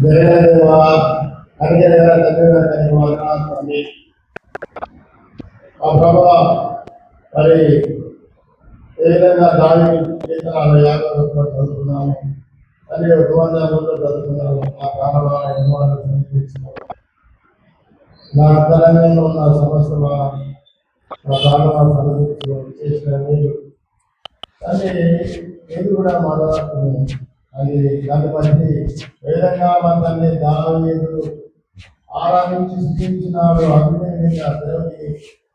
దేవా అడిగే తండ్రి ఆ ప్రభా మరి ఏ విధంగా దాని జీవితాలు 50 రూపాయలు చదువుతున్నాము అని 200 చదువుతున్నాము నా ప్రాణాలను నా అంతరంగంలో ఉన్న సమస్య నా ప్రాణాలను చేసిన మీరు అని నేను కూడా మాట్లాడుతున్నాను. అది దాన్ని బట్టి ఏ విధంగా మన తండ్రి దావీదు ఆరాధించి సృష్టించినాడు అభినంగా దేవుని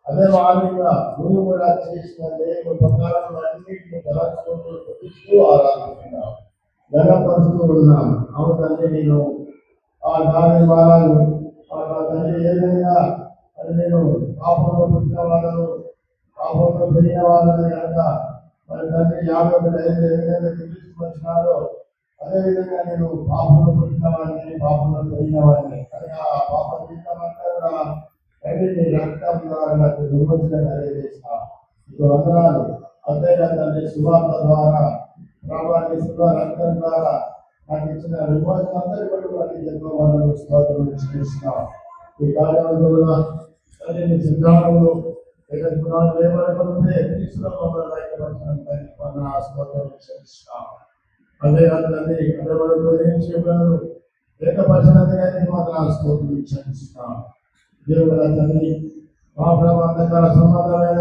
అదే వారిగా నువ్వు కూడా చేసిన లేని ప్రకారం అన్నింటినీ తలచుకుంటూ ఆరాధిస్తున్నావు, గణపరుస్తూ ఉన్నాం. అవును తండ్రి, నేను ఆ దాని వారాలు ఆ తండ్రి ఏ విధంగా అది నేను పాపంలో పుట్టిన వాళ్ళను పాపంలో పెరిగిన వాళ్ళని కనుక మరి తండ్రి 55 ఏ విధంగా తీసుకొచ్చినాడో అదేవిధంగా నేను పాపంలో పుట్టిన వాడిని పాపంలో పెరిగిన వాడిని కానీ ఆ పాప జీవితం అంతా కూడా తండ్రి నీ రక్తం ద్వారా నాకు విమోచన కలిగజేసిన నీకు వందనాలు. అంతేకాదు తండ్రి సువార్త ద్వారా ప్రభాని శుభ రక్తం ద్వారా నాకు ఇచ్చిన విమోచన అందరి కూడా నీ జన్మలను స్తోత్రం చేస్తున్నాం. ఈ కార్యంలో కూడా తండ్రి నీ సిద్ధాంతంలో వేయబడకుంటే క్రీస్తులో మమ్మల్ని స్తోత్రం చేస్తున్నాం. అంతేకాదండి చెప్పారు ఏకపరిచినందుకైతే మాత్రం స్తోత్రం చేస్తున్నాం. దేవుడు తండ్రి మా ప్రభు అంధకార సంబంధమైన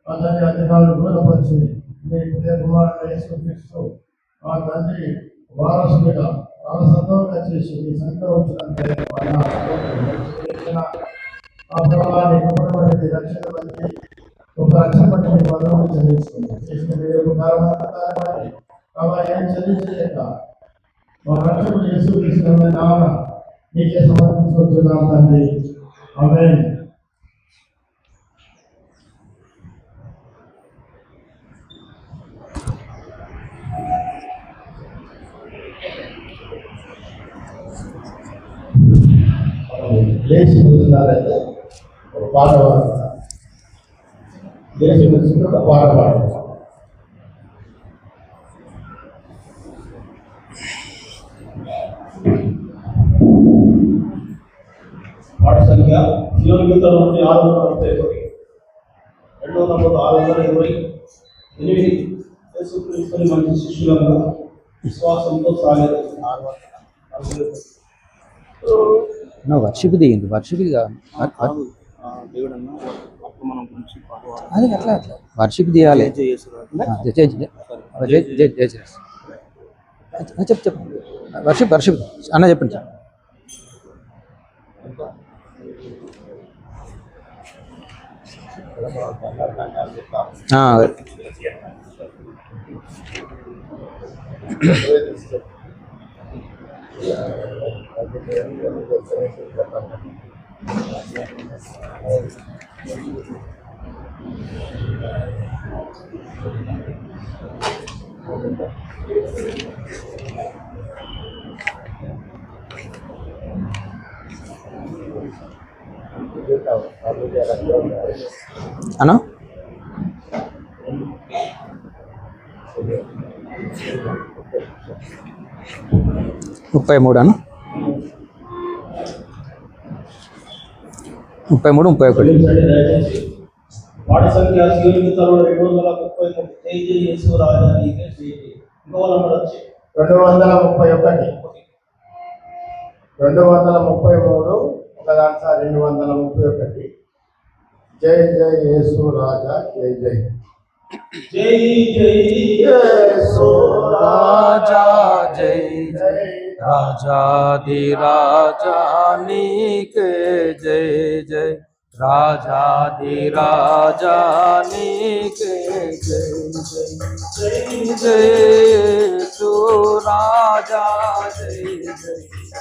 అతని అధికారులు దూరపరిచి నీ కుమారుడు యేసుక్రీస్తు ఆ తండ్రి వారసుడిగా వారసత్వంగా చేసి నీ సంఖ్య వచ్చినంత ఆ ప్రభావాన్ని కుటుంబానికి రక్షణ బట్టి ఒక రక్షణ బట్టి మీ పదవులు చెల్లించుకుంది చేసిన మీరు కారణాన్ని ప్రభావం ఏం చెల్లించలేక మా రక్షకుడు యేసుక్రీస్తు నామమున నీకే సమర్పించుకుంటున్నాం తండ్రి. ఆమేన్. లేచి కూర్చున్నారైతే ఒక పాట పాడుతున్నా. లేచి కూర్చుని ఒక పాట పాడుతున్నా. పాట సంఖ్య జీవన గీతాల నుండి 641 రెండవ నంబర్ 628 యేసుక్రీస్తుని మంచి శిష్యులుగా విశ్వాసంతో సాగారు. వర్షిప్ దిగింది, వర్షిప్ అది అట్లా అట్లా వర్షిప్ తీయాలి. చెప్పు వర్షిప్ వర్షిప్ అన్న చెప్పండి సార్. అన్నా 33 అన్న 33, 31 పాట సంఖ్య జీవన గీతాలు 233 జై జై యేసు రాజా నీకే జై జై. ఇంకో నంబర్ వచ్చి 231 233 ఒకదాంట్లో 231 జై జై యేసు రాజా జై జై. జై జై యేసు రాజా జై జై రాజాది రాజా నీకే జై జై. రాజాది రాజా నీకే జై జై. జై జై యేసు రాజా జై జై.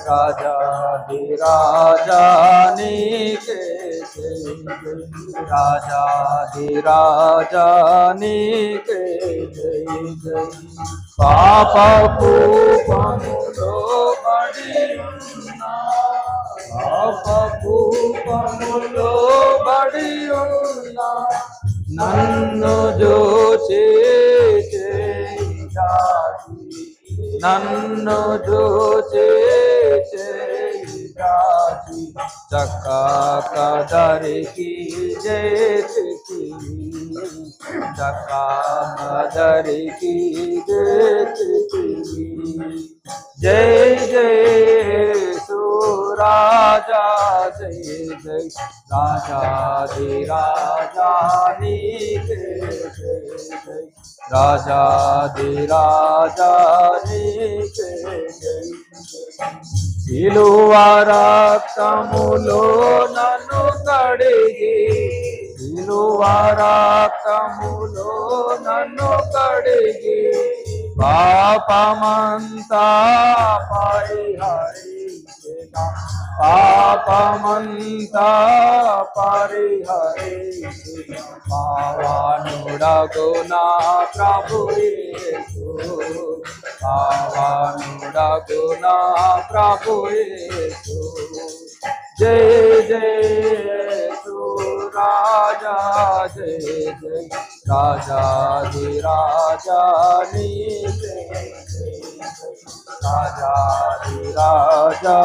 రాజాది రాజా నీకే జై జై. రాజాది రాజా నీకే జై జై. పాపపు పనులో పడి ఉన్నా, పాపపు పనులో పడి ఉన్నా, నన్ను జోచే నన్ను జోచే చక్కా కదరికి చేతివి చక్కా కదరికి చేతివి జై జై రాజా జై జై రాజాధిరాజా నీకే జై జై రాజాధిరాజా నీకే జై సిలువ రక్తములో నన్ను కడిగి సిలువ రక్తములో నన్ను కడిగి పాపమంతా పరిహరించిన పాపమంతా పరిహరించిన పావనుడగు నా ప్రభు యేసు పావనుడగు నా ప్రభు యేసు జై జై యేసు రాజా జై జై రాజాధిరాజా నీకే జై రాజాధిరాజా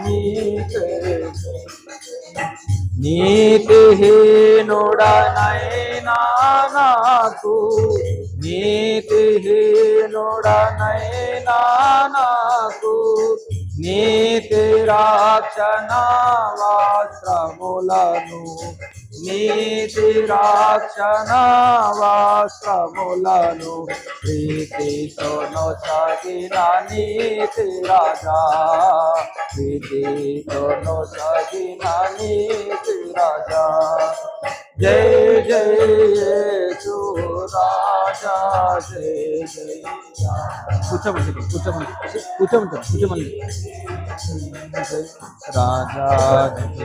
నీకే నీతిహీనుడనైనా నాకు నీతిహీనుడనైనా నాకు నీతి రక్షణ వస్త్రములను నీతి రక్షణ వస్త్రములను ప్రీతితోను సగిన నీతి రాజా ప్రీతితోను సగిన నీతి రాజా జై జై యేసు రాజా జై జై కూర్చోమండి రాజా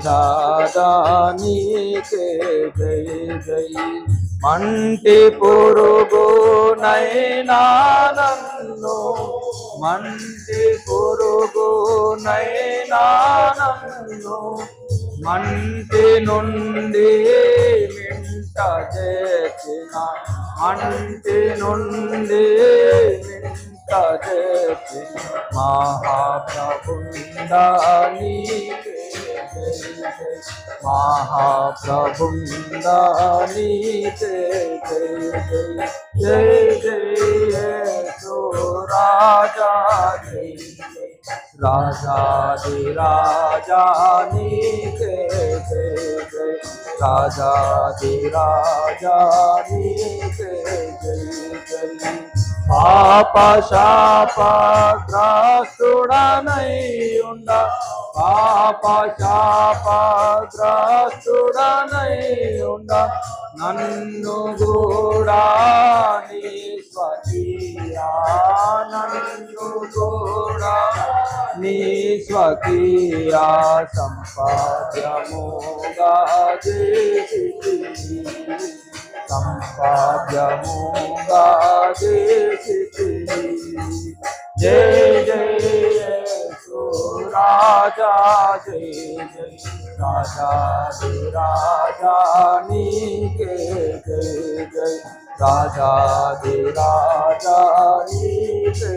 రాజా నీకే జై జై మంటి పురుగునైనా నన్ను మంటి పురుగునైనా నన్ను మంటి నుండి మింట చేసిన మంటి నుండి మింట చేసిన మహాప్రభుండా నీకే జై జై మహాప్రభుండా నీకే జై జై జై జై యేసు రాజా జై జై రాజాధిరాజా నీకే జై జై రాజాధిరాజా నీకే జై జై పాప శాపగ్రస్తుడనై ఉండ పాప శాపగ్రస్తుడనై ఉండ నన్ను కూడా నీ స్వకీయా నన్ను కూడా నీ స్వకీయా సంపాద్యముగా చేసితివి సంపాద్యముగా చేసితివి జై జై యేసు రాజా జై జై రాజాధిరాజా నీకే జై జై రాజాధిరాజా నీకే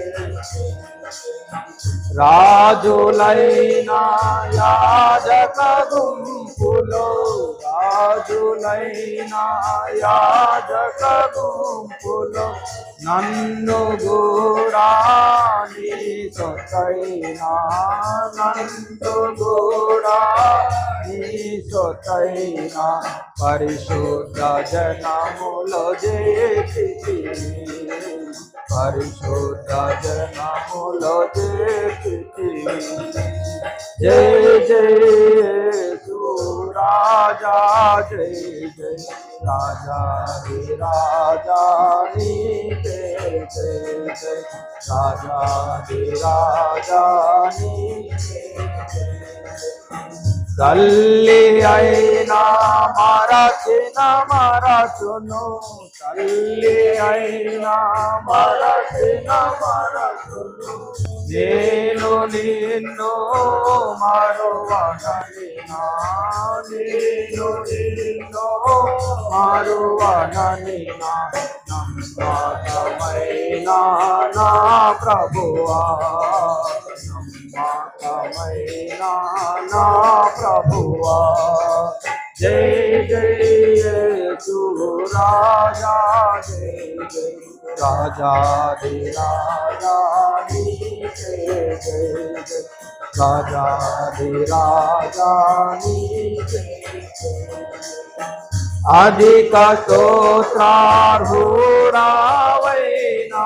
రాజులైనా యాజక గుంపులో రాజులైనా యాజక గుంపులో నన్ను కూడా నీ సొత్తైనా నన్ను కూడా నీ సొత్తైనా పరిశుద్ధ జనములో చేసితివి పరిశుద్ధ జనములో చేసితివి జై జై యేసు రాజా జై జై రాజాధిరాజా నీకే జై జై రాజాధిరాజా నీకే తల్లి అయినా మరచిన మరచును తల్లి అయినా మరచిన మరచును నేను నిన్ను మరువననినా నేను నిన్ను మరువననినా నమ్మకమైన నా ప్రభువా నమ్మకమైన నా ప్రభువా జయ జయ యేసు రాజా జయ జయ రాజాది రాజా నీకే జయ జయ రాజాది రాజా నీకే అధిక స్తోత్రార్హుడవైనా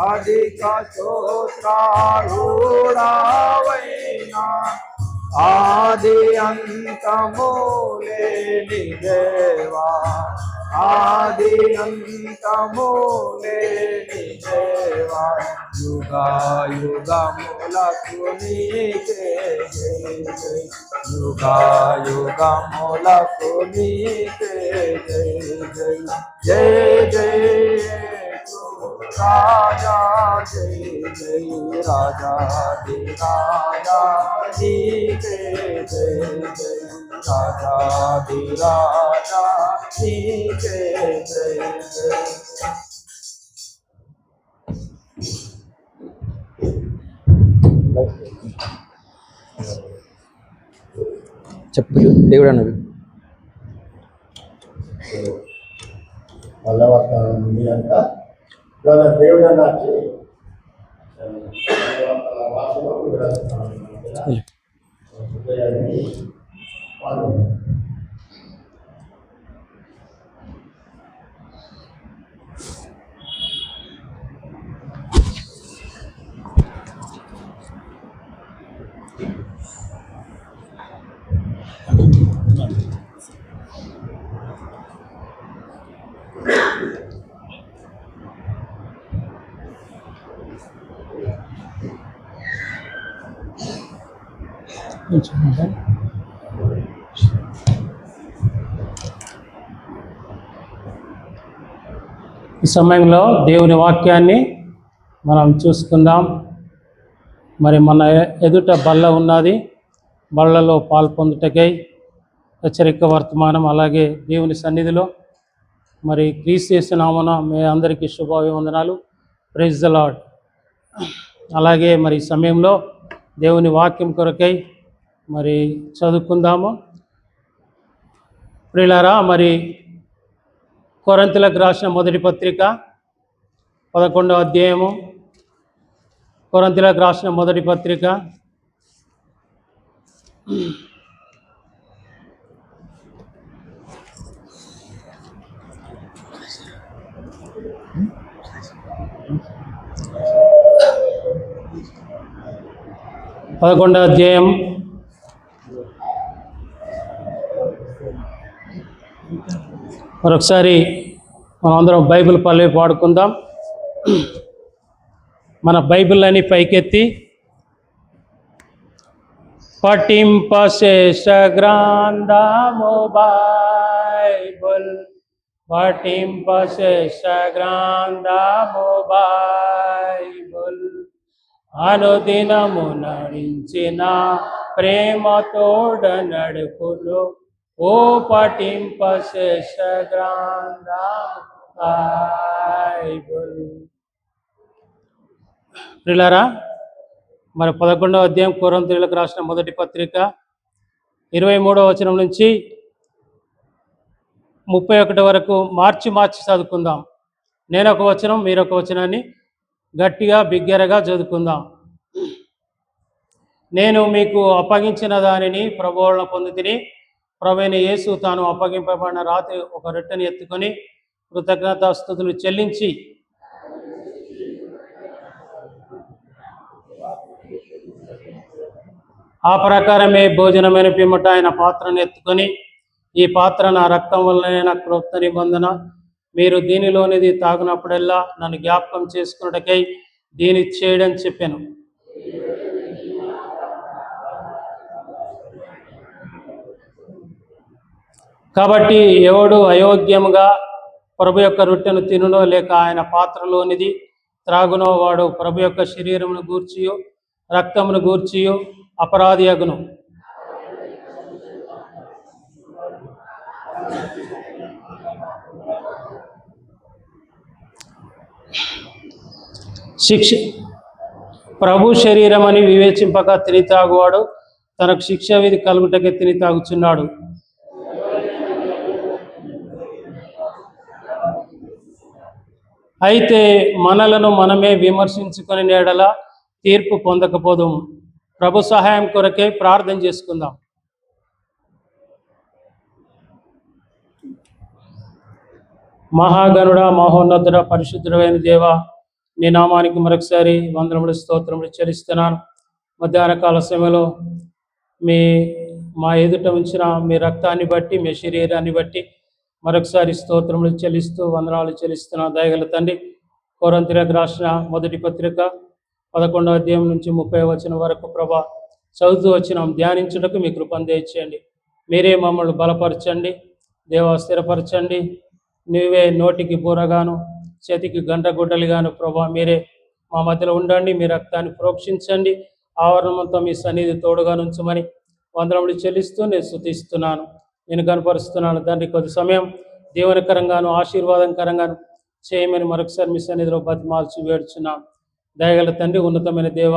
అధిక స్తోత్రార్హుడవైనా ఆది అంతము లేని దేవా ఆది అంతము లేని దేవా యుగా యుగములకు నీకే జయ జయ యుగా యుగములకు నీకే జయ జయ జయ జయ రాజా జయ జయ రాజా ది రాజా నీకే జయ జయ రాజా ది రాజా నీకే జయ జయ చెప్పు దేవుడు అన్నది బలవర్తనం ఉంది కనుక ఇవాళ దేవుడు అన్నది భాషలో ఈ సమయంలో దేవుని వాక్యాన్ని మనం చూసుకుందాం. మరి మన ఎదుట బల్ల ఉన్నది. బల్లలో పాల్పొందుటకై హెచ్చరిక వర్తమానం, అలాగే దేవుని సన్నిధిలో మరి క్రీస్తు నామమున మీ అందరికీ శుభాభివందనాలు. Praise the Lord. అలాగే మరి ఈ సమయంలో దేవుని వాక్యం కొరకై మరి చదువుకుందాము. ప్రియులారా, మరి కొరింథీయులకు రాసిన మొదటి పత్రిక 11వ అధ్యాయము. కొరింథీయులకు రాసిన మొదటి పత్రిక 11వ అధ్యాయం మరొకసారి మనందరం బైబిల్ పల్లవి పాడుకుందాం. మన బైబిల్ అని పైకెత్తి పఠింపశేష గ్రంథము బైబిల్ పఠింపశేష గ్రంథము బైబిల్ అనుదినము నడించిన ప్రేమ తోడ నడుపులు ఓ పఠింపశేష గ్రంథము బైబిల్. ప్రియులారా, మరి 11వ అధ్యాయం కొరింథీయులకు రాసిన మొదటి పత్రిక 23వ వచనం నుంచి 31 వరకు మార్చి చదువుకుందాం. నేను ఒక వచనం, మీరొక వచనాన్ని గట్టిగా బిగ్గరగా చదువుకుందాం. నేను మీకు అప్పగించిన దానిని ప్రభువులను పొందితిని. ప్రభువైన యేసు తాను అప్పగింపబడిన రాత్రి ఒక రొట్టెను ఎత్తుకొని కృతజ్ఞతాస్తుతులు చెల్లించి ఆ ప్రకారమే భోజనమైన పిమ్మట ఆయన పాత్రను ఎత్తుకొని, ఈ పాత్ర నా రక్తం వలన క్రొత్త నిబంధన, మీరు దీనిలోనిది తాగినప్పుడల్లా నన్ను జ్ఞాపకం చేసుకున్నటకై దీని చేయడం చెప్పాను. కాబట్టి ఎవడు అయోగ్యముగా ప్రభు యొక్క రొట్టెను తినునో లేక ఆయన పాత్రలోనిది త్రాగునో వాడు ప్రభు యొక్క శరీరమును గూర్చియో రక్తమును గూర్చియో అపరాధి అగును. ప్రభు శరీరం అని వివేచింపక తిని తాగువాడు తనకు శిక్ష విధి కలుగుటకే తిని తాగుచున్నాడు. అయితే మనలను మనమే విమర్శించుకొని నేడల తీర్పు పొందకపోదుము. ప్రభు సహాయం కొరకే ప్రార్థన చేసుకుందాం. మహాగణుడ, మహోన్నతుడ, పరిశుద్ధుడైన దేవ, నీ నామానికి మరొకసారి వందనములు స్తోత్రములు చెల్లిస్తున్నాను. మధ్యాహ్న కాల సమయంలో మా ఎదుట ఉంచిన మీ రక్తాన్ని బట్టి, మీ శరీరాన్ని బట్టి మరొకసారి స్తోత్రములు చెల్లిస్తూ వందనాలు చెల్లిస్తున్నాను. దయగల తండ్రి, కొరింథీయులకు రాసిన మొదటి పత్రిక 11వ అధ్యాయం నుంచి 30వ వచనం వరకు ప్రభా చదువుతూ వచ్చినాం. ధ్యానించుటకు మీ కృపను దయచేయండి. మీరే మమ్మల్ని బలపరచండి దేవా, స్థిరపరచండి. నీవే నోటికి బూరగాను చేతికి గంటగుడ్డలుగాను ప్రభా మీరే మా మధ్యలో ఉండండి. మీ రక్తాన్ని ప్రోక్షించండి. ఆవరణంతో మీ సన్నిధి తోడుగా నుంచమని వందనములు చెల్లిస్తూ నేను స్తుతిస్తున్నాను, నేను కనపరుస్తున్నాను. తండ్రి, కొద్ది సమయం దీవెనకరంగాను ఆశీర్వాదకరంగాను చేయమని మరొకసారి మీ సన్నిధిలో బతిమాల్చి వేడుచున్నాను. దయగల తండ్రి, ఉన్నతమైన దేవ,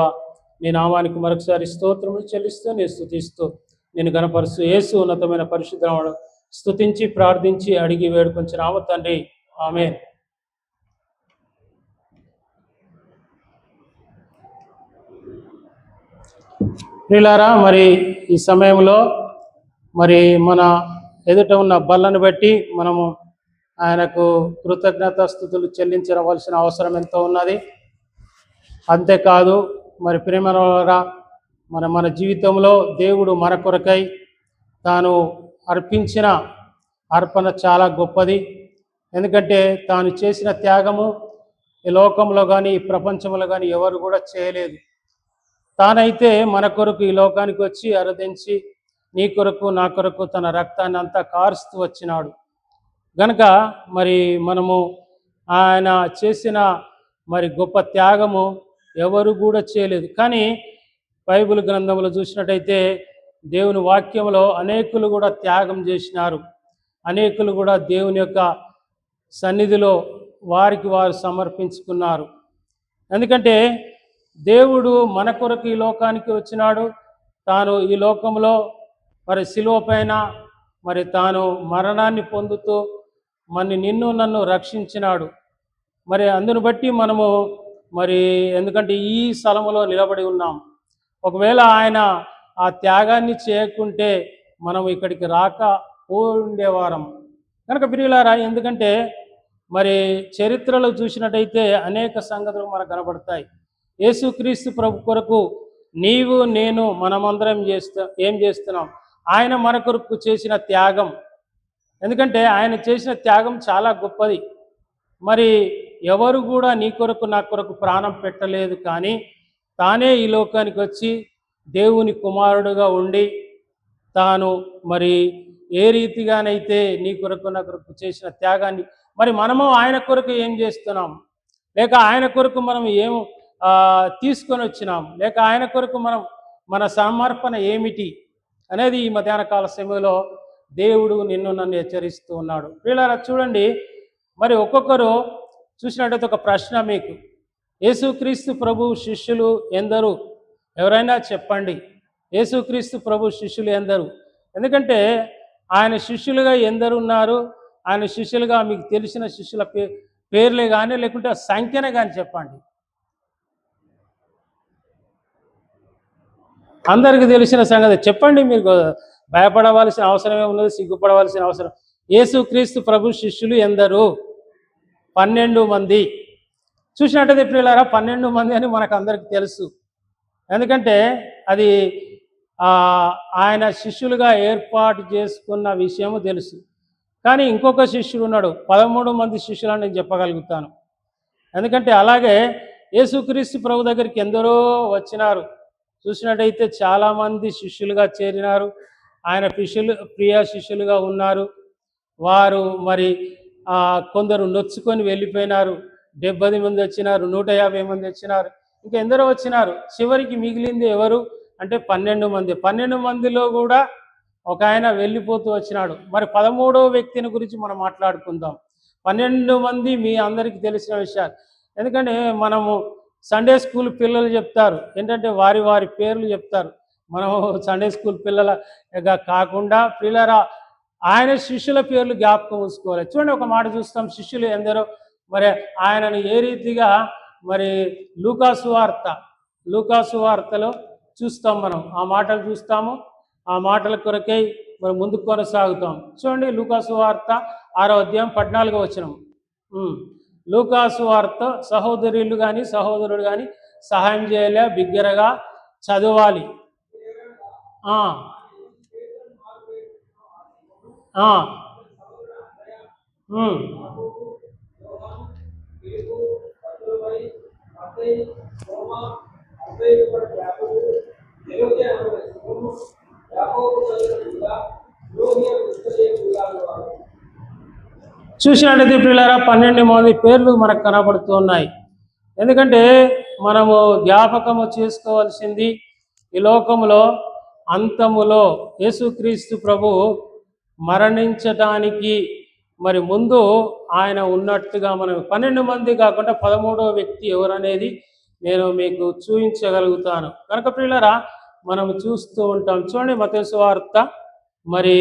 నీ నామానికి మరొకసారి స్తోత్రములు చెల్లిస్తూ నేను స్తుతిస్తూ నేను కనపరుస్తూ యేసు ఉన్నతమైన పరిశుద్ధ స్తుతించి ప్రార్థించి అడిగి వేడుకొంచున్నాము తండ్రి, ఆమేన్. ప్రియులారా, మరి ఈ సమయంలో మరి మన ఎదుట ఉన్న బల్లను బట్టి మనము ఆయనకు కృతజ్ఞతాస్తుతులు చెల్లించవలసిన అవసరం ఎంతో ఉన్నది. అంతేకాదు మరి ప్రేమరా, మన జీవితంలో దేవుడు మన కొరకై తాను అర్పించిన అర్పణ చాలా గొప్పది. ఎందుకంటే తాను చేసిన త్యాగము ఈ లోకంలో కానీ ఈ ప్రపంచంలో కానీ ఎవరు కూడా చేయలేదు. తానైతే మన కొరకు ఈ లోకానికి వచ్చి అరదించి నీ కొరకు నా కొరకు తన రక్తాన్ని అంతా కారుస్తూ వచ్చినాడు. గనుక మరి మనము ఆయన చేసిన మరి గొప్ప త్యాగము ఎవరు కూడా చేయలేదు. కానీ బైబిల్ గ్రంథంలో చూసినట్టయితే దేవుని వాక్యంలో అనేకులు కూడా త్యాగం చేసినారు. అనేకులు కూడా దేవుని యొక్క సన్నిధిలో వారికి వారు సమర్పించుకున్నారు. ఎందుకంటే దేవుడు మన కొరకు ఈ లోకానికి వచ్చినాడు. తాను ఈ లోకంలో మరి శిలువ పైన మరి తాను మరణాన్ని పొందుతూ నిన్ను నన్ను రక్షించినాడు. మరి అందును బట్టి మనము మరి ఎందుకంటే ఈ స్థలములో నిలబడి ఉన్నాం. ఒకవేళ ఆయన ఆ త్యాగాన్ని చేయకుంటే మనం ఇక్కడికి రాక ఉండేవారం. కనుక ప్రియులారా, ఎందుకంటే మరి చరిత్రలో చూసినట్టయితే అనేక సంగతులు మనకు కనబడతాయి. యేసుక్రీస్తు ప్రభు కొరకు నీవు నేను మనమందరం ఏం చేస్తున్నాం? ఆయన మన కొరకు చేసిన త్యాగం. ఎందుకంటే ఆయన చేసిన త్యాగం చాలా గొప్పది. మరి ఎవరు కూడా నీ కొరకు నా కొరకు ప్రాణం పెట్టలేదు. కానీ తానే ఈ లోకానికి వచ్చి దేవుని కుమారుడుగా ఉండి తాను మరి ఏ రీతిగానైతే నీ కొరకు నా కొరకు చేసిన త్యాగాన్ని మరి మనము ఆయన కొరకు ఏం చేస్తున్నాం, లేక ఆయన కొరకు మనం ఏం తీసుకొని వచ్చినాం, లేక ఆయన కొరకు మన సమర్పణ ఏమిటి అనేది ఈ మధ్యాహ్న కాల సమయంలో దేవుడు నిన్ను నన్ను హెచ్చరిస్తూ ఉన్నాడు. వీళ్ళ చూడండి, మరి ఒక్కొక్కరు చూసినట్టయితే ఒక ప్రశ్న మీకు, యేసుక్రీస్తు ప్రభు శిష్యులు ఎందరు? ఎవరైనా చెప్పండి, యేసుక్రీస్తు ప్రభు శిష్యులు ఎందరు? ఎందుకంటే ఆయన శిష్యులుగా ఎందరు ఉన్నారు? ఆయన శిష్యులుగా మీకు తెలిసిన శిష్యుల పేర్లే కానీ లేకుంటే సంఖ్యనే కానీ చెప్పండి. అందరికీ తెలిసిన సంగతి చెప్పండి. మీరు భయపడవలసిన అవసరం ఏమున్నది, సిగ్గుపడవలసిన అవసరం. యేసుక్రీస్తు ప్రభు శిష్యులు ఎందరు? 12 మంది. చూసినట్టయితే ప్రియులారా, 12 మంది అని మనకు అందరికీ తెలుసు. ఎందుకంటే అది ఆయన శిష్యులుగా ఏర్పాటు చేసుకున్న విషయము తెలుసు. కానీ ఇంకొక శిష్యుడు ఉన్నాడు, 13 మంది శిష్యులని నేను చెప్పగలుగుతాను. ఎందుకంటే అలాగే యేసుక్రీస్తు ప్రభు దగ్గరికి ఎందరో వచ్చినారు. చూసినట్టయితే చాలామంది శిష్యులుగా చేరినారు. ఆయన ప్రియ శిష్యులుగా ఉన్నారు. వారు మరి కొందరు నొచ్చుకొని వెళ్ళిపోయినారు. 70 మంది వచ్చినారు, 150 మంది వచ్చినారు, ఇంకా ఎందరో వచ్చినారు. చివరికి మిగిలింది ఎవరు అంటే 12 మంది. 12 మందిలో కూడా ఒక ఆయన వెళ్ళిపోతూ వచ్చినాడు. మరి 13వ వ్యక్తిని గురించి మనం మాట్లాడుకుందాం. 12 మంది మీ అందరికీ తెలిసిన విషయాలు. ఎందుకంటే మనము సండే స్కూల్ పిల్లలు చెప్తారు ఏంటంటే వారి వారి పేర్లు చెప్తారు. మనం సండే స్కూల్ పిల్లలగా కాకుండా పిల్లల ఆయన శిష్యుల పేర్లు జ్ఞాపకం ఉంచుకోవాలి. చూడండి, ఒక మాట చూస్తాం, శిష్యులు ఎందరో మరి ఆయనను ఏ రీతిగా మరి లూకాసు వార్తలో చూస్తాం. మనం ఆ మాటలు చూస్తాము, ఆ మాటల కొరకై మరి ముందుకు కొనసాగుతాం. చూడండి, లూకాసు వార్త 6వ అధ్యాయం 14వ వచనం. లూకాసు వార్త సహోదరులు కానీ సహోదరుడు కానీ సహాయం చేయలే, బిగ్గరగా చదవాలి. చూసినట్టయితే పిల్లరా 12 మంది పేర్లు మనకు కనబడుతూ ఉన్నాయి. ఎందుకంటే మనము జ్ఞాపకము చేసుకోవాల్సింది, ఈ లోకములో అంతములో యేసుక్రీస్తు ప్రభు మరణించడానికి మరి ముందు ఆయన ఉన్నట్టుగా మనం 12 మంది కాకుండా 13వ వ్యక్తి ఎవరనేది నేను మీకు చూపించగలుగుతాను. కనుక పిల్లరా మనం చూస్తూ ఉంటాం. చూడండి, మత్తయి సువార్త మరి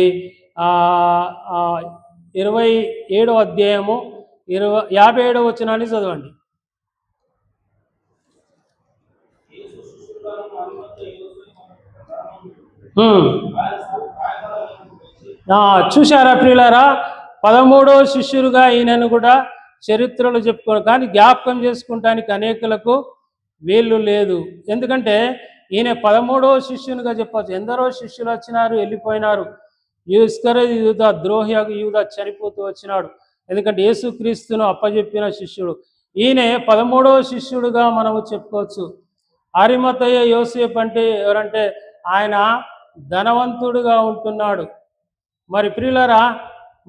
27వ అధ్యాయము 57వ వచనాన్ని చదవండి. చూశారా ప్రియులారా, 13వ శిష్యులుగా ఈయనను కూడా చరిత్రలో చెప్పుకోరు, కానీ జ్ఞాపకం చేసుకుంటానికి అనేకులకు వీళ్ళు లేదు. ఎందుకంటే ఈయన 13వ శిష్యునిగా చెప్పచ్చు. ఎందరో శిష్యులు వచ్చినారు, వెళ్ళిపోయినారు. ఇస్కరియోతు యూదా, ద్రోహి యూదా చనిపోతూ వచ్చినాడు. ఎందుకంటే యేసుక్రీస్తును అప్పజెప్పిన శిష్యుడు ఈయన 13వ శిష్యుడుగా మనము చెప్పుకోవచ్చు. అరిమతయ యోసేపు అంటే ఎవరంటే ఆయన ధనవంతుడుగా ఉంటున్నాడు. మరి ప్రియులరా,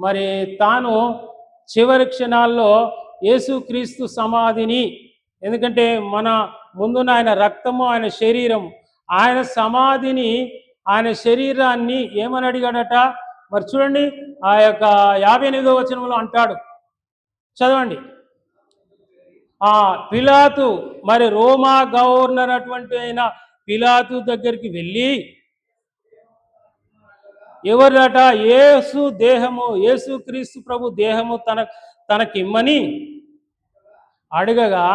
మరి తాను చివరి క్షణాల్లో యేసుక్రీస్తు సమాధిని, ఎందుకంటే మన ముందున్న ఆయన రక్తము, ఆయన శరీరము, ఆయన సమాధిని, ఆయన శరీరాన్ని ఏమని అడిగాడట? మరి చూడండి, ఆ యొక్క 58వ వచనంలో అంటాడు, చదవండి. పిలాతు, మరి రోమా గవర్నర్ అటువంటి అయిన పిలాతు దగ్గరికి వెళ్ళి ఎవరట? యేసు దేహము, యేసుక్రీస్తు ప్రభు దేహము తనకిమ్మని అడగగా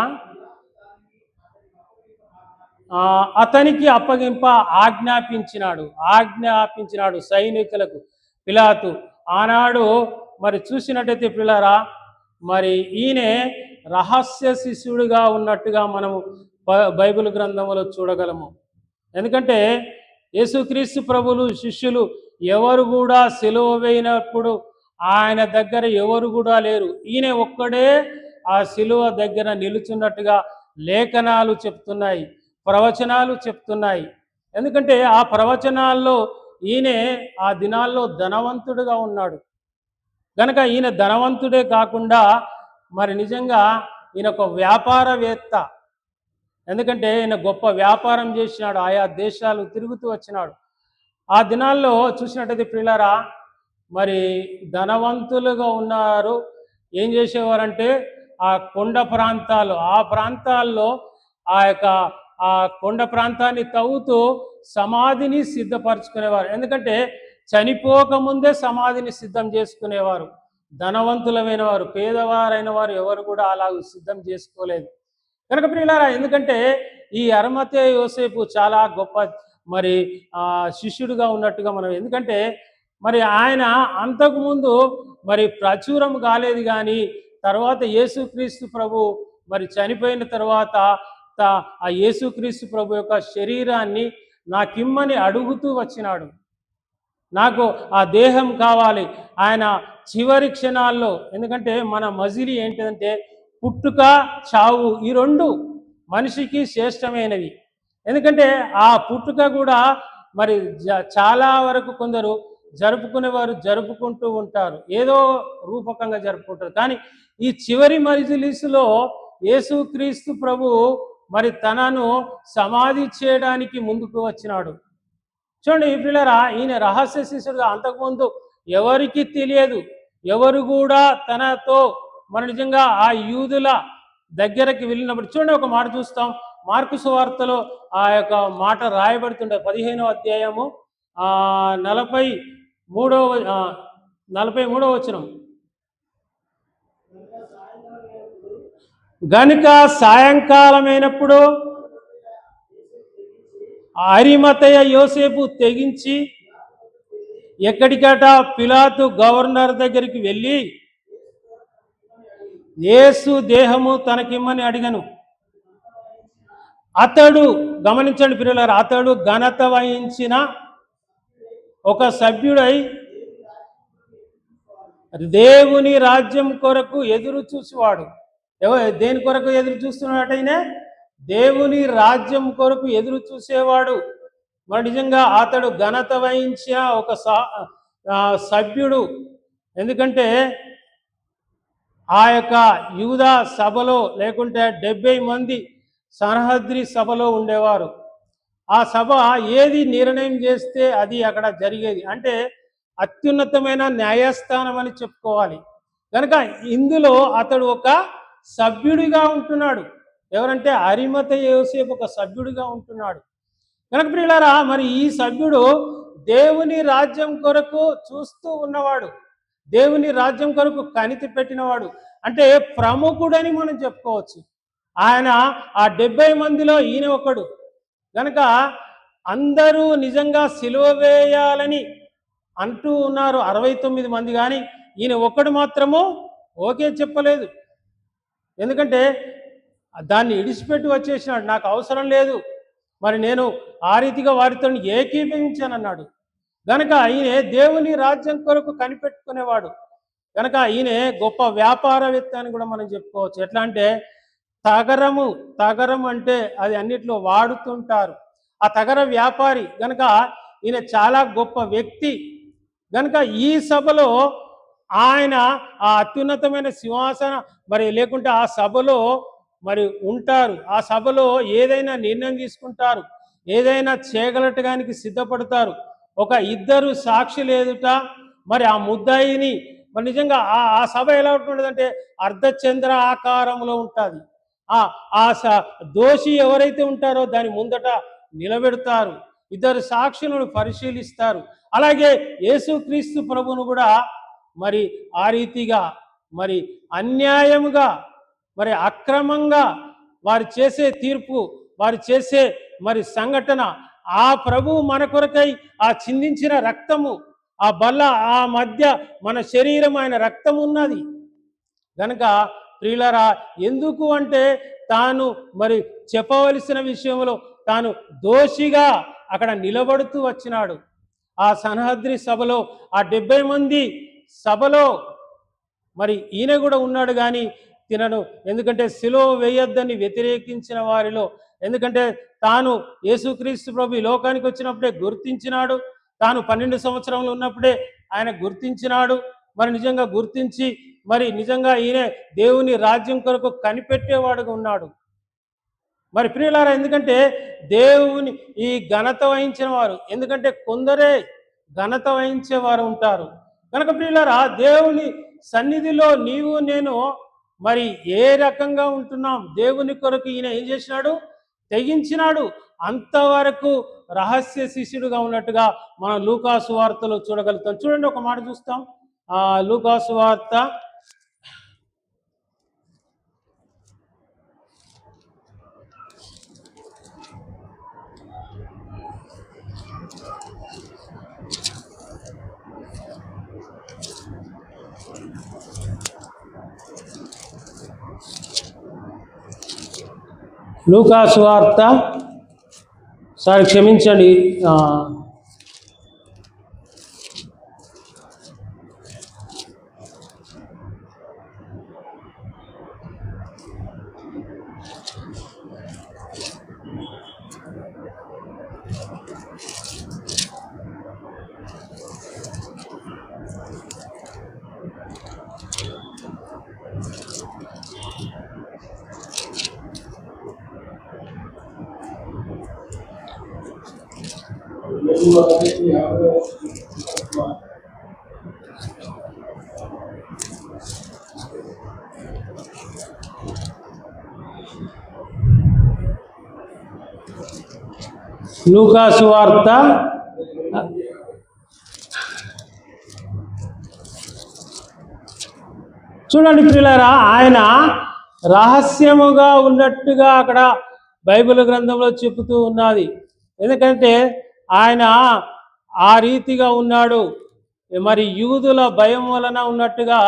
అతనికి అప్పగింప ఆజ్ఞాపించినాడు సైనికులకు పిలాతు. ఆనాడు మరి చూసినట్టయితే పిల్లరా, మరి ఈయన రహస్య శిష్యుడిగా ఉన్నట్టుగా మనము బైబిల్ గ్రంథంలో చూడగలము. ఎందుకంటే యేసుక్రీస్తు ప్రభులు శిష్యులు ఎవరు కూడా సిలువ వేయినప్పుడు ఆయన దగ్గర ఎవరు కూడా లేరు. ఈయన ఒక్కడే ఆ సిలువ దగ్గర నిలుచున్నట్టుగా లేఖనాలు చెప్తున్నాయి, ప్రవచనాలు చెప్తున్నాయి. ఎందుకంటే ఆ ప్రవచనాల్లో ఈయన ఆ దినాల్లో ధనవంతుడుగా ఉన్నాడు కనుక ఈయన ధనవంతుడే కాకుండా మరి నిజంగా ఈయన ఒక వ్యాపారవేత్త. ఎందుకంటే ఈయన గొప్ప వ్యాపారం చేసినాడు, ఆయా దేశాలు తిరుగుతూ వచ్చినాడు. ఆ దినాల్లో చూసినట్టయితే ప్రియులారా, మరి ధనవంతులుగా ఉన్నారు. ఏం చేసేవారంటే ఆ కొండ ప్రాంతాలు, ఆ ప్రాంతాల్లో ఆ కొండ ప్రాంతాన్ని తవ్వుతూ సమాధిని సిద్ధపరచుకునేవారు. ఎందుకంటే చనిపోకముందే సమాధిని సిద్ధం చేసుకునేవారు. ధనవంతులమైన వారు, పేదవారైన వారు ఎవరు కూడా అలా సిద్ధం చేసుకోలేదు కనుక ప్రియులారా. ఎందుకంటే ఈ అరిమతయ యోసేపు చాలా గొప్ప మరి శిష్యుడిగా ఉన్నట్టుగా మనం, ఎందుకంటే మరి ఆయన అంతకుముందు మరి ప్రచురం కాలేదు, కానీ తర్వాత యేసుక్రీస్తు ప్రభు మరి చనిపోయిన తర్వాత ఆ యేసుక్రీస్తు ప్రభు యొక్క శరీరాన్ని నాకిమ్మని అడుగుతూ వచ్చినాడు. నాకు ఆ దేహం కావాలి. ఆయన చివరి క్షణాల్లో, ఎందుకంటే మన మజిలీ ఏంటిదంటే పుట్టుక చావు, ఈ రెండు మనిషికి శ్రేష్టమైనవి. ఎందుకంటే ఆ పుట్టుక కూడా మరి చాలా వరకు కొందరు జరుపుకునేవారు జరుపుకుంటూ ఉంటారు, ఏదో రూపకంగా జరుపుకుంటారు. కానీ ఈ చివరి మజిలీసులో యేసుక్రీస్తు ప్రభు మరి తనను సమాధి చేయడానికి ముందుకు వచ్చినాడు. చూడండి పిల్లరా, ఈయన రహస్య శిష్యుడుగా అంతకుముందు ఎవరికి తెలియదు, ఎవరు కూడా తనతో మన నిజంగా ఆ యూదుల దగ్గరికి వెళ్ళినప్పుడు చూడండి, ఒక మాట చూస్తాం. మార్కు సువార్తలో ఆ యొక్క మాట రాయబడుతుండే 15వ అధ్యాయము 43వ వచనం. గనుక సాయంకాలమైనప్పుడు అరిమతయ యోసేపు తెగించి ఎక్కడికట పిలాతు గవర్నర్ దగ్గరికి వెళ్ళి యేసు దేహము తనకిమ్మని అడిగను. అతడు, గమనించండి ప్రియులారా, అతడు ఘనత వహించిన ఒక సభ్యుడై దేవుని రాజ్యం కొరకు ఎదురు చూసేవాడు. దేని కొరకు ఎదురు చూస్తున్నాడటైనా? దేవుని రాజ్యం కొరకు ఎదురు చూసేవాడు. మరి నిజంగా అతడు ఘనత వహించిన ఒక సభ్యుడు. ఎందుకంటే ఆ యొక్క యూదా సభలో లేకుంటే 70 మంది సనహద్రి సభలో ఉండేవారు. ఆ సభ ఏది నిర్ణయం చేస్తే అది అక్కడ జరిగేది. అంటే అత్యున్నతమైన న్యాయస్థానం అని చెప్పుకోవాలి. కనుక ఇందులో అతడు ఒక సభ్యుడిగా ఉంటున్నాడు. ఎవరంటే అరిమతయ యోసేపు ఒక సభ్యుడిగా ఉంటున్నాడు. కనుక ప్రియులారా, మరి ఈ సభ్యుడు దేవుని రాజ్యం కొరకు చూస్తూ ఉన్నవాడు, దేవుని రాజ్యం కొరకు కనితి పెట్టినవాడు. అంటే ప్రముఖుడని మనం చెప్పుకోవచ్చు. ఆయన ఆ 70 మందిలో ఈయన ఒకడు. కనుక అందరూ నిజంగా సిలువ వేయాలని అంటూ ఉన్నారు 69 మంది, కానీ ఈయన ఒక్కడు మాత్రము ఓకే చెప్పలేదు. ఎందుకంటే దాన్ని ఇడిచిపెట్టి వచ్చేసినాడు. నాకు అవసరం లేదు, మరి నేను ఆ రీతిగా వారితో ఏకీభవించానన్నాడు. కనుక ఈయన దేవుని రాజ్యం కొరకు కనిపెట్టుకునేవాడు. కనుక ఈయన గొప్ప వ్యాపారవేత్త అని కూడా మనం చెప్పుకోవచ్చు. ఎట్లా అంటే తగరం అంటే అది అన్నిట్లో వాడుతుంటారు. ఆ తగర వ్యాపారి. కనుక ఈయన చాలా గొప్ప వ్యక్తి. కనుక ఈ సభలో ఆయన ఆ అత్యున్నతమైన సింహాసన మరి లేకుంటే ఆ సభలో మరి ఉంటారు. ఆ సభలో ఏదైనా నిర్ణయం తీసుకుంటారు, ఏదైనా చేయగలటడానికి సిద్ధపడతారు. ఒక 2 సాక్షులు ఎదుట మరి ఆ ముద్దాయిని మరి నిజంగా ఆ సభ ఎలా ఉంటుందంటే అర్ధచంద్ర ఆకారంలో ఉంటుంది. దోషి ఎవరైతే ఉంటారో దాని ముందట నిలబెడతారు. 2 సాక్షులను పరిశీలిస్తారు. అలాగే యేసుక్రీస్తు ప్రభువును కూడా మరి ఆ రీతిగా మరి అన్యాయముగా మరి అక్రమంగా వారు చేసే తీర్పు, వారు చేసే మరి సంఘటన, ఆ ప్రభువు మన కొరకై ఆ చిందించిన రక్తము, ఆ బల్ల ఆ మధ్య మన శరీరం ఆయన రక్తం ఉన్నది. కనుక ప్రియులారా, ఎందుకు అంటే తాను మరి చెప్పవలసిన విషయంలో తాను దోషిగా అక్కడ నిలబడుతూ వచ్చినాడు. ఆ సనహద్రి సభలో ఆ 70 మంది సభలో మరి ఈయన కూడా ఉన్నాడు. కానీ తినను, ఎందుకంటే సిలువ వేయొద్దని వ్యతిరేకించిన వారిలో. ఎందుకంటే తాను యేసుక్రీస్తు ప్రభు ఈ లోకానికి వచ్చినప్పుడే గుర్తించినాడు. తాను 12 సంవత్సరంలో ఉన్నప్పుడే ఆయన గుర్తించినాడు. మరి నిజంగా గుర్తించి మరి నిజంగా ఈయన దేవుని రాజ్యం కొరకు కనిపెట్టేవాడుగా ఉన్నాడు. మరి ప్రియులారా, ఎందుకంటే దేవుని ఈ ఘనత వహించిన వారు, ఎందుకంటే కొందరే ఘనత వహించేవారు ఉంటారు. కనుక ప్రియులారా, దేవుని సన్నిధిలో నీవు నేను మరి ఏ రకంగా ఉంటున్నాం? దేవుని కొరకు ఈయన ఏం చేసినాడు? తెగించినాడు. అంతవరకు రహస్య శిష్యుడుగా ఉన్నట్టుగా మనం లూకాసు వార్తలో చూడగలుగుతాం. చూడండి, ఒక మాట చూస్తాం. లూకాసు వార్త 50 లూకా సువార్త చూడండి ప్రియులారా, ఆయన రహస్యముగా ఉన్నట్టుగా అక్కడ బైబిల్ గ్రంథంలో చెబుతూ ఉన్నది. ఎందుకంటే ఆయన ఆ రీతిగా ఉన్నాడు. మరి యూదుల భయం వలన ఉన్నట్టుగా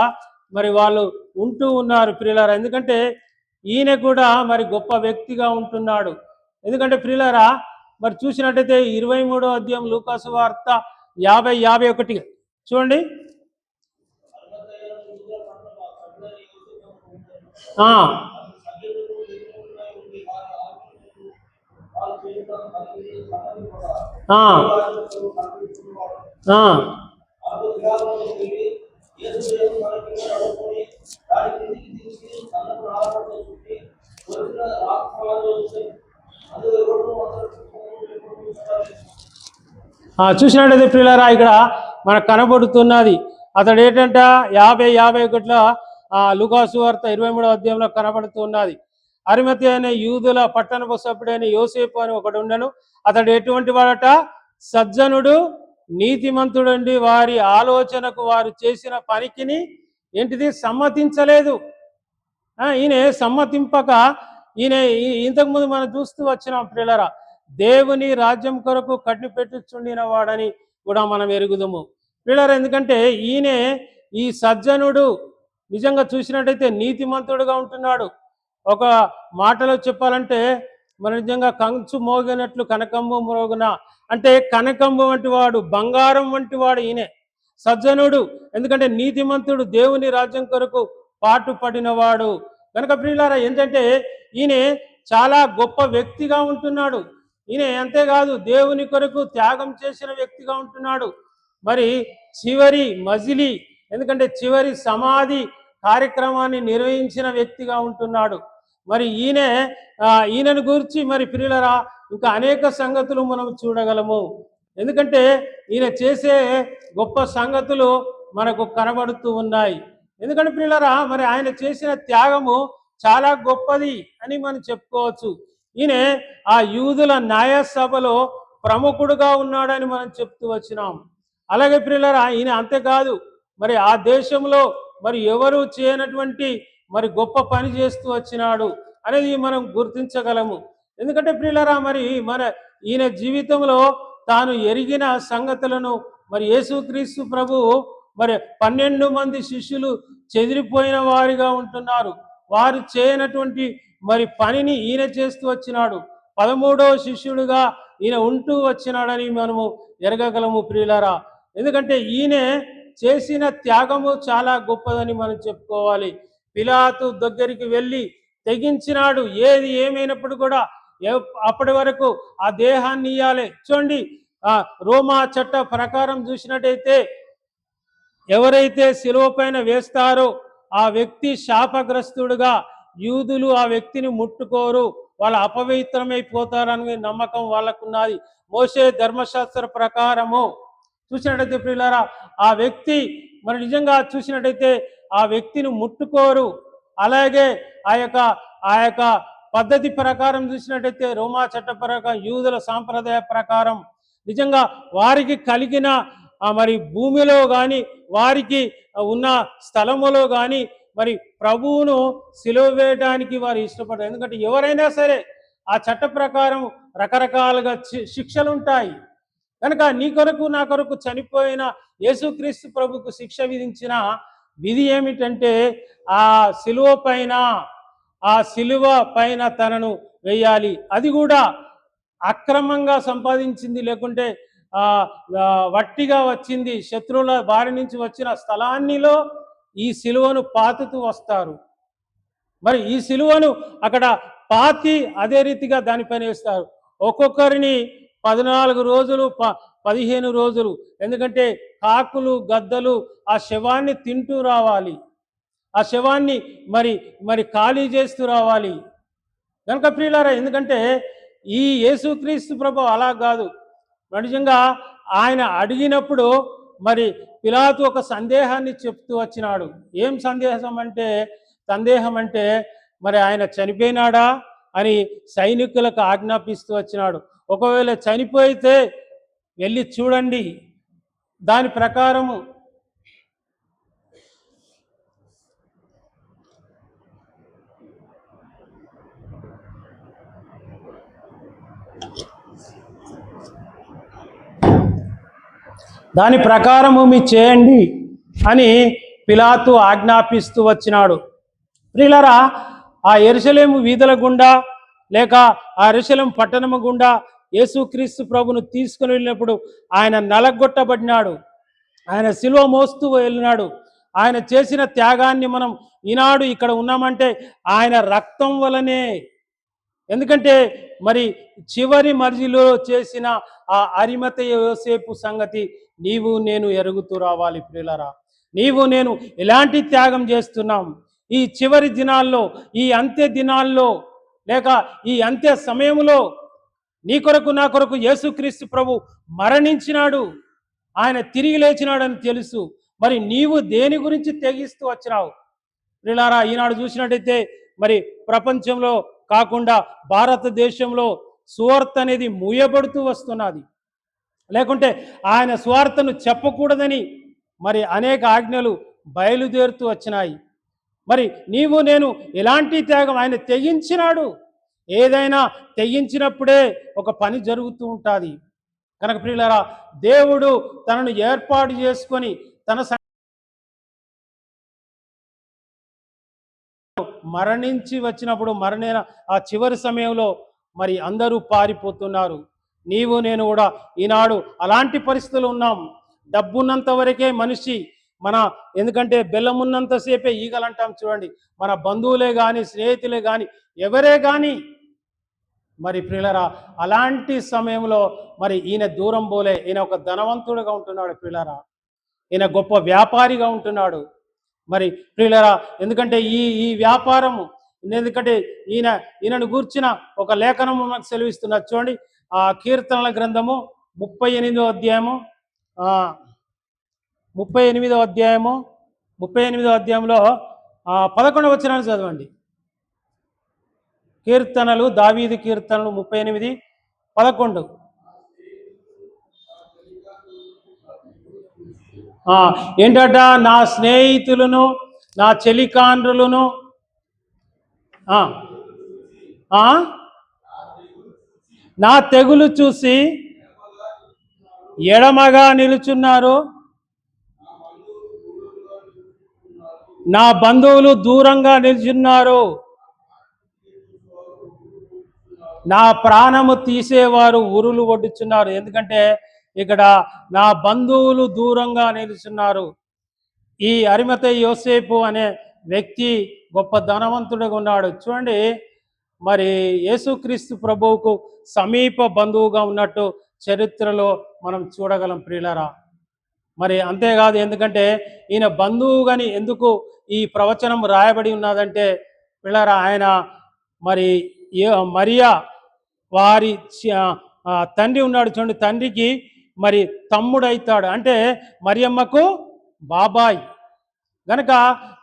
మరి వాళ్ళు ఉంటూ ఉన్నారు ప్రియులారా. ఎందుకంటే ఈయన కూడా మరి గొప్ప వ్యక్తిగా ఉంటున్నాడు. ఎందుకంటే ప్రియులారా, మరి చూసినట్టయితే 23వ అధ్యాయం లూకా సువార్త 50-51 చూడండి. ఆ చూసినట్టయితే ప్రియులారా, ఇక్కడ మనకు కనబడుతున్నది. అతడు ఏంటంట 50-51 లూకా సువార్త 23వ అధ్యాయంలో కనబడుతున్నది. అరిమతయి అనే యూదుల పట్టణపు సభ్యుడైన యోసేపు అని ఒకడు ఉండెను. అతడు ఎటువంటి వాడట? సజ్జనుడు, నీతిమంతుడండి. వారి ఆలోచనకు, వారు చేసిన పనికిని ఏంటిది సమ్మతించలేదు. ఈయన సమ్మతింపక ఈయన ఇంతకుముందు మనం చూస్తూ వచ్చినాం ప్రియులారా, దేవుని రాజ్యం కొరకు కట్టిపెట్టుచుండిన వాడని కూడా మనం ఎరుగుదము ప్రియులారా. ఎందుకంటే ఈయనే ఈ సజ్జనుడు నిజంగా చూసినట్టయితే నీతిమంతుడుగా ఉంటున్నాడు. ఒక మాటలో చెప్పాలంటే మన నిజంగా కంచు మోగినట్లు కనకంబు మోగున అంటే కనకంబు వంటి వాడు, బంగారం వంటి వాడు ఈయనే సజ్జనుడు. ఎందుకంటే నీతిమంతుడు, దేవుని రాజ్యం కొరకు పాటు పడినవాడు కనుక ప్రియులారా, ఏంటంటే ఈయన చాలా గొప్ప వ్యక్తిగా ఉంటున్నాడు. ఈయన అంతేకాదు దేవుని కొరకు త్యాగం చేసిన వ్యక్తిగా ఉంటున్నాడు. మరి చివరి మజిలీ, ఎందుకంటే చివరి సమాధి కార్యక్రమాన్ని నిర్వహించిన వ్యక్తిగా ఉంటున్నాడు. మరి ఈయనను గురించి మరి ప్రియులరా ఇంకా అనేక సంగతులు మనం చూడగలము. ఎందుకంటే ఈయన చేసే గొప్ప సంగతులు మనకు కనబడుతూ ఉన్నాయి. ఎందుకంటే ప్రియులరా, మరి ఆయన చేసిన త్యాగము చాలా గొప్పది అని మనం చెప్పుకోవచ్చు. ఈయన ఆ యూదుల న్యాయ సభలో ప్రముఖుడుగా ఉన్నాడని మనం చెప్తూ వచ్చినాం. అలాగే ప్రియులరా, ఈయన అంతేకాదు మరి ఆ దేశంలో మరి ఎవరు చేయనటువంటి మరి గొప్ప పని చేస్తూ వచ్చినాడు అనేది మనం గుర్తించగలము. ఎందుకంటే ప్రియులరా, మరి ఈయన జీవితంలో తాను ఎరిగిన సంగతులను మరి యేసుక్రీస్తు ప్రభువు మరి 12 మంది శిష్యులు చెదిరిపోయిన వారిగా ఉంటున్నారు. వారు చేయనటువంటి మరి పనిని ఈయన చేస్తూ వచ్చినాడు. 13వ శిష్యుడుగా ఈయన ఉంటూ వచ్చినాడని మనము ఎరగగలము ప్రియులారా. ఎందుకంటే ఈయన చేసిన త్యాగము చాలా గొప్పదని మనం చెప్పుకోవాలి. పిలాతు దగ్గరికి వెళ్ళి తెగించినాడు. ఏది ఏమైనప్పుడు కూడా అప్పటి వరకు ఆ దేహాన్ని ఇయ్యాలి. చూడండి, రోమా చట్ట ప్రకారం చూసినట్టయితే ఎవరైతే శిలువ పైన వేస్తారో ఆ వ్యక్తి శాపగ్రస్తుడుగా, యూదులు ఆ వ్యక్తిని ముట్టుకోరు, వాళ్ళ అపవిత్రమైపోతారని నమ్మకం వాళ్ళకున్నది. మోషే ధర్మశాస్త్ర ప్రకారము చూసినట్టయితే ప్రియులారా, ఆ వ్యక్తి మరి నిజంగా చూసినట్టయితే ఆ వ్యక్తిని ముట్టుకోరు. అలాగే ఆ యొక్క పద్ధతి ప్రకారం చూసినట్టయితే రోమా చట్ట ప్రకారం, యూదుల సాంప్రదాయ ప్రకారం నిజంగా వారికి కలిగిన మరి భూమిలో కానీ వారికి ఉన్న స్థలములో కానీ మరి ప్రభువును సిలువ వేయడానికి వారు ఇష్టపడరు. ఎందుకంటే ఎవరైనా సరే ఆ చట్ట ప్రకారం రకరకాలుగా శిక్షలు ఉంటాయి. కనుక నీ కొరకు నా కొరకు చనిపోయిన యేసుక్రీస్తు ప్రభుకు శిక్ష విధించిన విధి ఏమిటంటే ఆ సిలువ పైన తనను వేయాలి. అది కూడా అక్రమంగా సంపాదించింది, లేకుంటే వట్టిగా వచ్చింది. శత్రువుల బారి నుంచి వచ్చిన స్థలాన్నిలో ఈ సిలువను పాతుతూ వస్తారు. మరి ఈ సిలువను అక్కడ పాతి అదే రీతిగా దానిపైన వేస్తారు. ఒక్కొక్కరిని 14 రోజులు 15 రోజులు, ఎందుకంటే కాకులు గద్దలు ఆ శవాన్ని తింటూ రావాలి, ఆ శవాన్ని మరి ఖాళీ చేస్తూ రావాలి. కనుక ప్రియులారా, ఎందుకంటే ఈ యేసుక్రీస్తు ప్రభు అలా కాదు. నిజంగా ఆయన అడిగినప్పుడు మరి పిలాతు ఒక సందేహాన్ని చెప్తూ వచ్చినాడు. ఏం సందేహం అంటే మరి ఆయన చనిపోయినాడా అని సైనికులకు ఆజ్ఞాపిస్తూ వచ్చినాడు. ఒకవేళ చనిపోయితే వెళ్ళి చూడండి. దాని ప్రకారము మీరు చేయండి అని పిలాతు ఆజ్ఞాపిస్తూ వచ్చినాడు. ప్రియులారా, ఆ యెరూషలేము వీధుల గుండా లేక ఆ యెరూషలేము పట్టణము గుండా యేసుక్రీస్తు ప్రభును తీసుకుని వెళ్ళినప్పుడు ఆయన నలగొట్టబడినాడు, ఆయన సిలువ మోస్తూ వెళ్ళినాడు. ఆయన చేసిన త్యాగాన్ని మనం ఈనాడు ఇక్కడ ఉన్నామంటే ఆయన రక్తం వలనే. ఎందుకంటే మరి చివరి మర్జిలో చేసిన ఆ అరిమతయ యోసేపు సంగతి నీవు నేను ఎరుగుతూ రావాలి. ప్రియులారా, నీవు నేను ఎలాంటి త్యాగం చేస్తున్నాం ఈ చివరి దినాల్లో, ఈ అంత్య దినాల్లో లేక ఈ అంత్య సమయంలో. నీ కొరకు నా కొరకు యేసుక్రీస్తు ప్రభు మరణించినాడు, ఆయన తిరిగి లేచినాడని తెలుసు. మరి నీవు దేని గురించి తెగిస్తూ వచ్చినావు? ప్రియులారా, ఈనాడు చూసినట్టయితే మరి ప్రపంచంలో కాకుండా భారతదేశంలో సువార్త అనేది మూయబడుతూ వస్తున్నది. లేకుంటే ఆయన సువార్తను చెప్పకూడదని మరి అనేక ఆజ్ఞలు బయలుదేరుతూ వచ్చినాయి. మరి నీవు నేను ఎలాంటి త్యాగం? ఆయన తెగించినాడు. ఏదైనా తెగించినప్పుడే ఒక పని జరుగుతూ ఉంటుంది. కనుక ప్రియులారా, దేవుడు తనను ఏర్పాటు చేసుకొని తన మరణించి వచ్చినప్పుడు మరణైన ఆ చివరి సమయంలో మరి అందరూ పారిపోతున్నారు. నీవు నేను కూడా ఈనాడు అలాంటి పరిస్థితులు ఉన్నాం. డబ్బున్నంత వరకే మనిషి ఎందుకంటే బెల్లం ఉన్నంతసేపే ఈగలంటాం చూడండి. మన బంధువులే కానీ స్నేహితులే కానీ ఎవరే కానీ మరి ప్రియులారా, అలాంటి సమయంలో మరి ఈయన దూరం పోలే. ఈయన ఒక ధనవంతుడుగా ఉంటున్నాడు ప్రియులారా, ఈయన గొప్ప వ్యాపారిగా ఉంటున్నాడు. మరి ప్రియులారా, ఎందుకంటే ఈ వ్యాపారము, ఎందుకంటే ఈయనను గూర్చిన ఒక లేఖనము మనకు సెలవిస్తున్నారు. చూడండి, ఆ కీర్తనల గ్రంథము 38వ అధ్యాయము 38వ అధ్యాయంలో 11వ వచనాన్ని చదవండి. కీర్తనలు, దావీదు కీర్తనలు 38:11. ఏంటట? నా స్నేహితులను నా చెలికాండ్రులను నా తెగులు చూసి ఎడమగా నిలుచున్నారు, నా బంధువులు దూరంగా నిలుచున్నారు, నా ప్రాణము తీసేవారు ఉరులు ఒడ్డుచున్నారు. ఎందుకంటే ఇక్కడ నా బంధువులు దూరంగా నిలుచున్నారు. ఈ అరిమతయ యోసేపు అనే వ్యక్తి గొప్ప ధనవంతుడిగా ఉన్నాడు. చూడండి, మరి యేసుక్రీస్తు ప్రభువుకు సమీప బంధువుగా ఉన్నట్టు చరిత్రలో మనం చూడగలం ప్రియులారా. మరి అంతేకాదు, ఎందుకంటే ఈయన బంధువుగాని ఎందుకు ఈ ప్రవచనం రాయబడి ఉన్నదంటే ప్రియులారా, ఆయన మరి మరియా వారి తండ్రి ఉన్నాడు చూడండి, తండ్రికి మరి తమ్ముడైతాడు, అంటే మరియమ్మకు బాబాయ్. గనక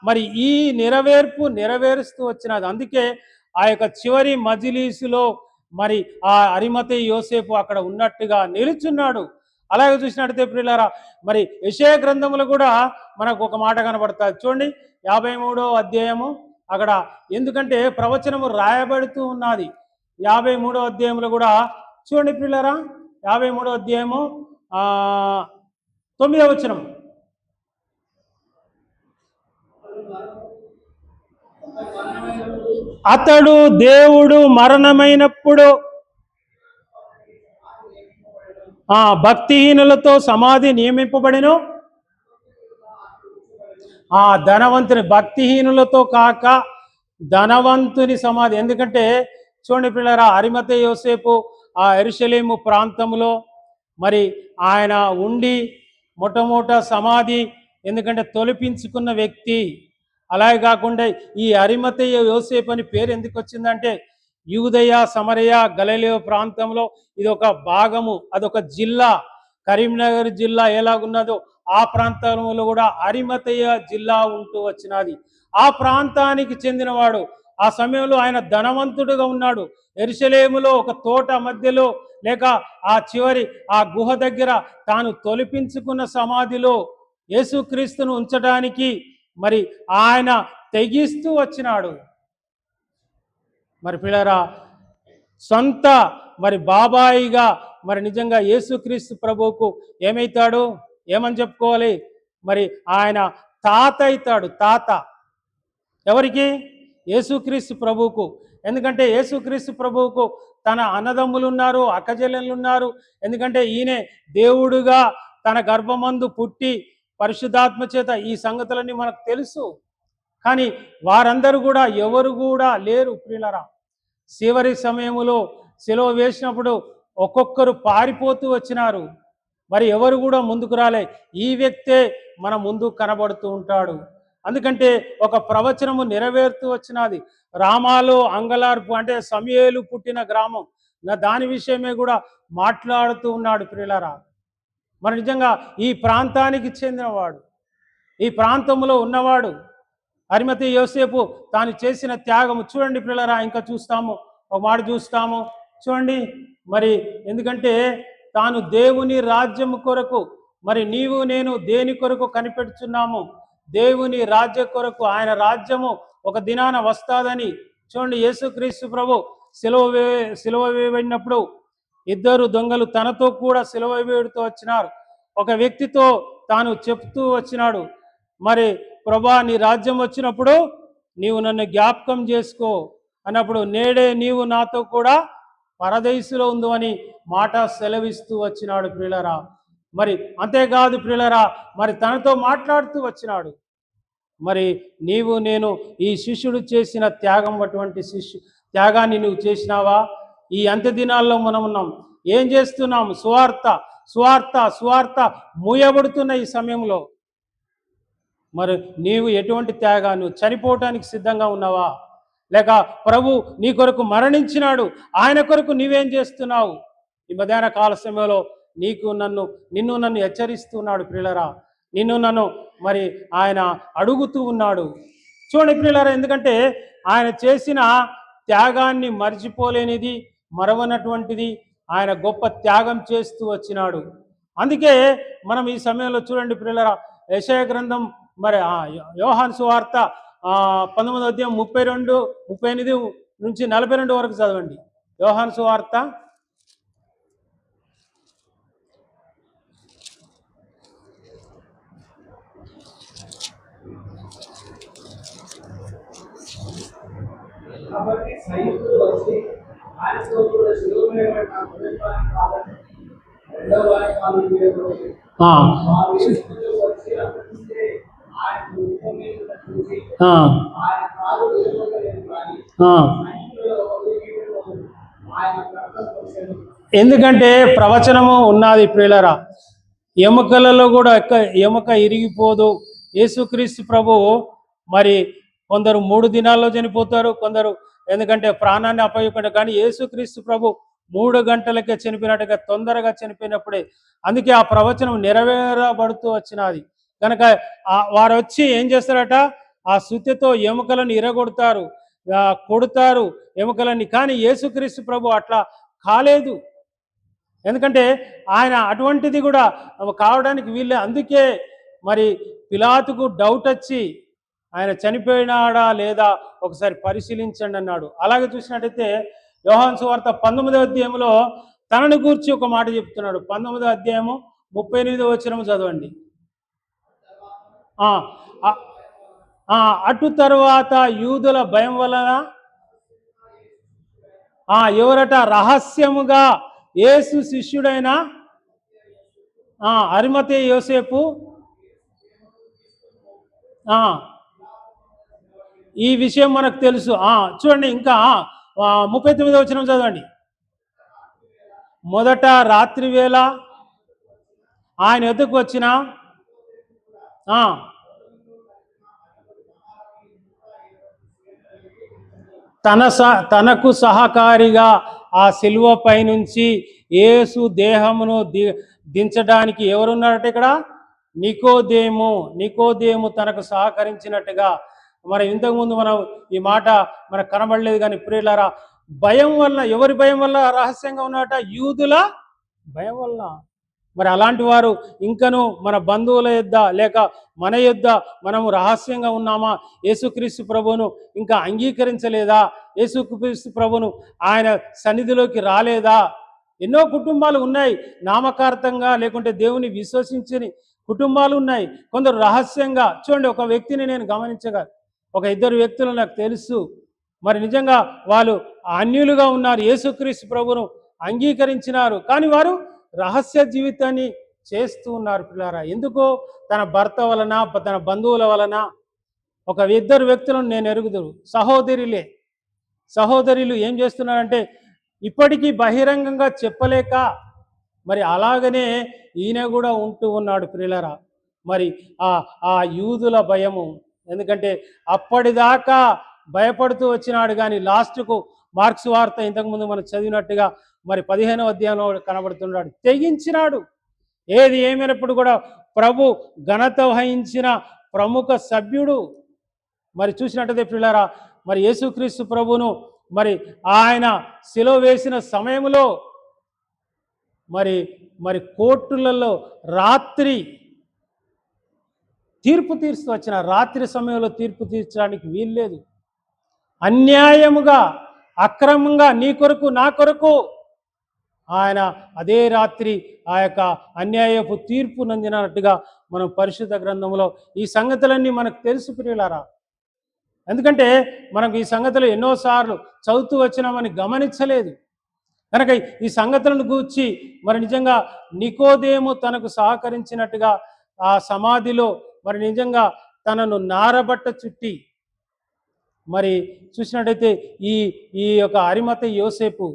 మరి ఈ నెరవేరుస్తూ వచ్చినది. అందుకే ఆ యొక్క చివరి మజిలీసులో మరి ఆ అరిమతయ యోసేపు అక్కడ ఉన్నట్టుగా నిలుచున్నాడు. అలాగే చూసినట్టయితే ప్రియులారా, మరి యెషయా గ్రంథములో కూడా మనకు ఒక మాట కనబడుతుంది. చూడండి, 53వ అధ్యాయము. అక్కడ ఎందుకంటే ప్రవచనము రాయబడుతూ ఉన్నది. 53వ అధ్యాయంలో కూడా చూడండి ప్రియులారా, 53వ అధ్యాయము 9వ వచనం. అతడు దేవుడు మరణమైనప్పుడు భక్తిహీనులతో సమాధి నియమింపబడిను. ధనవంతుని, భక్తిహీనులతో కాక ధనవంతుని సమాధి. ఎందుకంటే చూడండి పిల్లరా, అరిమతయ యోసేపు ఆ యెరూషలేము ప్రాంతంలో మరి ఆయన ఉండి మొట్టమొదట సమాధి ఎందుకంటే తొలిపించుకున్న వ్యక్తి. అలాగే కాకుండా ఈ అరిమతయ యోసేపు అని పేరు ఎందుకు వచ్చిందంటే యూదయ, సమరయ, గలిలయ ప్రాంతంలో ఇది ఒక భాగము, అదొక జిల్లా. కరీంనగర్ జిల్లా ఎలాగున్నదో ఆ ప్రాంతంలో కూడా అరిమతయ జిల్లా ఉంటూ వచ్చినది. ఆ ప్రాంతానికి చెందినవాడు ఆ సమయంలో ఆయన ధనవంతుడుగా ఉన్నాడు. యెరూషలేములో ఒక తోట మధ్యలో లేక ఆ చివరి ఆ గుహ దగ్గర తాను తొలిపించుకున్న సమాధిలో యేసుక్రీస్తును ఉంచడానికి మరి ఆయన తెగిస్తూ వచ్చినాడు. మరి పిల్లరా, సొంత మరి బాబాయిగా మరి నిజంగా యేసుక్రీస్తు ప్రభువుకు ఏమైతాడు, ఏమని చెప్పుకోవాలి, మరి ఆయన తాత అవుతాడు. తాత ఎవరికి? యేసుక్రీస్తు ప్రభువుకు. ఎందుకంటే యేసుక్రీస్తు ప్రభువుకు తన అన్నదమ్ములు ఉన్నారు, అక్కచెల్లెళ్ళు ఉన్నారు. ఎందుకంటే ఈయనే దేవుడుగా తన గర్భమందు పుట్టి పరిశుద్ధాత్మ చేత ఈ సంగతులన్నీ మనకు తెలుసు. కానీ వారందరూ కూడా ఎవరు కూడా లేరు ప్రియులరా. చివరి సమయంలో సిలువ వేసినప్పుడు ఒక్కొక్కరు పారిపోతూ వచ్చినారు. మరి ఎవరు కూడా ముందుకు రాలే. ఈ వ్యక్తే మన ముందు కనబడుతూ ఉంటాడు. అందుకంటే ఒక ప్రవచనము నెరవేరుతూ వచ్చినది. రామాలో అంగలార్పు అంటే సమూయేలు పుట్టిన గ్రామం, దాని విషయమే కూడా మాట్లాడుతూ ఉన్నాడు ప్రియులారా. మరి నిజంగా ఈ ప్రాంతానికి చెందినవాడు, ఈ ప్రాంతంలో ఉన్నవాడు అరిమతయి యోసేపు తాను చేసిన త్యాగము చూడండి ప్రియులారా. ఇంకా చూస్తాము, ఒక మాట చూస్తాము చూడండి. మరి ఎందుకంటే తాను దేవుని రాజ్యము కొరకు, మరి నీవు నేను దేని కొరకు కనిపెడుతున్నాము? దేవుని రాజ్య కొరకు. ఆయన రాజ్యము ఒక దినాన వస్తాదని చూడండి. యేసుక్రీస్తు ప్రభు సిలువ వేయబడినప్పుడు ఇద్దరు దొంగలు తనతో కూడా సిలువ వేయుడుతూ వచ్చినారు. ఒక వ్యక్తితో తాను చెప్తూ వచ్చినాడు, మరి ప్రభా నీ రాజ్యం వచ్చినప్పుడు నీవు నన్ను జ్ఞాపకం చేసుకో అన్నప్పుడు, నేడే నీవు నాతో కూడా పరదేశులో ఉందో అని మాట సెలవిస్తూ వచ్చినాడు ప్రియులరా. మరి అంతేకాదు ప్రియులరా, మరి తనతో మాట్లాడుతూ వచ్చినాడు, మరి నీవు నేను ఈ శిష్యుడు చేసిన త్యాగం అటువంటి త్యాగాన్ని నువ్వు చేసినావా? ఈ అంత్య దినాల్లో మనం ఉన్నాం. ఏం చేస్తున్నాం? సువార్త మూయబడుతున్న ఈ సమయంలో మరి నీవు ఎటువంటి త్యాగాన్ని, చనిపోవటానికి సిద్ధంగా ఉన్నావా? లేక ప్రభు నీ కొరకు మరణించినాడు, ఆయన కొరకు నీవేం చేస్తున్నావు? ఈ మధ్యాహ్న కాల సమయంలో నిన్ను నన్ను హెచ్చరిస్తున్నాడు ప్రియులరా. నిన్ను నన్ను మరి ఆయన అడుగుతూ ఉన్నాడు. చూడండి ప్రియులరా, ఎందుకంటే ఆయన చేసిన త్యాగాన్ని మర్చిపోలేనిది, మరవనటువంటిది. ఆయన గొప్ప త్యాగం చేస్తూ వచ్చినాడు. అందుకే మనం ఈ సమయంలో చూడండి ప్రియులరా, యెషయా గ్రంథం మరి యోహాను సువార్త 19వ అధ్యాయం 32, 38 నుంచి 42 వరకు చదవండి. యోహాను సువార్త కాబట్టి సైనికులు వచ్చి ఆయనతో కూడా సిలువ వేయబడిన మొదటివాని కాదని రెండవ వాని కాలం వేయబడి వచ్చి అప్పటికే ఆయన ముఖం మీద చూసి ఆయన కాలు వేయబడలేదు కానీ ఆయన ప్రకటన. ఎందుకంటే ప్రవచనము ఉన్నది ప్రియులరా. ఎముకలలో కూడా ఎముక ఇరిగిపోదు. యేసుక్రీస్తు ప్రభువు మరి కొందరు 3 దినాల్లో చనిపోతారు, కొందరు ఎందుకంటే ప్రాణాన్ని అప్పగించకుండా. కానీ యేసుక్రీస్తు ప్రభు 3 గంటలకే చనిపోయినట్టుగా తొందరగా చనిపోయినప్పుడే. అందుకే ఆ ప్రవచనం నెరవేరబడుతూ వచ్చినది. కనుక వారు వచ్చి ఏం చేస్తారట, ఆ సుత్తెతో ఎముకలను ఇరగొడతారు, కొడతారు ఎముకలని. కానీ యేసుక్రీస్తు ప్రభు అట్లా కాలేదు. ఎందుకంటే ఆయన అటువంటిది కూడా కావడానికి వీళ్ళే. అందుకే మరి పిలాతుకు డౌట్ వచ్చి ఆయన చనిపోయినాడా లేదా ఒకసారి పరిశీలించండి అన్నాడు. అలాగే చూసినట్టయితే యోహాను సువార్త 19వ అధ్యాయంలో తనను గూర్చి ఒక మాట చెప్తున్నాడు. 19వ అధ్యాయము 38వ వచనం చదవండి. అటు తర్వాత యూదుల భయం వలన ఎవరట, రహస్యముగా యేసు శిష్యుడైన అరిమతయి యోసేపు ఈ విషయం మనకు తెలుసు. చూడండి ఇంకా 39వ వచనం చదవండి. మొదట రాత్రి వేళ ఆయన ఎదుకు వచ్చిన తనకు సహకారిగా ఆ సిలువ పై నుంచి యేసు దేహమును దించడానికి ఎవరున్నారట ఇక్కడ? నికోదేము తనకు సహకరించినట్టుగా మరి ఇంతకుముందు మనం ఈ మాట మనకు కనబడలేదు కానీ ప్రియులారా, భయం వలన, ఎవరి భయం వల్ల రహస్యంగా ఉన్నట? యూదుల భయం వలన. మరి అలాంటి వారు ఇంకను మన బంధువుల యొద్ద లేక మన యొద్ద మనము రహస్యంగా ఉన్నామా? యేసుక్రీస్తు ప్రభువును ఇంకా అంగీకరించలేదా? యేసుక్రీస్తు ప్రభువును ఆయన సన్నిధిలోకి రాలేదా? ఎన్నో కుటుంబాలు ఉన్నాయి, నామకార్థంగా లేకుంటే దేవుని విశ్వసించని కుటుంబాలు ఉన్నాయి. కొందరు రహస్యంగా, చూడండి, ఒక వ్యక్తిని నేను గమనించగా, ఒక ఇద్దరు వ్యక్తులు నాకు తెలుసు. మరి నిజంగా వాళ్ళు అన్యులుగా ఉన్నారు, యేసుక్రీస్తు ప్రభువును అంగీకరించినారు, కానీ వారు రహస్య జీవితాన్ని చేస్తూ ఉన్నారు పిల్లారా. ఎందుకో? తన భర్త వలన, తన బంధువుల వలన. ఒక ఇద్దరు వ్యక్తులను నేను ఎరుగుదురు, సహోదరులు ఏం చేస్తున్నారంటే ఇప్పటికీ బహిరంగంగా చెప్పలేక, మరి అలాగనే ఈయన కూడా ఉంటూ ఉన్నాడు ప్రియులరా. మరి ఆ యూదుల భయము, ఎందుకంటే అప్పటిదాకా భయపడుతూ వచ్చినాడు, కానీ లాస్ట్కు మార్క్స్ వార్త ఇంతకుముందు మనం చదివినట్టుగా మరి 15వ అధ్యాయంలో కనబడుతున్నాడు, తెగించినాడు. ఏది ఏమైనప్పుడు కూడా ప్రభు ఘనత వహించిన ప్రముఖ సభ్యుడు. మరి చూసినట్టయితే పిల్లరా, మరి యేసుక్రీస్తు ప్రభును మరి ఆయన శిలువ వేసిన సమయంలో మరి కోర్టులలో రాత్రి తీర్పు తీర్చు వచ్చిన, రాత్రి సమయంలో తీర్పు తీర్చడానికి వీల్లేదు. అన్యాయముగా, అక్రమంగా, నీ కొరకు నా కొరకు ఆయన అదే రాత్రి ఆ యొక్క అన్యాయపు తీర్పు నందినట్టుగా మనం పరిశుద్ధ గ్రంథంలో ఈ సంగతులన్నీ మనకు తెలుసు ప్రియులారా. ఎందుకంటే మనకు ఈ సంగతులు ఎన్నోసార్లు చదువుతూ వచ్చినామని గమనించలేదు కనుక ఈ సంగతులను గూర్చి మరి నిజంగా నికోదేము తనకు సహకరించినట్టుగా ఆ సమాధిలో మరి నిజంగా తనను నారబట్ట చుట్టి, మరి చూసినట్టయితే ఈ యొక్క అరిమత యోసేపు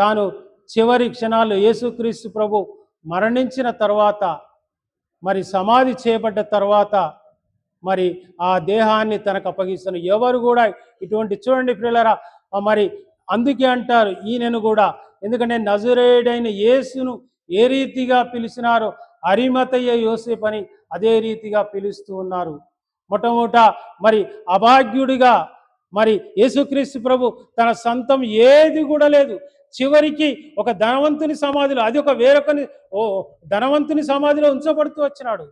తాను చివరి క్షణాలు యేసుక్రీస్తు ప్రభు మరణించిన తర్వాత, మరి సమాధి చేయబడ్డ తర్వాత మరి ఆ దేహాన్ని తనకు అప్పగిస్తున్న ఎవరు కూడా ఇటువంటి, చూడండి ప్రియులారా, మరి అందుకే అంటారు ఈయనను కూడా, ఎందుకంటే నజరేయుడైన యేసును ఏ రీతిగా పిలిచినారో అరిమతయ్య యోసేపు అని అదే రీతిగా పిలుస్తూ ఉన్నారు. మొట్టమొదట మరి అభాగ్యుడిగా, మరి యేసుక్రీస్తు ప్రభు తన సొంతం ఏది కూడా లేదు, చివరికి ఒక ధనవంతుని సమాధిలో, అది ఒక వేరొకని ధనవంతుని సమాధిలో ఉంచబడుతూ వచ్చినాడు.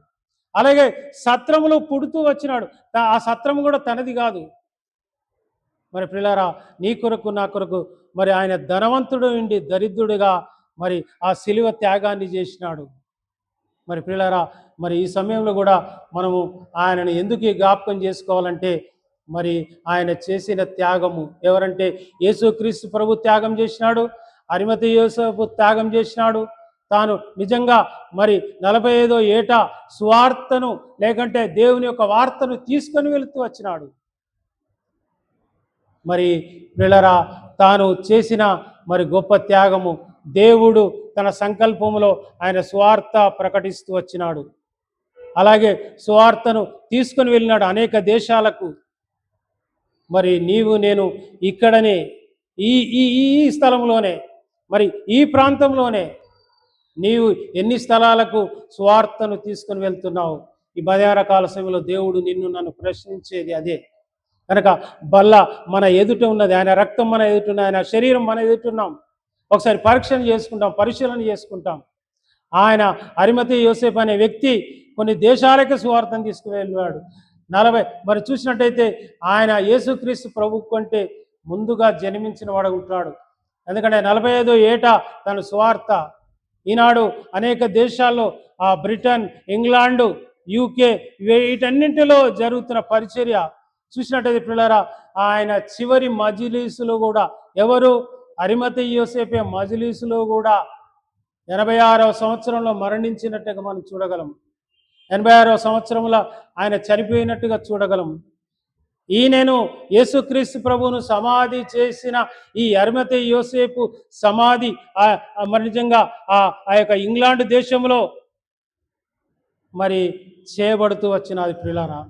అలాగే సత్రములో పుడుతూ వచ్చినాడు, ఆ సత్రము కూడా తనది కాదు. మరి ప్రియులారా, నీ కొరకు నా కొరకు మరి ఆయన ధనవంతుడు నుండి దరిద్రుడిగా మరి ఆ శిలువ త్యాగాన్ని చేసినాడు. మరి ప్రియులారా, మరి ఈ సమయంలో కూడా మనము ఆయనను ఎందుకు జ్ఞాపకం చేసుకోవాలంటే, మరి ఆయన చేసిన త్యాగము, ఎవరంటే యేసుక్రీస్తు ప్రభు త్యాగం చేసినాడు, అరిమత యోసేపు త్యాగం చేసినాడు. తాను నిజంగా మరి 45వ ఏట సువార్తను లేకంటే దేవుని యొక్క వార్తను తీసుకొని వెళుతూ వచ్చినాడు. మరి ప్రియులారా, తాను చేసిన మరి గొప్ప త్యాగము, దేవుడు తన సంకల్పములో ఆయన సువార్త ప్రకటిస్తూ వచ్చినాడు. అలాగే సువార్తను తీసుకొని వెళ్ళినాడు అనేక దేశాలకు. మరి నీవు నేను ఇక్కడనే ఈ ఈ ఈ స్థలంలోనే, మరి ఈ ప్రాంతంలోనే నీవు ఎన్ని స్థలాలకు సువార్తను తీసుకొని వెళ్తున్నావు? ఈ మధ్యాహ్నకాల సమయంలో దేవుడు నిన్ను నన్ను ప్రశ్నించేది అదే. కనుక బల్ల మన ఎదుట ఉన్నది, ఆయన రక్తం మన ఎదుట ఉన్నది, ఆయన శరీరం మన ఎదుటున్నాం. ఒకసారి పరిశీలన చేసుకుంటాం. ఆయన అరిమత యోసేపు అనే వ్యక్తి కొన్ని దేశాలకే సువార్తను తీసుకువెళ్ళాడు. మరి చూసినట్టయితే ఆయన యేసుక్రీస్తు ప్రభు కంటే ముందుగా జన్మించిన వాడు ఉంటున్నాడు. ఎందుకంటే 45వ ఏట తన సువార్త ఈనాడు అనేక దేశాల్లో, బ్రిటన్, ఇంగ్లాండు, యూకే, వీటన్నింటిలో జరుగుతున్న పరిచర్య చూసినట్టయితే పిల్లరా, ఆయన చివరి మజిలీసులో కూడా, ఎవరు? అరిమత యోసేపే మజిలీసులో కూడా 86వ సంవత్సరంలో మరణించినట్టుగా మనం చూడగలం. 86వ సంవత్సరంలో ఆయన చనిపోయినట్టుగా చూడగలం. ఈయనను యేసుక్రీస్తు ప్రభువును సమాధి చేసిన ఈ అరిమత యోసేపు సమాధి మరి నిజంగా ఆ యొక్క ఇంగ్లాండ్ దేశంలో మరి చేయబడుతూ వచ్చినది ప్రియులారా.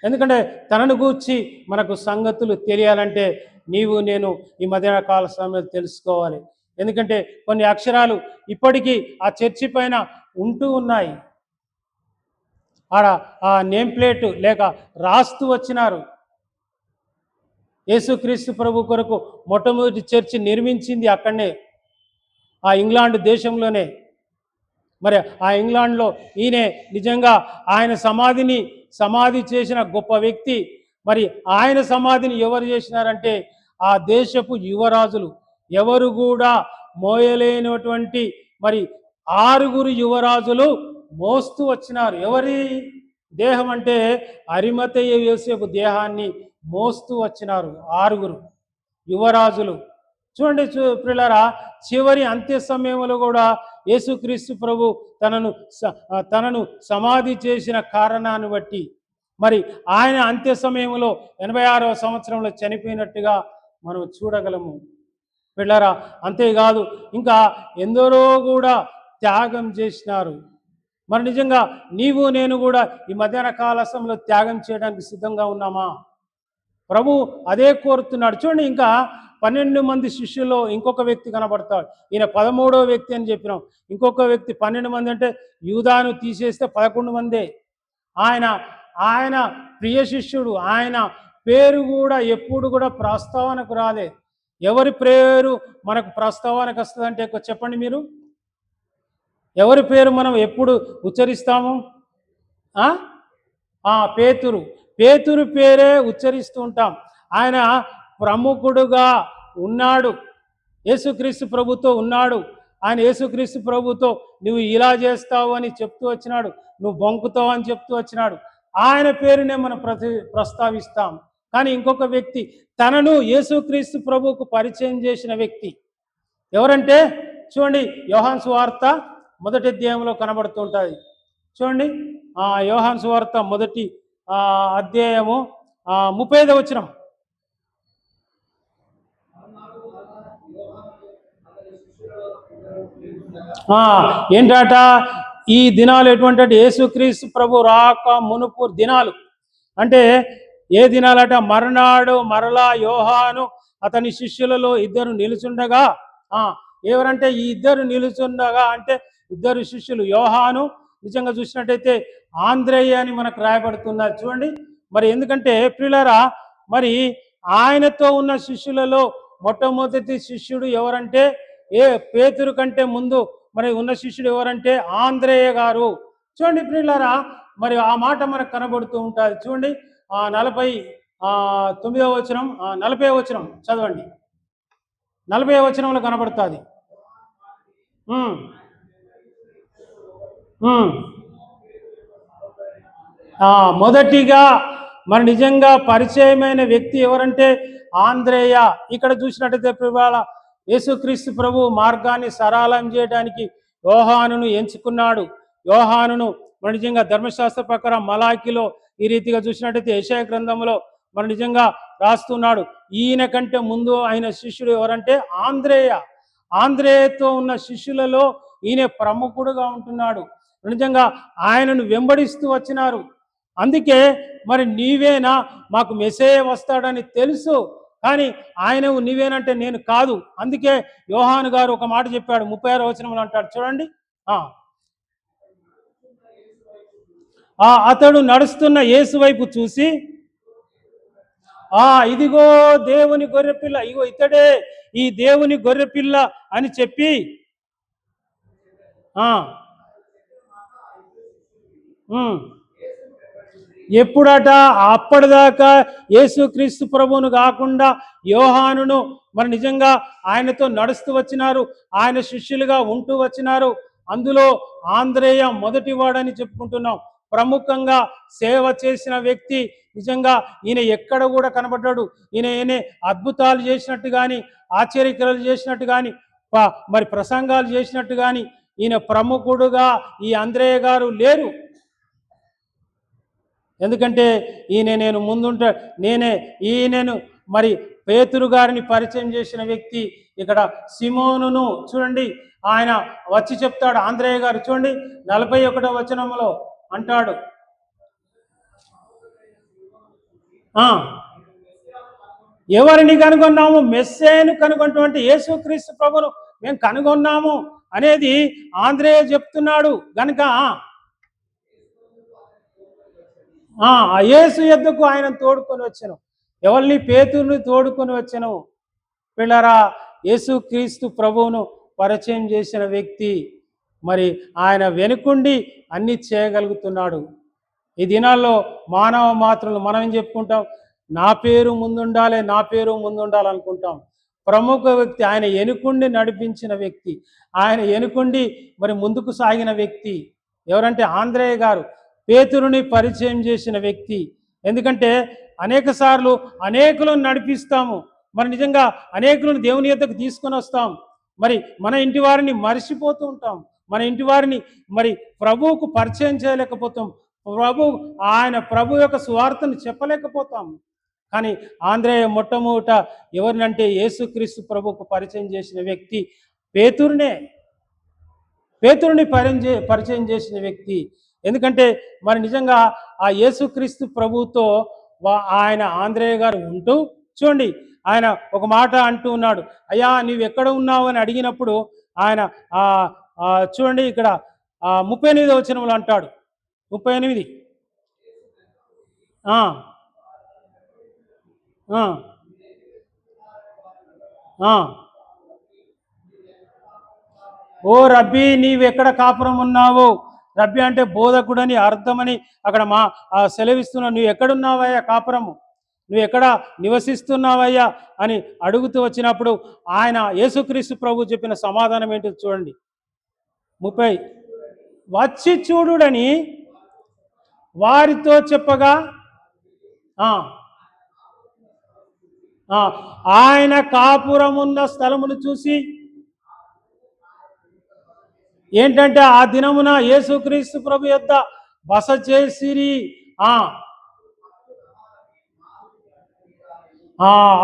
ఎందుకంటే తనను గూర్చి మనకు సంగతులు తెలియాలంటే నీవు నేను ఈ మధ్యాహ్న కాల సమయంలో తెలుసుకోవాలి. ఎందుకంటే కొన్ని అక్షరాలు ఇప్పటికీ ఆ చర్చి పైన ఉంటూ ఉన్నాయి. ఆడ ఆ నేమ్ ప్లేట్ లేక రాస్తూ వచ్చినారు. యేసుక్రీస్తు ప్రభు కొరకు మొట్టమొదటి చర్చి నిర్మించింది అక్కడనే, ఆ ఇంగ్లాండ్ దేశంలోనే. మరి ఆ ఇంగ్లాండ్లో ఈయనే నిజంగా ఆయన సమాధి చేసిన గొప్ప వ్యక్తి. మరి ఆయన సమాధిని ఎవరు చేసినారంటే ఆ దేశపు యువరాజులు, ఎవరు కూడా మోయలేనటువంటి మరి 6 యువరాజులు మోస్తూ వచ్చినారు. ఎవరి దేహం అంటే అరిమతయ్య యోసేపు దేహాన్ని మోస్తూ వచ్చినారు 6 యువరాజులు. చూడండి ప్రియులారా, చివరి అంత్య సమయంలో కూడా యేసుక్రీస్తు ప్రభు తనను సమాధి చేసిన కారణాన్ని బట్టి మరి ఆయన అంత్య సమయంలో 86వ సంవత్సరంలో చనిపోయినట్టుగా మనం చూడగలము ప్రియులారా. అంతేకాదు ఇంకా ఎందరో కూడా త్యాగం చేసినారు. మరి నిజంగా నీవు నేను కూడా ఈ మధ్యాహ్న కాల సమయంలో త్యాగం చేయడానికి సిద్ధంగా ఉన్నామా? ప్రభు అదే కోరుతున్నాడు. చూడండి, ఇంకా 12 మంది శిష్యుల్లో ఇంకొక వ్యక్తి కనబడతాడు. ఈయన 13వ వ్యక్తి అని చెప్పినాం. ఇంకొక వ్యక్తి 12 మంది అంటే యూదాను తీసేస్తే 11 మందే. ఆయన ప్రియ శిష్యుడు. ఆయన పేరు కూడా ఎప్పుడు కూడా ప్రస్తావనకు రాలే. ఎవరి పేరు మనకు ప్రస్తావనకు వస్తుందంటే చెప్పండి మీరు, ఎవరి పేరు మనం ఎప్పుడు ఉచ్చరిస్తాము? పేతురు పేరే ఉచ్చరిస్తూ ఉంటాం. ఆయన ప్రముఖుడుగా ఉన్నాడు, యేసుక్రీస్తు ప్రభుతో ఉన్నాడు. ఆయన యేసుక్రీస్తు ప్రభుతో నువ్వు ఇలా చేస్తావు అని చెప్తూ వచ్చినాడు, నువ్వు బొంకుతావు అని చెప్తూ వచ్చినాడు. ఆయన పేరునే మనం ప్రస్తావిస్తాం. కానీ ఇంకొక వ్యక్తి తనను యేసుక్రీస్తు ప్రభువుకు పరిచయం చేసిన వ్యక్తి ఎవరంటే చూడండి, యోహాను సువార్త 1వ అధ్యాయంలో కనబడుతూ ఉంటుంది. చూడండి, యోహాను సువార్త 1వ అధ్యాయము 35వ వచనం. ఏంటట ఈ దినాలు ఎటువంటి యేసుక్రీస్తు ప్రభు రాక మునుపు దినాలు. అంటే ఏ దినాలట? మర్నాడు మరలా యోహాను అతని శిష్యులలో 2 నిలుచుండగా. ఎవరంటే ఈ 2 నిలుచుండగా అంటే 2 శిష్యులు. యోహాను నిజంగా చూసినట్టయితే ఆంద్రేయ అని మనకు రాయబడుతున్నారు. చూడండి, మరి ఎందుకంటే ప్రియులారా, మరి ఆయనతో ఉన్న శిష్యులలో మొట్టమొదటి శిష్యుడు ఎవరంటే పేతురు కంటే ముందు మరి ఉన్న శిష్యుడు ఎవరంటే ఆంద్రేయ గారు. చూడండి ప్రియులారా, మరి ఆ మాట మనకు కనబడుతూ ఉంటుంది. చూడండి, 49వ వచనం 40వ వచనం చదవండి. 40వ వచనంలో కనబడుతుంది. మొదటిగా మరి నిజంగా పరిచయమైన వ్యక్తి ఎవరంటే ఆంద్రేయ. ఇక్కడ చూసినట్టయితే ఇవాళ యేసుక్రీస్తు ప్రభు మార్గాన్ని సరళం చేయడానికి యోహానును ఎంచుకున్నాడు. యోహానును మరి నిజంగా ధర్మశాస్త్ర ప్రకారం మలాకిలో ఈ రీతిగా చూసినట్టయితే యెషయా గ్రంథంలో మరి నిజంగా రాస్తున్నాడు. ఈయన కంటే ముందు ఆయన శిష్యుడు ఎవరంటే ఆంద్రేయ. ఆంద్రేయతో ఉన్న శిష్యులలో ఈయన ప్రముఖుడుగా ఉంటున్నాడు. నిజంగా ఆయనను వెంబడిస్తూ వచ్చినారు. అందుకే మరి నీవేనా, మాకు మెసేజ్ వస్తాడని తెలుసు, కానీ ఆయన నీవేనంటే నేను కాదు. అందుకే యోహాను గారు ఒక మాట చెప్పాడు, 36వ వచనంలో అంటాడు. చూడండి, అతడు నడుస్తున్న యేసు వైపు చూసి ఇదిగో దేవుని గొర్రెపిల్ల, ఇగో ఇతడే ఈ దేవుని గొర్రెపిల్ల అని చెప్పి ఎప్పుడట అప్పటిదాకా యేసుక్రీస్తు ప్రభువును కాకుండా యోహానును మరి నిజంగా ఆయనతో నడుస్తూ వచ్చినారు, ఆయన శిష్యులుగా ఉంటూ వచ్చినారు. అందులో ఆంద్రేయ మొదటివాడని చెప్పుకుంటున్నాం. ప్రముఖంగా సేవ చేసిన వ్యక్తి. నిజంగా ఈయన ఎక్కడ కూడా కనబడ్డాడు. ఈయన అద్భుతాలు చేసినట్టు కానీ, ఆశ్చర్యక్రియలు చేసినట్టు కానీ, మరి ప్రసంగాలు చేసినట్టు కానీ ఈయన ప్రముఖుడుగా ఈ ఆంద్రేయ గారు లేరు. ఎందుకంటే నేను ముందుంటా, ఈయనను మరి పేతురు గారిని పరిచయం చేసిన వ్యక్తి ఇక్కడ సిమోనును. చూడండి, ఆయన వచ్చి చెప్తాడు ఆంద్రేయ గారు. చూడండి, 41వ వచనంలో అంటాడు, ఎవరిని కనుగొన్నాము? మెస్సేను కనుగొన్నటువంటి యేసుక్రీస్తు ప్రభును మేము కనుగొన్నాము అనేది ఆంద్రేయ చెప్తున్నాడు. గనుక ఆ యేసు యొద్దకు ఆయన తోడుకొని వచ్చాను. ఎవరిని? పేతురుని తోడుకొని వచ్చాను. పిల్లరా, యేసు క్రీస్తు ప్రభువును పరిచయం చేసిన వ్యక్తి మరి ఆయన వెనుకుండి అన్ని చేయగలుగుతున్నాడు. ఈ దినాల్లో మానవ మాత్రలు మనం ఏం చెప్పుకుంటాం? నా పేరు ముందుండాలి, నా పేరు ముందుండాలనుకుంటాం. ప్రముఖ వ్యక్తి, ఆయన ఎనుకుండి నడిపించిన వ్యక్తి, ఆయన ఎనుకుండి మరి ముందుకు సాగిన వ్యక్తి ఎవరంటే ఆంద్రేయ గారు. పేతురుని పరిచయం చేసిన వ్యక్తి. ఎందుకంటే అనేక సార్లు అనేకులను నడిపిస్తాము, మరి నిజంగా అనేకులను దేవుని యొద్దకు తీసుకొని వస్తాం. మరి మన ఇంటి వారిని మర్చిపోతూ ఉంటాం, మన ఇంటి వారిని మరి ప్రభువుకు పరిచయం చేయలేకపోతాం, ప్రభు యొక్క సువార్తను చెప్పలేకపోతాం. కానీ ఆంద్రేయ మొట్టమొదట ఎవరినంటే యేసుక్రీస్తు ప్రభువుకు పరిచయం చేసిన వ్యక్తి పేతురుని పరిచయం చేసిన వ్యక్తి. ఎందుకంటే మరి నిజంగా ఆ యేసుక్రీస్తు ప్రభువుతో ఆయన ఆంద్రేయ గారు ఉంటూ చూడండి, ఆయన ఒక మాట అంటూ ఉన్నాడు. అయ్యా నీవు ఎక్కడ ఉన్నావు అని అడిగినప్పుడు ఆయన చూడండి ఇక్కడ 38వ వచనంలో అంటాడు. 38 ఓ రబ్బీ నీవెక్కడ కాపురం ఉన్నావు? రబ్బీ అంటే బోధకుడని అర్థమని అక్కడ సెలవిస్తున్నావు. నువ్వు ఎక్కడున్నావయ్యా కాపురము, నువ్వు ఎక్కడ నివసిస్తున్నావయ్యా అని అడుగుతూ వచ్చినప్పుడు ఆయన యేసుక్రీస్తు ప్రభు చెప్పిన సమాధానం ఏంటో చూడండి. 30 వచ్చి చూడుడని వారితో చెప్పగా ఆయన కాపురమున్న స్థలమును చూసి ఏంటంటే ఆ దినమున యేసుక్రీస్తు ప్రభు యొద్ద బస చేసిరి.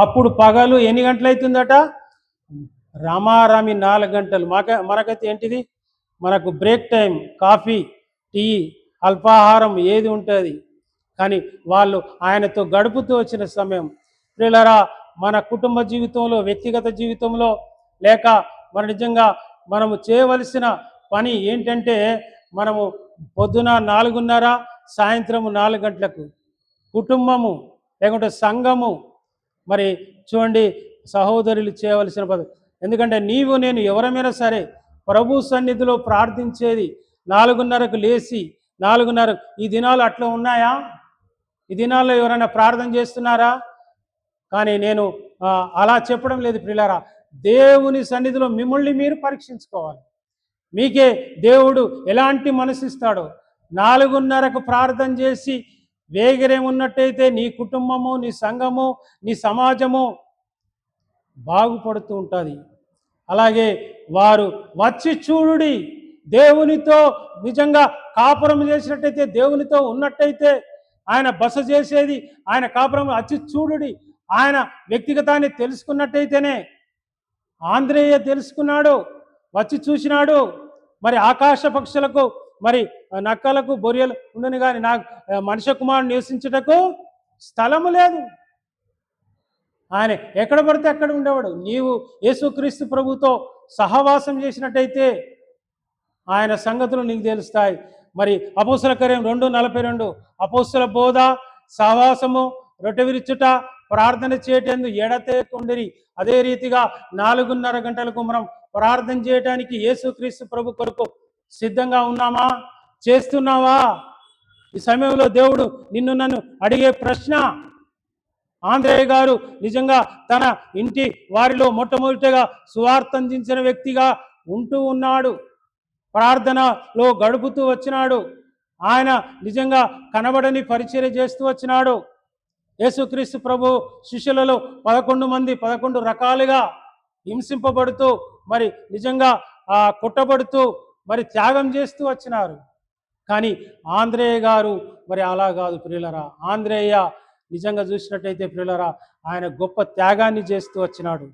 అప్పుడు పగలు ఎన్ని గంటలైతుందట? రమారమి 4 గంటలు. మనకైతే ఏంటిది, మనకు బ్రేక్ టైం, కాఫీ, టీ, అల్పాహారం ఏది ఉంటుంది. కానీ వాళ్ళు ఆయనతో గడుపుతూ వచ్చిన సమయం. ప్రియులారా, మన కుటుంబ జీవితంలో, వ్యక్తిగత జీవితంలో, లేక మన నిజంగా మనము చేయవలసిన పని ఏంటంటే మనము పొద్దున 4:30, సాయంత్రము 4 గంటలకు కుటుంబము లేకుంటే సంఘము మరి చూడండి సహోదరులు చేయవలసిన పని. ఎందుకంటే నీవు నేను ఎవరమైనా సరే ప్రభు సన్నిధిలో ప్రార్థించేది 4:30కు లేచి 4:30. ఈ దినాలు అట్లా ఉన్నాయా? ఈ దినాల్లో ఎవరైనా ప్రార్థన చేస్తున్నారా? కానీ నేను అలా చెప్పడం లేదు ప్రియులారా. దేవుని సన్నిధిలో మిమ్మల్ని మీరు పరీక్షించుకోవాలి. మీకే దేవుడు ఎలాంటి మనసిస్తాడో. 4:30కు ప్రార్థన చేసి వేగిరేమున్నట్టయితే నీ కుటుంబము, నీ సంఘము, నీ సమాజము బాగుపడుతూ ఉంటుంది. అలాగే వారు వచ్చి చూడుడి, దేవునితో నిజంగా కాపురం చేసినట్టయితే, దేవునితో ఉన్నట్టయితే, ఆయన బస చేసేది, ఆయన కాపురం వచ్చి చూడుడి, ఆయన వ్యక్తిగతాన్ని తెలుసుకున్నట్టయితేనే. ఆంద్రేయ తెలుసుకున్నాడు, వచ్చి చూసినాడు. మరి ఆకాశ పక్షులకు, మరి నక్కలకు, బొరియలు ఉండను కానీ నాకు మనుష్య కుమారుడు నివసించుటకు స్థలము లేదు. ఆయన ఎక్కడ పడితే అక్కడ ఉండేవాడు. నీవు యేసుక్రీస్తు ప్రభుతో సహవాసం చేసినట్టయితే ఆయన సంగతులు నీకు తెలుస్తాయి. మరి అపోస్తల కార్యం 2:42 అపోస్తల బోధ, సహవాసము, రొట్టె విరుచుట, ప్రార్థన చేయటందు ఎడతెగకుండిరి. అదే రీతిగా 4:30 గంటలకు మనం ప్రార్థన చేయటానికి యేసుక్రీస్తు ప్రభు కొరకు సిద్ధంగా ఉన్నామా? చేస్తున్నావా? ఈ సమయంలో దేవుడు నిన్ను నన్ను అడిగే ప్రశ్న. ఆంద్రేయ గారు నిజంగా తన ఇంటి వారిలో మొట్టమొదటిగా సువార్త అందించిన వ్యక్తిగా ఉంటూ ఉన్నాడు, ప్రార్థనలో గడుపుతూ వచ్చినాడు. ఆయన నిజంగా కనబడని పరిచర్య చేస్తూ వచ్చినాడు. యేసుక్రీస్తు ప్రభు శిష్యులలో 11 మంది 11 రకాలుగా హింసింపబడుతూ మరి నిజంగా కొట్టబడుతూ మరి త్యాగం చేస్తూ వచ్చినారు. కానీ ఆంద్రేయ గారు మరి అలా కాదు ప్రియులరా. ఆంద్రేయ నిజంగా చూసినట్టయితే ప్రియులరా, ఆయన గొప్ప త్యాగాన్ని చేస్తూ వచ్చినాడు.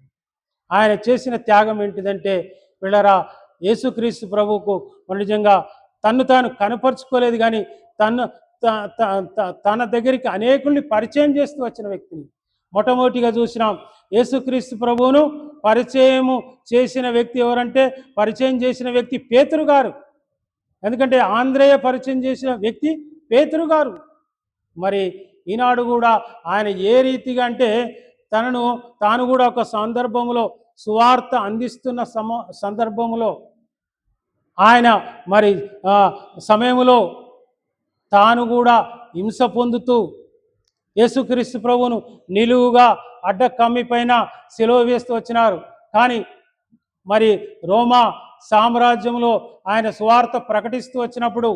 ఆయన చేసిన త్యాగం ఏంటిదంటే ప్రియులరా, యేసుక్రీస్తు ప్రభువుకు మరి నిజంగా తన్ను తాను కనపరుచుకోలేదు, కానీ తన దగ్గరికి అనేకుల్ని పరిచయం చేస్తూ వచ్చిన వ్యక్తిని మొట్టమొదటిగా చూసినాం. యేసుక్రీస్తు ప్రభువును పరిచయము చేసిన వ్యక్తి ఎవరంటే, పరిచయం చేసిన వ్యక్తి పేతురు గారు. ఎందుకంటే ఆంద్రేయ పరిచయం చేసిన వ్యక్తి పేతురు గారు. మరి ఈనాడు కూడా ఆయన ఏ రీతిగా అంటే తాను కూడా ఒక సందర్భంలో సువార్త అందిస్తున్న సందర్భంలో ఆయన మరి సమయంలో తాను కూడా హింస పొందుతూ యేసుక్రీస్తు ప్రభువును నిలువుగా అడ్డ కమ్మి పైన సిలువ వేస్తూ వచ్చినారు. కానీ మరి రోమా సామ్రాజ్యంలో ఆయన సువార్త ప్రకటిస్తూ వచ్చినప్పుడు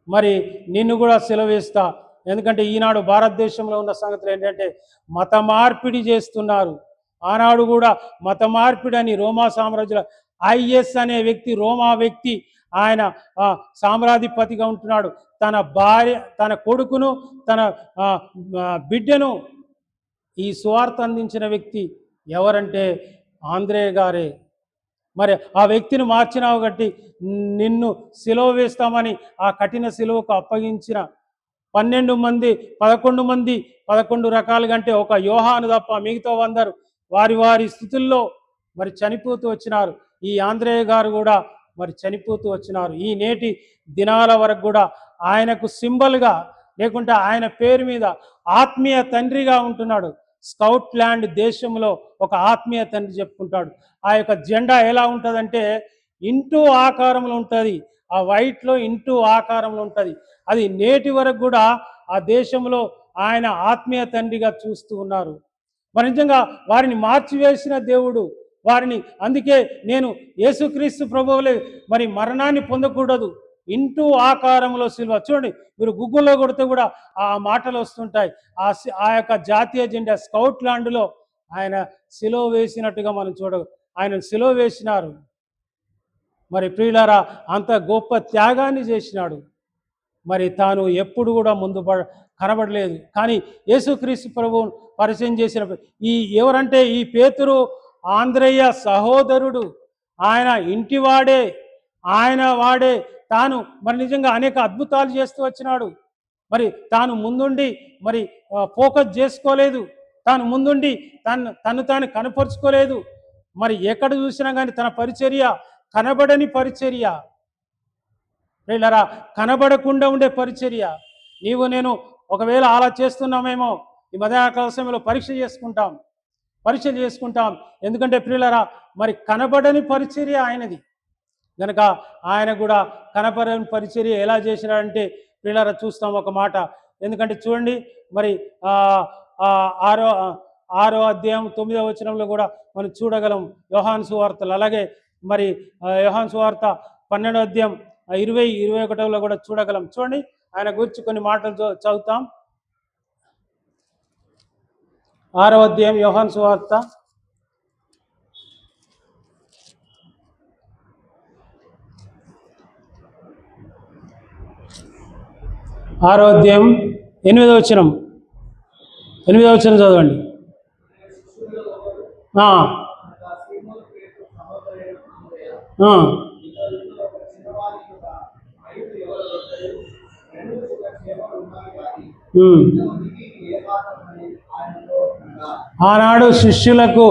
మరి నిన్ను కూడా సిలువ వేస్తా, ఎందుకంటే ఈనాడు భారతదేశంలో ఉన్న సంగతులు ఏంటంటే మత మార్పిడి చేస్తున్నారు. ఆనాడు కూడా మత మార్పిడి అని రోమా సామ్రాజ్యంలో ఐఎస్ అనే వ్యక్తి, రోమా వ్యక్తి, ఆయన సామ్రాధిపతిగా ఉంటున్నాడు. తన భార్య, తన కొడుకును, తన బిడ్డను ఈ సువార్త అందించిన వ్యక్తి ఎవరంటే ఆంద్రే గారే. మరి ఆ వ్యక్తిని మార్చినావు కాబట్టి నిన్ను సిలువ వేస్తామని ఆ కఠిన సిలువకు అప్పగించిన 11 మంది 11 రకాలుగా అంటే ఒక యోహాను తప్ప మిగతా అందరూ వారి స్థితుల్లో మరి చనిపోతూ వచ్చినారు. ఈ ఆంద్రేయ గారు కూడా మరి చనిపోతూ వచ్చినారు. ఈ నేటి దినాల వరకు కూడా ఆయనకు సింబల్గా లేకుంటే ఆయన పేరు మీద ఆత్మీయ తండ్రిగా ఉంటున్నాడు. స్కౌట్లాండ్ దేశంలో ఒక ఆత్మీయ తండ్రి చెప్పుకుంటాడు. ఆ యొక్క జెండా ఎలా ఉంటుందంటే ఇంటూ ఆకారంలో ఉంటుంది, ఆ వైట్లో ఇంటూ ఆకారంలో ఉంటుంది. అది నేటి వరకు కూడా ఆ దేశంలో ఆయన ఆత్మీయ తండ్రిగా చూస్తూ ఉన్నారు. మరి నిజంగా వారిని మార్చివేసిన దేవుడు వారిని, అందుకే నేను యేసుక్రీస్తు ప్రభువులే మరి మరణాన్ని పొందకూడదు, ఇంటూ ఆకారంలో సిలువ. చూడండి, మీరు గూగుల్లో కొడితే కూడా ఆ మాటలు వస్తుంటాయి. ఆ యొక్క జాతీయ జెండా స్కౌట్లాండ్లో ఆయన సిలువ వేసినట్టుగా మనం ఆయన సిలువ వేసినారు. మరి ప్రియులారా, అంత గొప్ప త్యాగాన్ని చేసినాడు. మరి తాను ఎప్పుడు కూడా ముందు కనబడలేదు. కానీ యేసుక్రీస్తు ప్రభువును పరిచయం చేసిన ఎవరంటే ఈ పేతురు ఆంద్రేయ సహోదరుడు, ఆయన ఇంటివాడే, ఆయన వాడే. తాను మరి నిజంగా అనేక అద్భుతాలు చేస్తూ వచ్చినాడు. మరి తాను ముందుండి మరి ఫోకస్ చేసుకోలేదు, తాను ముందుండి తాను కనపరుచుకోలేదు. మరి ఎక్కడ చూసినా కానీ తన పరిచర్య కనబడని పరిచర్య, వీళ్ళరా కనబడకుండా ఉండే పరిచర్య. నీవు నేను ఒకవేళ అలా చేస్తున్నామేమో, ఈ మధ్యాహ్నకాల సమయంలో పరీక్షలు చేసుకుంటాం. ఎందుకంటే ప్రియులరా మరి కనబడని పరిచర్య ఆయనది కనుక ఆయన కూడా కనబడని పరిచర్య ఎలా చేసినాడంటే ప్రియులరా చూస్తాం ఒక మాట. ఎందుకంటే చూడండి, మరి 6వ అధ్యాయం 9వ వచనంలో కూడా మనం చూడగలం యోహాను సువార్తలు. అలాగే మరి యోహాను సువార్త 12వ అధ్యాయం 20-21లో కూడా చూడగలం. చూడండి, ఆయన గురించి కొన్ని మాటలు చదువుతాం. 6వ అధ్యాయం యోహాను సువార్త 6వ అధ్యాయం 8వ వచనం చదవండి. ఆనాడు శిష్యులకు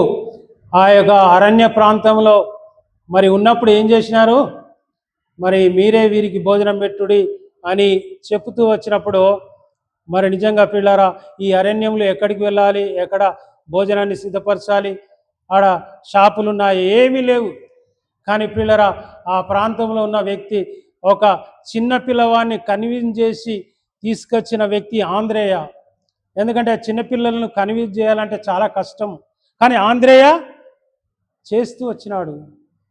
ఆ యొక్క అరణ్య ప్రాంతంలో మరి ఉన్నప్పుడు ఏం చేసినారు, మరి మీరే వీరికి భోజనం పెట్టుడి అని చెప్తూ వచ్చినప్పుడు మరి నిజంగా పిల్లారా ఈ అరణ్యంలో ఎక్కడికి వెళ్ళాలి, ఎక్కడ భోజనాన్ని సిద్ధపరచాలి, ఆడ షాపులు ఉన్నాయి, ఏమీ లేవు. కానీ పిల్లరా ఆ ప్రాంతంలో ఉన్న వ్యక్తి ఒక చిన్న పిల్లవాడిని కన్విన్స్ చేసి తీసుకొచ్చిన వ్యక్తి ఆంద్రేయ. ఎందుకంటే చిన్నపిల్లలను కన్విన్స్ చేయాలంటే చాలా కష్టం, కానీ ఆంద్రేయ చేస్తూ వచ్చినాడు.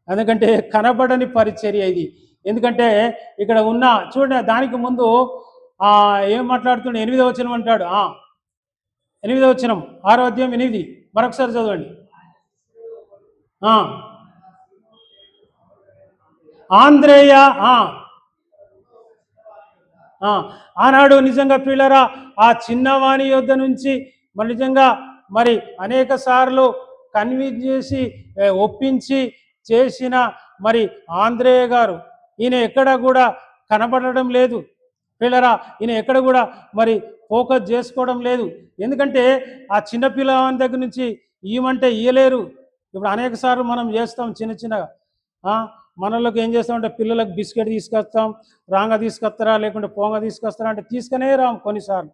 ఎందుకంటే కనబడని పరిచర్య ఇది. ఎందుకంటే ఇక్కడ ఉన్న చూడండి, దానికి ముందు ఏం మాట్లాడుతుండే 8వ వచనం అంటాడు. 8వ వచనం 6వ అధ్యాయం 8 మరొకసారి చదవండి. ఆంద్రేయ ఆనాడు నిజంగా పిల్లరా ఆ చిన్నవాణి యొద్ద నుంచి మరి నిజంగా మరి అనేక సార్లు కన్విన్స్ చేసి ఒప్పించి చేసిన మరి ఆంద్రేయ గారు, ఈయన ఎక్కడ కూడా కనబడడం లేదు పిల్లరా. ఈయన ఎక్కడ కూడా మరి ఫోకస్ చేసుకోవడం లేదు. ఎందుకంటే ఆ చిన్నపిల్లవాని దగ్గర నుంచి ఇవ్వమంటే ఇయ్యలేరు. ఇప్పుడు అనేక సార్లు మనం చేస్తాం చిన్నగా. మనలోకి ఏం చేస్తామంటే పిల్లలకు బిస్కెట్ తీసుకొస్తాం, రాంగ తీసుకొస్తారా లేకుంటే పోంగ తీసుకొస్తారా అంటే తీసుకునే రాం కొన్నిసార్లు.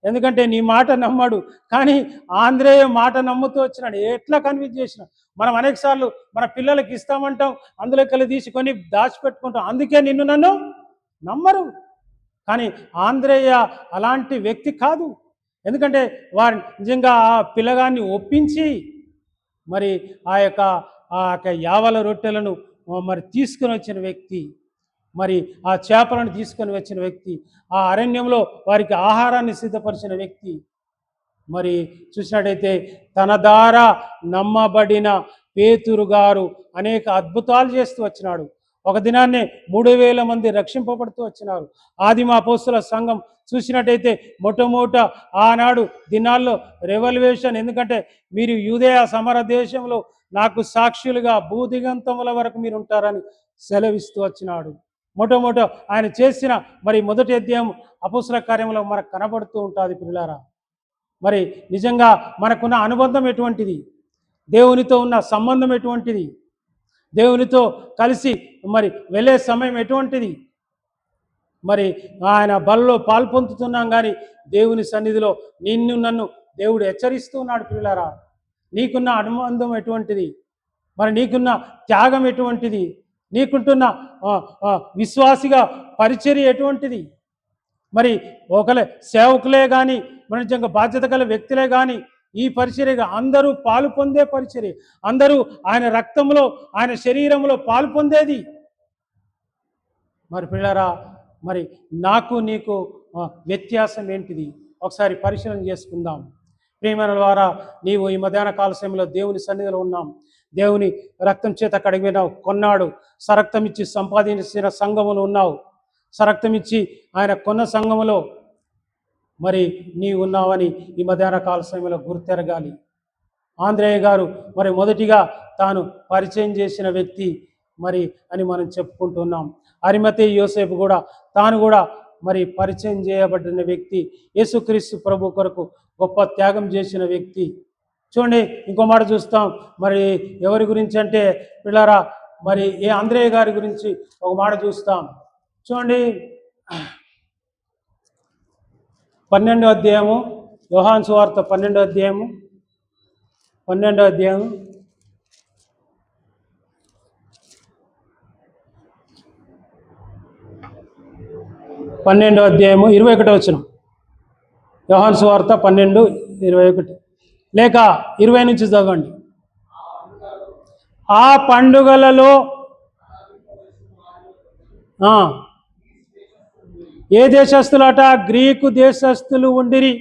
ఎందుకంటే నీ మాట నమ్మడు. కానీ ఆంధ్రేయ మాట నమ్ముతూ వచ్చినాడు. ఎట్లా కన్విన్స్ చేసిన మనం అనేక సార్లు మన పిల్లలకి ఇస్తామంటాం, అందులోకి తీసుకొని దాచిపెట్టుకుంటాం. అందుకే నిన్ను నన్ను నమ్మరు. కానీ ఆంధ్రేయ అలాంటి వ్యక్తి కాదు. ఎందుకంటే వారు నిజంగా ఆ పిల్లగాన్ని ఒప్పించి మరి ఆ యొక్క యావల రొట్టెలను మరి తీసుకొని వచ్చిన వ్యక్తి, మరి ఆ చేపలను తీసుకొని వచ్చిన వ్యక్తి, ఆ అరణ్యంలో వారికి ఆహారాన్ని సిద్ధపరిచిన వ్యక్తి. మరి చూసినట్టయితే తన ద్వారా నమ్మబడిన పేతురు గారు అనేక అద్భుతాలు చేస్తూ వచ్చినాడు. ఒక దినాన్నే 3000 మంది రక్షింపబడుతూ వచ్చినారు. ఆదిమ అపోస్తుల సంఘం చూసినట్టయితే మొట్టమొదట ఆనాడు దినాల్లో రెవల్యూషన్, ఎందుకంటే మీరు యూదేయ సమర దేశంలో నాకు సాక్షులుగా భూదిగంతముల వరకు మీరు ఉంటారని సెలవిస్తూ వచ్చినాడు. మొట్టమొదట ఆయన చేసిన మరి మొదటి అధ్యాయం అపోస్తుల కార్యంలో మనకు కనబడుతూ ఉంటుంది పిల్లారా. మరి నిజంగా మనకున్న అనుబంధం ఎటువంటిది, దేవునితో ఉన్న సంబంధం ఎటువంటిది, దేవునితో కలిసి మరి వెళ్ళే సమయం ఎటువంటిది. మరి ఆయన బలలో పాల్పొందుతున్నాం, కానీ దేవుని సన్నిధిలో నిన్ను నన్ను దేవుడు హెచ్చరిస్తూ ఉన్నాడు పిల్లారా. నీకున్న అనుబంధం ఎటువంటిది, మరి నీకున్న త్యాగం ఎటువంటిది, నీకుంటున్న విశ్వాసిగా పరిచర్య ఎటువంటిది. మరి ఒకలే సేవకులే కానీ మరి నిజంగా బాధ్యత గల వ్యక్తులే కానీ ఈ పరిచర్యగా అందరూ పాలు పొందే పరిచర్య, అందరూ ఆయన రక్తంలో ఆయన శరీరంలో పాలు పొందేది. మరి పిల్లరా, మరి నాకు నీకు వ్యత్యాసం ఏంటిది ఒకసారి పరిశీలన చేసుకుందాం. ప్రియమైన ద్వారా నీవు ఈ మధ్యాహ్న కాల సమయంలో దేవుని సన్నిధిలో ఉన్నాం. దేవుని రక్తం చేత కడిగినావు, కొన్నాడు, సరక్తం ఇచ్చి సంపాదించిన సంఘములు ఉన్నావు. సరక్తం ఇచ్చి ఆయన కొన్న సంఘములో మరి నీవు ఉన్నావని ఈ మధ్యాహ్న కాల సమయంలో గుర్తెరగాలి. ఆంధ్రేయ గారు మరి మొదటిగా తాను పరిచయం చేసిన వ్యక్తి మరి అని మనం చెప్పుకుంటున్నాం. అరిమతయి యోసేపు కూడా తాను కూడా మరి పరిచయం చేయబడిన వ్యక్తి, యేసుక్రీస్తు ప్రభు కొరకు గొప్ప త్యాగం చేసిన వ్యక్తి. చూడండి, ఇంకో మాట చూస్తాం. మరి ఎవరి గురించి అంటే పిల్లరా, మరి ఆంధ్రేయ గారి గురించి ఒక మాట చూస్తాం. చూడండి, 12వ అధ్యాయము, యోహాను సువార్త 12వ అధ్యాయము 12వ అధ్యాయం 21వ వచనం. యోహాను సువార్త 12:21 లేక 20 నుంచి చదవండి. ఆ పండుగలలో ఏ దేశస్థులట? గ్రీకు దేశస్థులు ఉండిరి.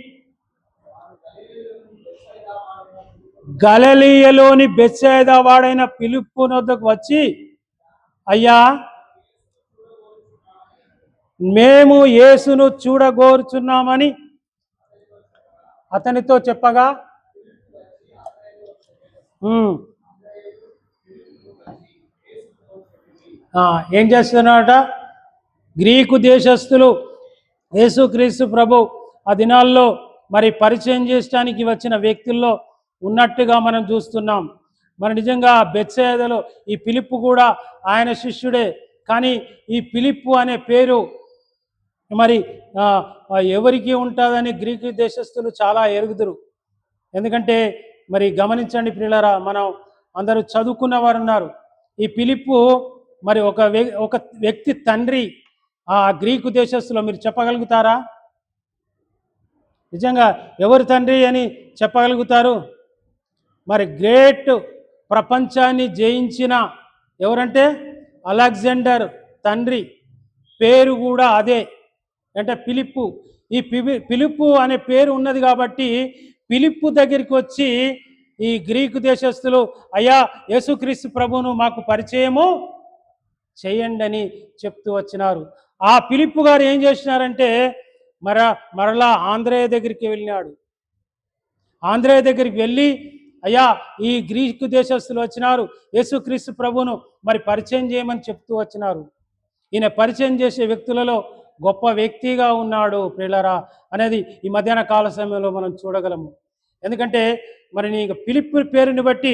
గలిలయలోని బెత్సైదా వాడైన ఫిలిప్పు వద్దకు వచ్చి, అయ్యా, మేము యేసును చూడగోరుచున్నామని అతనితో చెప్పగా, ఏం చేస్తున్నారట? గ్రీకు దేశస్థులు యేసుక్రీస్తు ప్రభు ఆ దినాల్లో మరి పరిచయం చేయడానికి వచ్చిన వ్యక్తుల్లో ఉన్నట్టుగా మనం చూస్తున్నాం. మరి నిజంగా బెత్సైదాలో ఈ ఫిలిప్పు కూడా ఆయన శిష్యుడే. కానీ ఈ ఫిలిప్పు అనే పేరు మరి ఎవరికి ఉంటుందని గ్రీకు దేశస్థులు చాలా ఎరుగుదురు. ఎందుకంటే మరి గమనించండి ప్రియులారా, మనం అందరూ చదువుకున్న వారు ఉన్నారు. ఈ ఫిలిప్పు మరి ఒక వ్యక్తి తండ్రి ఆ గ్రీకు దేశస్థులో మీరు చెప్పగలుగుతారా? నిజంగా ఎవరు తండ్రి అని చెప్పగలుగుతారు? మరి గ్రేట్ ప్రపంచాన్ని జయించిన ఎవరంటే అలెగ్జాండర్ తండ్రి పేరు కూడా అదే, అంటే ఫిలిప్పు. ఈ ఫిలిప్పు అనే పేరు ఉన్నది కాబట్టి ఫిలిప్పు దగ్గరికి వచ్చి ఈ గ్రీకు దేశస్థులు, అయ్యా, యేసుక్రీస్తు ప్రభువును మాకు పరిచయము చేయండి అని చెప్తూ వచ్చినారు. ఆ ఫిలిప్పు గారు ఏం చేసినారంటే మరలా ఆంధ్రేయ దగ్గరికి వెళ్ళినాడు. ఆంధ్రేయ దగ్గరికి వెళ్ళి, అయ్యా, ఈ గ్రీకు దేశస్థులు వచ్చినారు, యేసుక్రీస్తు ప్రభువును మరి పరిచయం చేయమని చెప్తూ వచ్చినారు. ఈయన పరిచయం చేసే వ్యక్తులలో గొప్ప వ్యక్తిగా ఉన్నాడు ప్రియులారా అనేది ఈ మధ్యాహ్న కాల సమయంలో మనం చూడగలము. ఎందుకంటే మరి నీ ఫిలిప్పు పేరుని బట్టి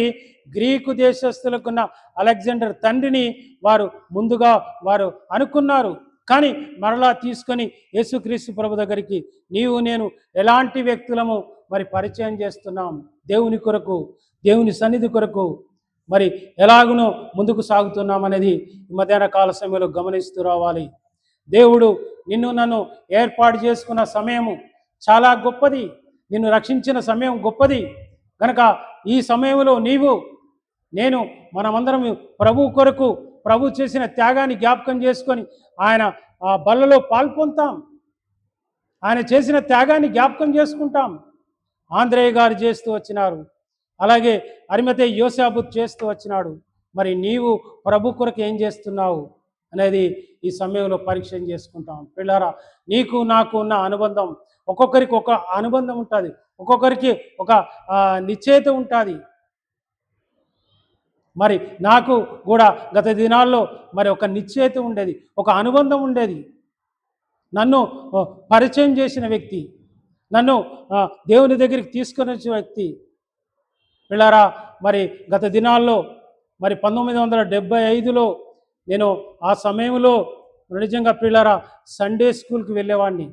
గ్రీకు దేశస్తులకున్న అలెగ్జాండర్ తండ్రిని ముందుగా వారు అనుకున్నారు. కానీ మరలా తీసుకొని యేసుక్రీస్తు ప్రభు దగ్గరికి నీవు నేను ఎలాంటి వ్యక్తులము మరి పరిచయం చేస్తున్నాం, దేవుని కొరకు, దేవుని సన్నిధి కొరకు మరి ఎలాగునో ముందుకు సాగుతున్నాం అనేది ఈ మధ్యాహ్న కాల సమయంలో గమనిస్తూ రావాలి. దేవుడు నిన్ను నన్ను ఏర్పాటు చేసుకున్న సమయము చాలా గొప్పది, నిన్ను రక్షించిన సమయం గొప్పది. కనుక ఈ సమయంలో నేను మనమందరం ప్రభు కొరకు ప్రభు చేసిన త్యాగాన్ని జ్ఞాపకం చేసుకొని ఆయన ఆ బల్లలో పాల్పొందుతాం, ఆయన చేసిన త్యాగాన్ని జ్ఞాపకం చేసుకుంటాం. ఆంద్రేయ గారు చేస్తూ వచ్చినారు, అలాగే అరిమతే యోసేపు చేస్తూ వచ్చినాడు. మరి నీవు ప్రభు కొరకు ఏం చేస్తున్నావు అనేది ఈ సమయంలో పరీక్ష చేసుకుంటాం. పిల్లారా, నీకు నాకు ఉన్న అనుబంధం ఒక్కొక్కరికి ఒక అనుబంధం ఉంటుంది, ఒక్కొక్కరికి ఒక నిశ్చయిత ఉంటుంది. మరి నాకు కూడా గత దినాల్లో మరి ఒక నిశ్చయిత ఉండేది, ఒక అనుబంధం ఉండేది. నన్ను పరిచయం చేసిన వ్యక్తి, నన్ను దేవుని దగ్గరికి తీసుకొని వచ్చిన వ్యక్తి. పిల్లారా, మరి గత దినాల్లో మరి 1975లో నేను ఆ సమయంలో నిజంగా పిల్లారా సండే స్కూల్కి వెళ్ళేవాడిని.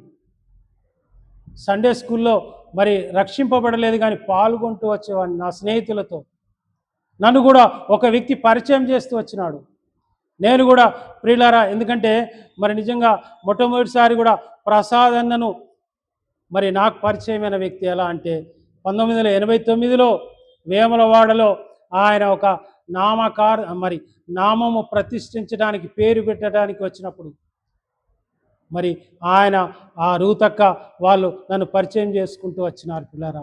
సండే స్కూల్లో మరి రక్షింపబడలేదు కానీ పాల్గొంటూ వచ్చేవాడిని నా స్నేహితులతో. నన్ను కూడా ఒక వ్యక్తి పరిచయం చేస్తూ వచ్చినాడు. నేను కూడా ప్రియులారా, ఎందుకంటే మరి నిజంగా మొట్టమొదటిసారి కూడా ప్రసాద్ అన్నను మరి నాకు పరిచయమైన వ్యక్తి ఎలా అంటే 1989లో వేములవాడలో ఆయన ఒక నామము ప్రతిష్ఠించడానికి, పేరు పెట్టడానికి వచ్చినప్పుడు మరి ఆయన ఆ రూతక్క వాళ్ళు నన్ను పరిచయం చేసుకుంటూ వచ్చినారు. పిల్లారా,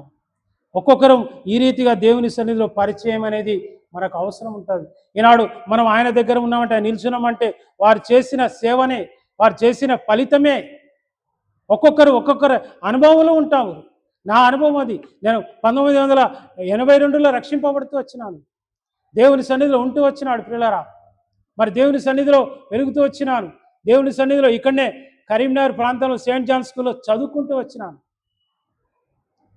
ఒక్కొక్కరు ఈ రీతిగా దేవుని సన్నిధిలో పరిచయం అనేది మనకు అవసరం ఉంటుంది. ఈనాడు మనం ఆయన దగ్గర ఉన్నామంటే, నిల్చున్నామంటే వారు చేసిన సేవనే, వారు చేసిన ఫలితమే. ఒక్కొక్కరు అనుభవంలో ఉంటాము. నా అనుభవం అది. నేను 1982లో రక్షింపబడుతూ వచ్చినాను, దేవుని సన్నిధిలో ఉంటూ వచ్చినాడు. పిల్లారా, మరి దేవుని సన్నిధిలో వెలుగుతూ వచ్చినాను. దేవుని సన్నిధిలో ఇక్కడనే కరీంనగర్ ప్రాంతంలో సెయింట్ జాన్ స్కూల్లో చదువుకుంటూ వచ్చినాను.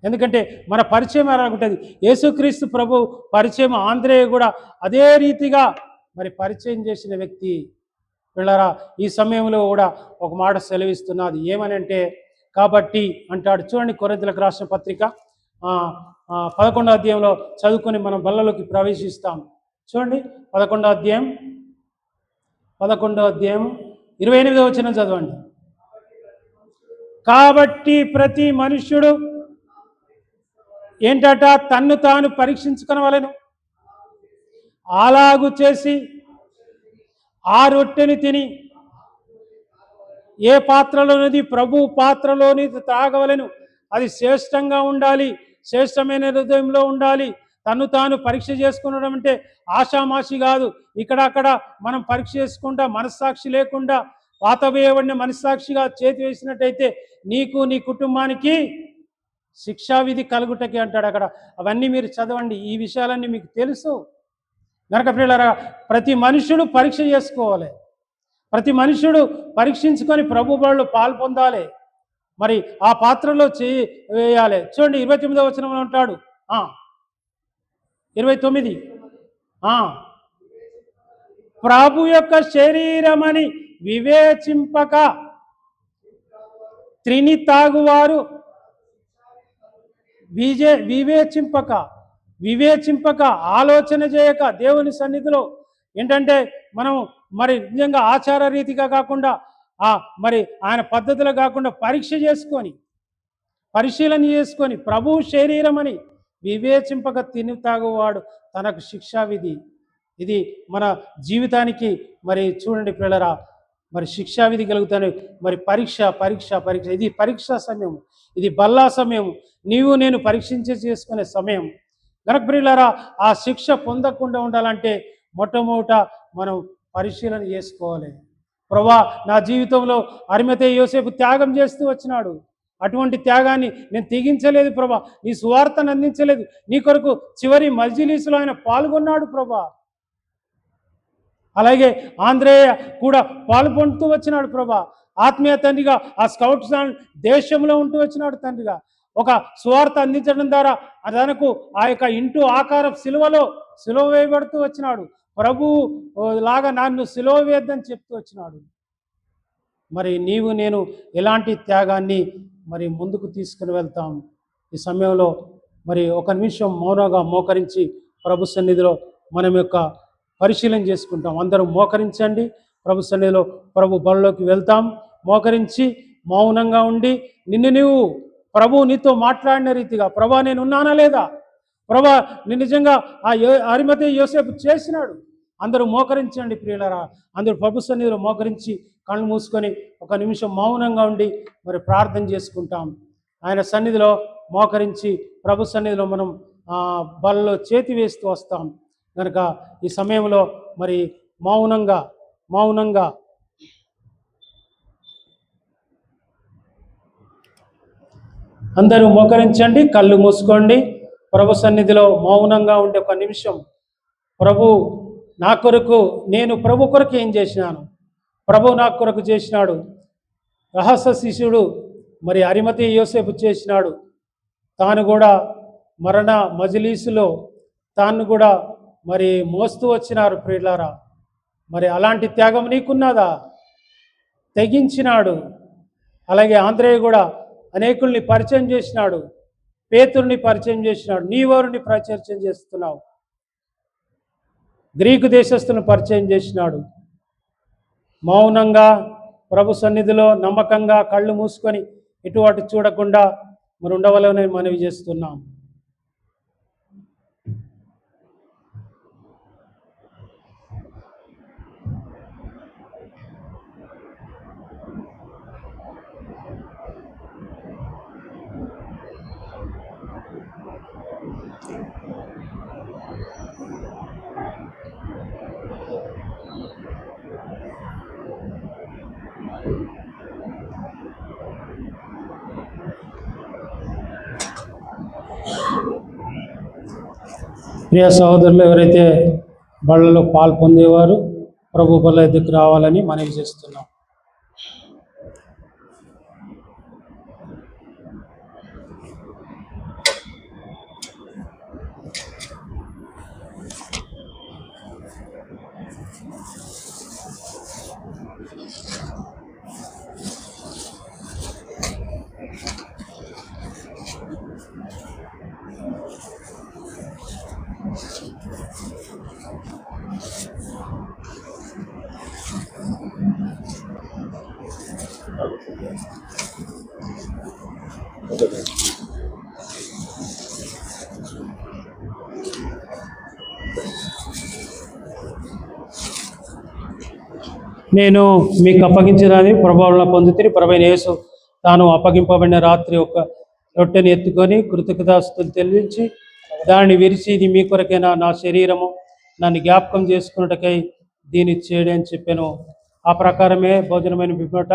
ఎందుకంటే మన పరిచయం ఎలా ఉంటుంది, యేసుక్రీస్తు ప్రభు పరిచయం ఆంధ్రేయ కూడా అదే రీతిగా మరి పరిచయం చేసిన వ్యక్తి. పిల్లరా, ఈ సమయంలో కూడా ఒక మాట సెలవిస్తున్నది. ఏమని అంటే, కాబట్టి అంటాడు. చూడండి, కొరింథీయులకు రాసిన పత్రిక 11వ అధ్యాయంలో చదువుకొని మనం బల్లలోకి ప్రవేశిస్తాం. చూడండి, 11వ అధ్యాయం 28వ వచనం చదవండి. కాబట్టి ప్రతి మనుష్యుడు ఏంటట, తన్ను తాను పరీక్షించుకొనవలెను. అలాగు చేసి ఆ రొట్టెని తిని ఏ పాత్రలోనిది ప్రభు పాత్రలోని త్రాగవలెను. అది శ్రేష్టంగా ఉండాలి, శ్రేష్టమైన హృదయంలో ఉండాలి. తను తాను పరీక్ష చేసుకునడం అంటే ఆషామాషి కాదు. ఇక్కడ మనం పరీక్ష చేసుకుంటా మనస్సాక్షి లేకుండా పాతవేయబడిన మనస్సాక్షిగా చేతి వేసినట్టయితే నీకు నీ కుటుంబానికి శిక్షావిధి కలుగుటకి అంటాడు అక్కడ. అవన్నీ మీరు చదవండి, ఈ విషయాలన్నీ మీకు తెలుసు. గనక ప్రియులారా, ప్రతి మనుషుడు పరీక్ష చేసుకోవాలి, ప్రతి మనుషుడు పరీక్షించుకొని ప్రభు బడులు పాల్పొందాలి. మరి ఆ పాత్రలో చేయి వేయాలి. చూడండి, 29వ వచనంలో ఉంటాడు. 29 ప్రభు యొక్క శరీరమని వివేచింపక త్రిని తాగువారు వివేచింపక ఆలోచన చేయక దేవుని సన్నిధిలో ఏంటంటే మనం మరి నిజంగా ఆచార రీతిగా కాకుండా మరి ఆయన పద్ధతిలో కాకుండా పరిశీలన చేసుకొని ప్రభు శరీరం అని వివేచింపక తిని తాగువాడు తనకు శిక్షావిధి. ఇది మన జీవితానికి మరి చూడండి పిల్లరా, మరి శిక్షావిధి కలుగుతాను. మరి పరీక్ష. ఇది పరీక్షా సమయం, ఇది బల్లా సమయం, నీవు నేను చేసుకునే సమయం. గనక ప్రియులారా, ఆ శిక్ష పొందకుండా ఉండాలంటే మొట్టమొదట మనం పరిశీలన చేసుకోవాలి. ప్రభువా, నా జీవితంలో అరిమతే యోసేపు త్యాగం చేస్తూ వచ్చినాడు, అటువంటి త్యాగాన్ని నేను తెగించలేదు ప్రభా, నీ సువార్తను అందించలేదు, నీ కొరకు చివరి మజ్లిస్లో ఆయన పాల్గొన్నాడు ప్రభా. అలాగే ఆంధ్రేయ కూడా పాల్గొంటూ వచ్చినాడు ప్రభా. ఆత్మీయ తండ్రిగా ఆ స్కౌట్స్ దేశంలో ఉంటూ వచ్చినాడు తండ్రిగా. ఒక సువార్త అందించడం ద్వారా తనకు ఆ యొక్క ఇంటూ ఆకారం సిలువ వేయబడుతూ వచ్చినాడు. ప్రభువు లాగా నన్ను సిలువ వేద్దని చెప్తూ వచ్చినాడు. మరి నీవు నేను ఎలాంటి త్యాగాన్ని మరి ముందుకు తీసుకుని వెళ్తాం? ఈ సమయంలో మరి ఒక నిమిషం మౌనంగా మోకరించి ప్రభు సన్నిధిలో మనం యొక్క పరిశీలన చేసుకుంటాం. అందరూ మోకరించండి. ప్రభు సన్నిధిలో ప్రభు బలలోకి వెళ్తాం. మోకరించి మౌనంగా ఉండి నీవు ప్రభు నీతో మాట్లాడిన రీతిగా, ప్రభా నేను ఉన్నానా లేదా, ప్రభా నేను నిజంగా అరిమతయి యోసేపు చేసినాడు. అందరూ మోకరించండి ప్రియులారా. అందరూ ప్రభు సన్నిధిలో మోకరించి కళ్ళు మూసుకొని ఒక నిమిషం మౌనంగా ఉండి మరి ప్రార్థన చేసుకుంటాం. ఆయన సన్నిధిలో మోకరించి ప్రభు సన్నిధిలో మనం బలలో చేతి వేస్తూ వస్తాం. కనుక ఈ సమయంలో మరి మౌనంగా అందరూ మోకరించండి, కళ్ళు మూసుకోండి. ప్రభు సన్నిధిలో మౌనంగా ఉండే ఒక నిమిషం. ప్రభు నా కొరకు, నేను ప్రభు కొరకు ఏం చేసినాను, ప్రభు నా కొరకు చేసినాడు. రహస్య శిష్యుడు మరి అరిమతయి యోసేపు చేసినాడు. తాను కూడా మరణ మజిలీసులో తాను కూడా మరి మోస్తూ వచ్చినారు ప్రియులారా. మరి అలాంటి త్యాగం నీకున్నదా? తెగించినాడు. అలాగే ఆంధ్రేయ కూడా అనేకుల్ని పరిచయం చేసినాడు. పేతుర్ని పరిచయం చేసినాడు. నీవెవరిని పరిచయం చేస్తున్నావు? గ్రీకు దేశస్తులను పరిచయం చేసినాడు. మౌనంగా ప్రభు సన్నిధిలో నమ్మకంగా కళ్ళు మూసుకొని ఇటువంటి చూడకుండా మరి ఉండవలెనని మనవి చేస్తున్నాం. ప్రియ సహోదరులు, ఎవరైతే బళ్ళలో పాలు పొందేవారు ప్రభు బల్ల దగ్గరికి రావాలని మనవి చేస్తున్నాం. నేను మీకు అప్పగించినది ప్రభావం పొందుతుంది. ప్రభువైన యేసు తాను అప్పగింపబడిన రాత్రి ఒక రొట్టెని ఎత్తుకొని కృతజ్ఞతాస్తుతులు చెల్లించి దాన్ని విరిచి, ఇది మీ కొరకైనా నా శరీరము, నన్ను జ్ఞాపకం చేసుకున్నటకై దీన్ని చేయడం అని చెప్పాను. ఆ ప్రకారమే భోజనమైన పిమ్మట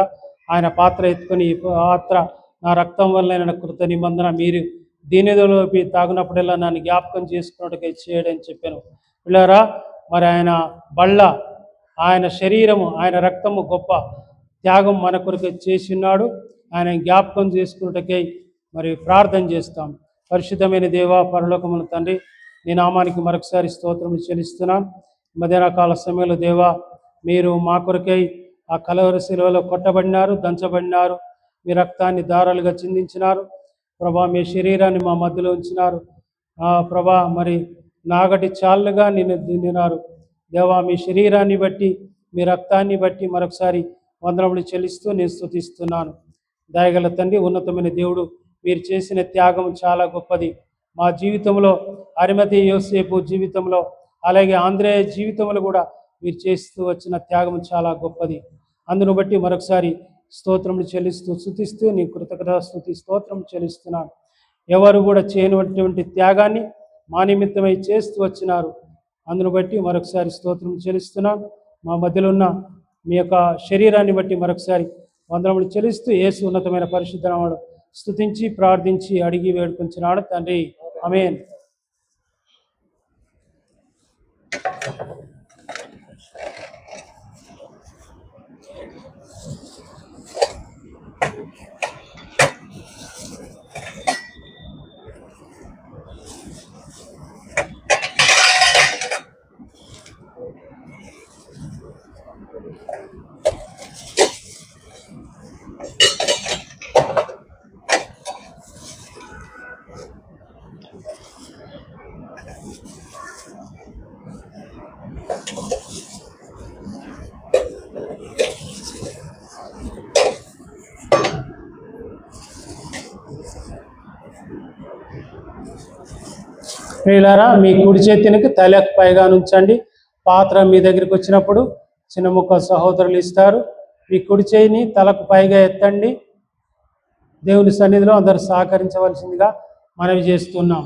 ఆయన పాత్ర ఎత్తుకొని, ఈ పాత్ర నా రక్తం వల్ల కృత నిబంధన, మీరు దీనిలోకి తాగినప్పుడల్లా నన్ను జ్ఞాపకం చేసుకున్నట్టుగా చేయడం అని చెప్పాను. పిల్లరా, మరి ఆయన బళ్ళ, ఆయన శరీరము, ఆయన రక్తము గొప్ప త్యాగం మన కొరకు చేసి ఉన్నాడు. ఆయన జ్ఞాపకం చేసుకున్నట్టుకై మరి ప్రార్థన చేస్తాం. పరిశుద్ధమైన దేవ, పరలోకమున తండ్రి, నీ నామానికి మరొకసారి స్తోత్రం చెల్లిస్తున్నాం. మధ్యాహ్న కాల సమయంలో దేవా, మీరు మా కొరకై ఆ కలవరి శిలువలో కొట్టబడినారు, దంచబడినారు, మీ రక్తాన్ని దారాలుగా చిందించినారు ప్రభా. మీ శరీరాన్ని మా మధ్యలో ఉంచినారు ప్రభా. మరి నాగటి చాళ్ళుగా నిన్ను దిన్నారు దేవా. మీ శరీరాన్ని బట్టి, మీ రక్తాన్ని బట్టి మరొకసారి వందనములు చెల్లిస్తూ నేను స్తుతిస్తున్నాను. దయగల తండ్రి, ఉన్నతమైన దేవుడు, మీరు చేసిన త్యాగం చాలా గొప్పది. మా జీవితంలో, అరిమతయి యోసేపు జీవితంలో, అలాగే ఆంధ్రేయ జీవితంలో కూడా మీరు చేస్తూ వచ్చిన త్యాగం చాలా గొప్పది. అందును బట్టి మరొకసారి స్తోత్రములు చెల్లిస్తూ స్తుతిస్తూ నీ కృతజ్ఞతాస్తుతి స్తోత్రం చెల్లిస్తున్నాను. ఎవరు కూడా చేయనటువంటి త్యాగాన్ని మా నిమిత్తమై చేస్తూ వచ్చినారు. అందును బట్టి మరొకసారి స్తోత్రం చెల్లిస్తున్నాను. మా మధ్యలో ఉన్న మీ యొక్క శరీరాన్ని బట్టి మరొకసారి వందనములు చెల్లిస్తూ యేసు ఉన్నతమైన పరిశుద్ధ నామములో స్తుతించి ప్రార్థించి అడిగి వేడుకొంచున్నాను తండ్రి, ఆమేన్. ప్రియులారా, మీ కుడి చేతికి తలకు పైగా ఉంచండి. పాత్ర మీ దగ్గరికి వచ్చినప్పుడు చిన్న ముక్క సహోదరులు ఇస్తారు. మీ కుడి చేయిని తలకు పైగా ఎత్తండి. దేవుని సన్నిధిలో అందరూ సహకరించవలసిందిగా మనవి చేస్తున్నాం.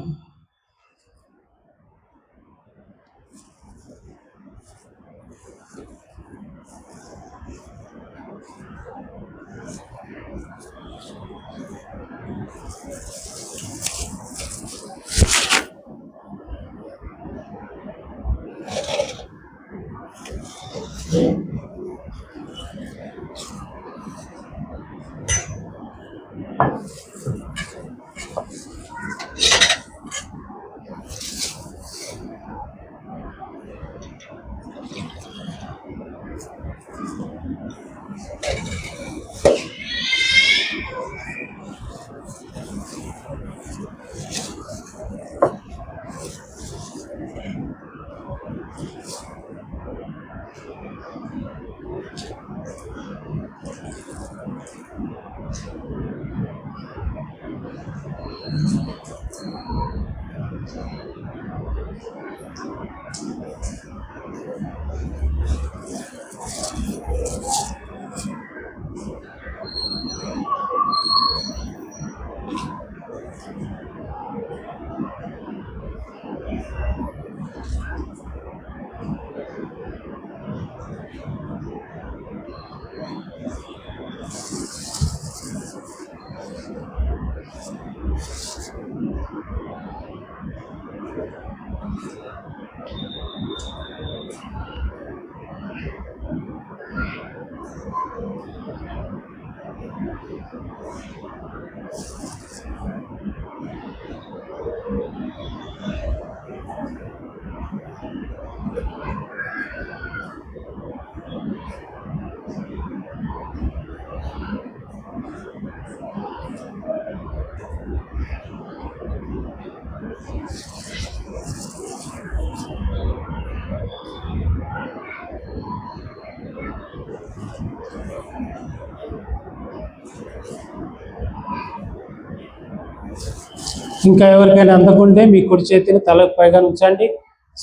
ఇంకా ఎవరికైనా అందకుంటే మీ కుడి చేతిని తలకు పైగా ఉంచండి.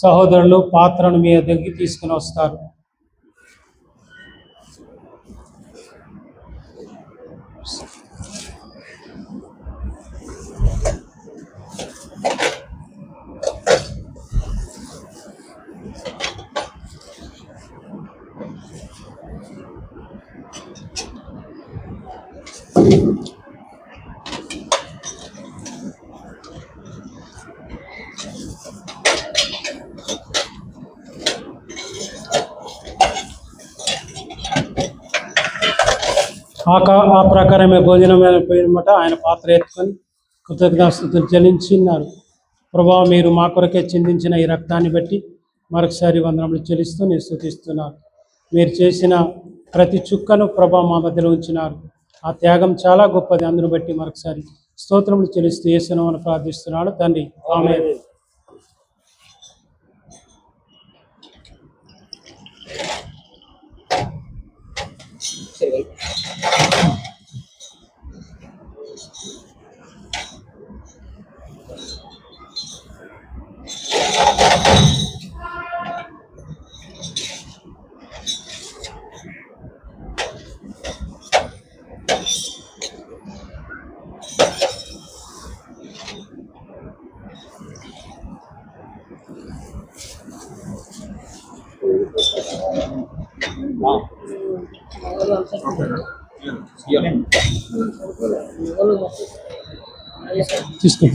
సహోదరులు పాత్రను మీ దగ్గరికి తీసుకుని వస్తారు. ఆ ప్రకారమే భోజనం అయిపోయినమాట ఆయన పాత్ర ఎత్తుకొని కృతజ్ఞతాస్తుతులు చెల్లించినారు. ప్రభువా, మీరు మా కొరకే చిందించిన ఈ రక్తాన్ని బట్టి మరొకసారి వందనములు చెల్లిస్తూ నేను స్తుతిస్తున్నాను. మీరు చేసిన ప్రతి చుక్కను ప్రభా మా మధ్యలో ఉంచినారు. ఆ త్యాగం చాలా గొప్పది. అందును బట్టి మరొకసారి స్తోత్రములు చెల్లిస్తూ యేసు నామమున ప్రార్థిస్తున్నాడు తండ్రి, ఆమేన్. తీసుకో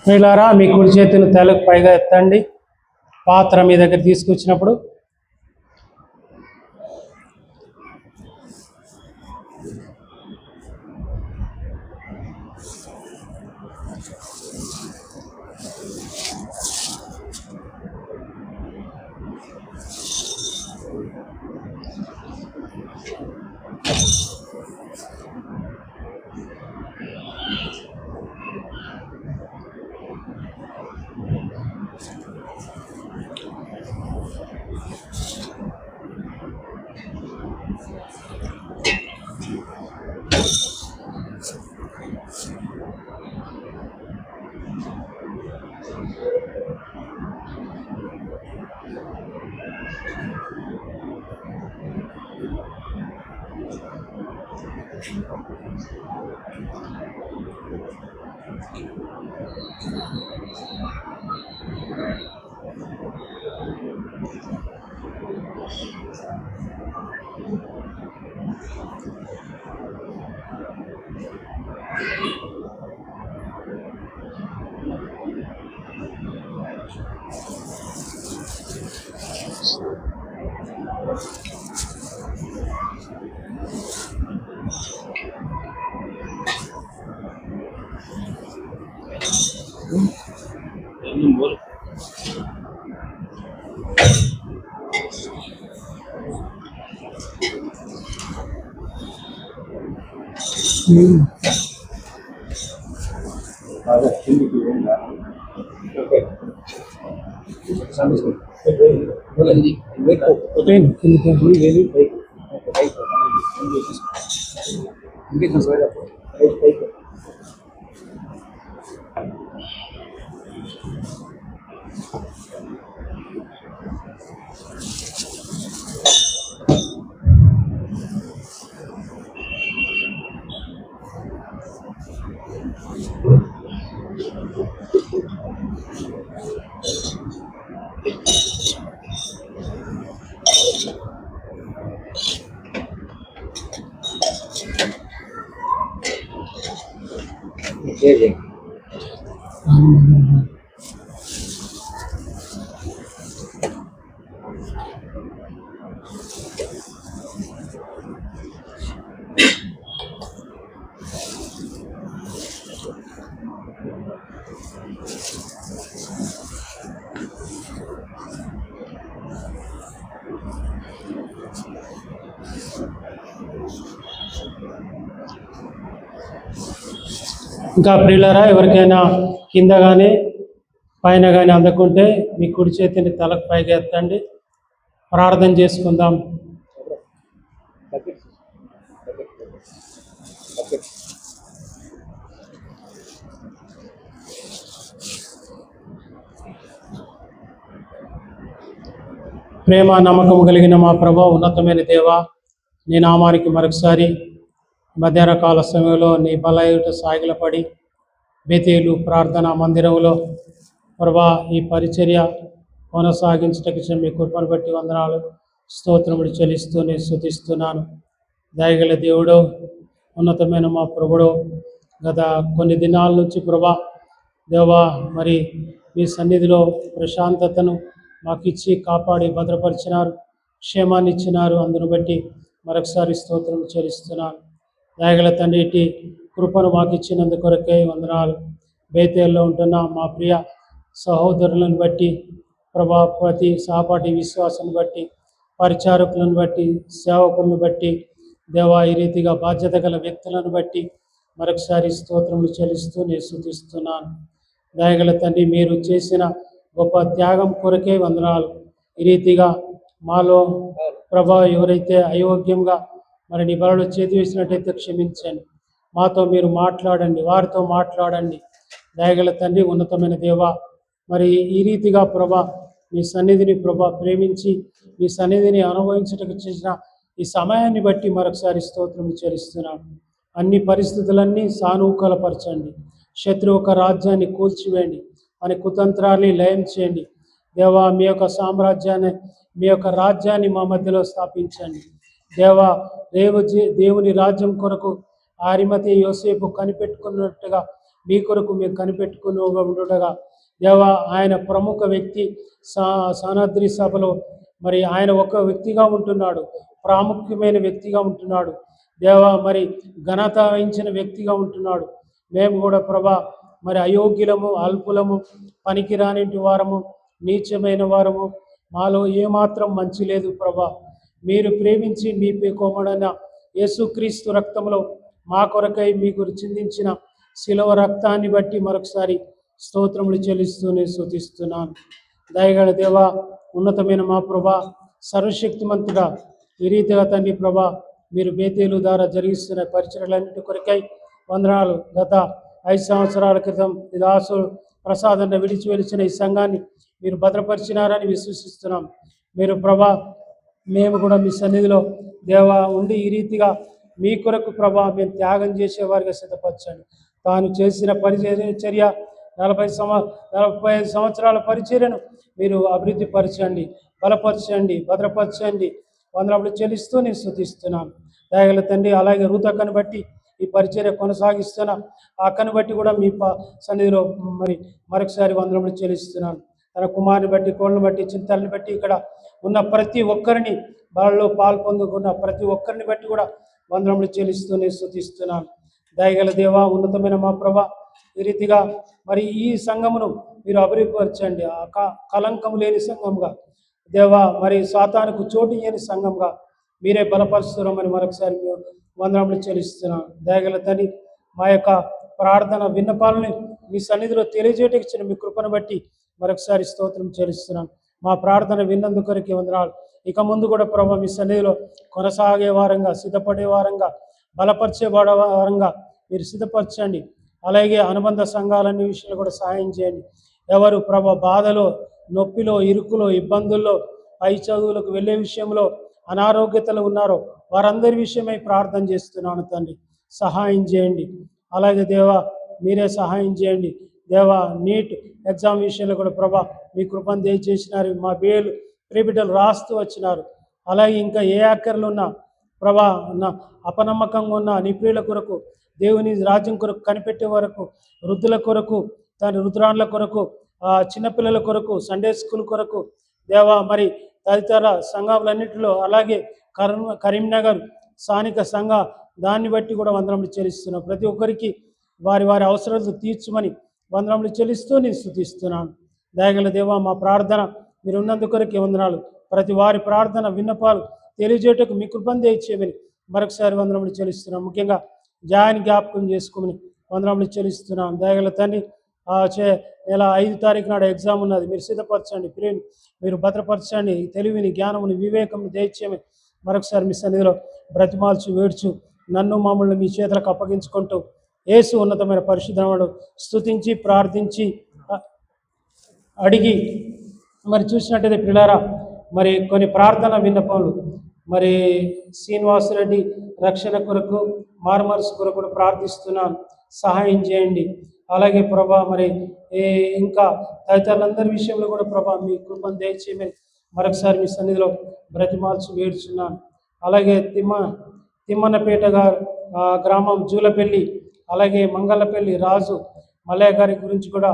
ప్రియులారా, మీ కుడి చేతిని తలకు పైగా ఎత్తండి. పాత్ర మీ దగ్గర తీసుకొచ్చినప్పుడు ఇంకా ప్రియులారా, ఎవరికైనా కింద కానీ పైన కానీ అందకుంటే మీ కుడి చేతిని తలకు పైకి ఎత్తండి, ప్రార్థన చేసుకుందాం. ప్రేమ నమ్మకం కలిగిన మా ప్రభా, ఉన్నతమైన దేవ, నీ నామానికి మరొకసారి మధ్యాహ్న కాల సమయంలో నీ బలయుట సాగిలపడి బేతేలు ప్రార్థనా మందిరంలో ప్రభా ఈ పరిచర్య కొనసాగించటకు మీ కృపను బట్టి వందనాలు స్తోత్రములు చెల్లిస్తూ నేను స్తుతిస్తున్నాను. దయగల దేవుడు, ఉన్నతమైన మా ప్రభుడు, గత కొన్ని దినాల నుంచి ప్రభా దేవా మరి మీ సన్నిధిలో ప్రశాంతతను మాకు ఇచ్చి కాపాడి భద్రపరిచినారు, క్షేమాన్ని ఇచ్చినారు. అందును బట్టి మరొకసారి స్తోత్రం చెల్లిస్తున్నాను. దయగల తండ్రి, ఇటు కృపను మాకు ఇచ్చినందు కొరకే వందనాలు. బేతేల్లో ఉంటున్న మా ప్రియ సహోదరులను బట్టి ప్రభా, ప్రతి సహపాఠి విశ్వాసాన్ని బట్టి, పరిచారకులను బట్టి, సేవకులను బట్టి దేవా, ఈ రీతిగా బాధ్యత గల వ్యక్తులను బట్టి మరొకసారి స్తోత్రములు చెల్లిస్తూ నేను స్తుతిస్తున్నాను. దయగల తండ్రి, మీరు చేసిన గొప్ప త్యాగం కొరకే వందనాలు. ఈ రీతిగా మాలో ప్రభా ఎవరైతే అయోగ్యంగా మరి నీ బలలో చేతి వేసినట్టయితే క్షమించండి. మాతో మీరు మాట్లాడండి, వారితో మాట్లాడండి. దయగల తండ్రి, ఉన్నతమైన దేవ, మరి ఈ రీతిగా ప్రభా మీ సన్నిధిని ప్రభా ప్రేమించి మీ సన్నిధిని అనుభవించటకు చేసిన ఈ సమయాన్ని బట్టి మరొకసారి స్తోత్రం చెల్లిస్తున్నాం. అన్ని పరిస్థితులన్నీ సానుకూలపరచండి. శత్రువు ఒక రాజ్యాన్ని కూల్చివేయండి, అని కుతంత్రాన్ని లయం చేయండి. దేవా, మీ యొక్క సామ్రాజ్యాన్ని, మీ యొక్క రాజ్యాన్ని మా మధ్యలో స్థాపించండి. దేవా, దేవుని రాజ్యం కొరకు ఆరిమతి యోసేపు కనిపెట్టుకున్నట్టుగా మీ కొరకు మేము కనిపెట్టుకుని ఉండుటగా దేవా, ఆయన ప్రముఖ వ్యక్తి సనాద్రి సభలో మరి ఆయన ఒక వ్యక్తిగా ఉంటున్నాడు, ప్రాముఖ్యమైన వ్యక్తిగా ఉంటున్నాడు. దేవా, మరి ఘనత వహించిన వ్యక్తిగా ఉంటున్నాడు. మేము కూడా ప్రభా మరి అయోగ్యులము, అల్పులము, పనికిరానింటి వారము, నీచమైన వారము, మాలో ఏమాత్రం మంచి లేదు ప్రభా. మీరు ప్రేమించి మీ కోమడైన యేసుక్రీస్తు రక్తంలో మా కొరకై మీకు చిందించిన శిలువ రక్తాన్ని బట్టి మరొకసారి స్తోత్రములు చెల్లిస్తూనే స్తుతిస్తున్నాను. దయగల దేవా, ఉన్నతమైన మా ప్రభా, సర్వశక్తిమంతుడా, ఈ రీతిగా తండ్రి ప్రభా మీరు బేతేలు ద్వారా జరిగిస్తున్న పరిచర్యలన్నిటి కొరకై వందనాలు. గత 5 సంవత్సరాల క్రితం ఈ దాసుడు ప్రసాదన్న విడిచి వెలిచిన ఈ సంఘాన్ని మీరు భద్రపరిచినారని విశ్వసిస్తున్నాం. మీరు ప్రభా మేము కూడా మీ సన్నిధిలో దేవా ఉండి ఈ రీతిగా మీ కొరకు ప్రభా మేము త్యాగం చేసేవారిగా సిద్ధపరచండి. తాను చేసిన పరిచర్య 45 సంవత్సరాల పరిచర్యను మీరు అభివృద్ధి పరచండి, బలపరచండి, భద్రపరచండి. వందనములు చెల్లిస్తూ నేను స్తుతిస్తున్నాను. దయగల తండ్రి, అలాగే రూతక్కను బట్టి ఈ పరిచర్య కొనసాగిస్తున్న ఆ అక్కను బట్టి కూడా మీ సన్నిధిలో మరొకసారి వందనములు చెల్లిస్తున్నాను. తన కుమారుని బట్టి, కోళ్ళని బట్టి, చింతల్ని బట్టి, ఇక్కడ ఉన్న ప్రతి ఒక్కరిని, వాళ్ళలో పాల్పొందుకున్న ప్రతి ఒక్కరిని బట్టి కూడా వందనములు చెల్లిస్తూ నేను స్తుతిస్తున్నాను. దయగల దేవా, ఉన్నతమైన మా ప్రభా, ఈ రీతిగా ఈ సంఘమును మీరు అభివృద్ధిపరచండి. కలంకము లేని సంఘంగా దేవా, సాతానుకు చోటు లేని సంఘంగా మీరే బలపరుస్తున్నామని మరొకసారి వందనములు చెల్లిస్తున్నాను. దయగల తండ్రి, మా యొక్క ప్రార్థన విన్నపాలని మీ సన్నిధిలో తెలియజేయటకు ఇచ్చిన మీ కృపను బట్టి మరొకసారి స్తోత్రం చెల్లిస్తున్నాను. మా ప్రార్థన విన్నందుకొరకే వందనాలు. ఇక ముందు కూడా ప్రభా మీ సన్నిధిలో కొనసాగే వారంగా, సిద్ధపడే వారంగా, బలపరిచేవాడే వారంగా మీరు సిద్ధపరచండి. అలాగే అనుబంధ సంఘాలన్నీ విషయంలో కూడా సహాయం చేయండి. ఎవరు ప్రభా బాధలో, నొప్పిలో, ఇరుకులో, ఇబ్బందుల్లో, పై చదువులకు వెళ్ళే విషయంలో అనారోగ్యతలు ఉన్నారో వారందరి విషయమై ప్రార్థన చేస్తున్నాను తండ్రి. సహాయం చేయండి. అలాగే దేవా మీరే సహాయం చేయండి. దేవా నీట్ ఎగ్జామ్ విషయంలో కూడా ప్రభా మీ కృపను దయచేసినారు. మా ప్రీబిడ్డలు రాస్తూ వచ్చినారు. అలాగే ఇంకా ఏ యాక్కర్లు ఉన్నా ప్రభా అపనమ్మకంగా ఉన్న నీ ప్రియుల కొరకు, దేవుని రాజ్యం కొరకు కనిపెట్టే వరకు, వృద్ధుల కొరకు, తన రుద్రాన్ల కొరకు, చిన్నపిల్లల కొరకు, సండే స్కూల్ కొరకు దేవా తదితర సంఘాలన్నింటిలో, అలాగే కరీంనగర్ స్థానిక సంఘ దాన్ని బట్టి కూడా వందనములు చెల్లిస్తున్నాం. ప్రతి ఒక్కరికి వారి వారి అవసరాలు తీర్చమని వందనములు చెల్లిస్తూ నేను స్తుతిస్తున్నాను. దయగల దేవా, మా ప్రార్థన మీరు ఉన్నందుకొరకే వందనాలు. ప్రతి వారి ప్రార్థన విన్నపాలు తెలియజేయటకు మీ కృపను దయచేయమని మరొకసారి వందనములు చెల్లిస్తున్నాం. ముఖ్యంగా జాయిని జ్ఞాపకం చేసుకోమని వందనములు చెల్లిస్తున్నాం. దయగల తండ్రి, నెల 5 తారీఖు నాడు ఎగ్జామ్ ఉన్నది. మీరు సిద్ధపరచండి, ప్రేమ మీరు భద్రపరచండి. తెలివిని, జ్ఞానముని, వివేకముని దయచేయమని మరొకసారి మీ సన్నిధిలో బ్రతిమాల్చు వేడ్చు నన్ను మమ్మల్ని మీ చేతులకు అప్పగించుకుంటూ యేసు ఉన్నతమైన పరిశుద్ధముడు స్తుతించి ప్రార్థించి అడిగి చూసినట్టయితే పిల్లారా, కొన్ని ప్రార్థన విన్నపములు శ్రీనివాసరెడ్డి రక్షణ కొరకు, మారుమనసు కొరకు కూడా ప్రార్థిస్తున్నాను. సహాయం చేయండి. అలాగే ప్రభా ఇంకా తదితరులందరి విషయంలో కూడా ప్రభా మీ కృపను దయచేయమని మరొకసారి మీ సన్నిధిలో బ్రతిమాల్చి వేడుచున్నాను. అలాగే తిమ్మన్నపేట గ్రామం జూలపల్లి, అలాగే మంగళపల్లి రాజు మల్లయ్య గారి గురించి కూడా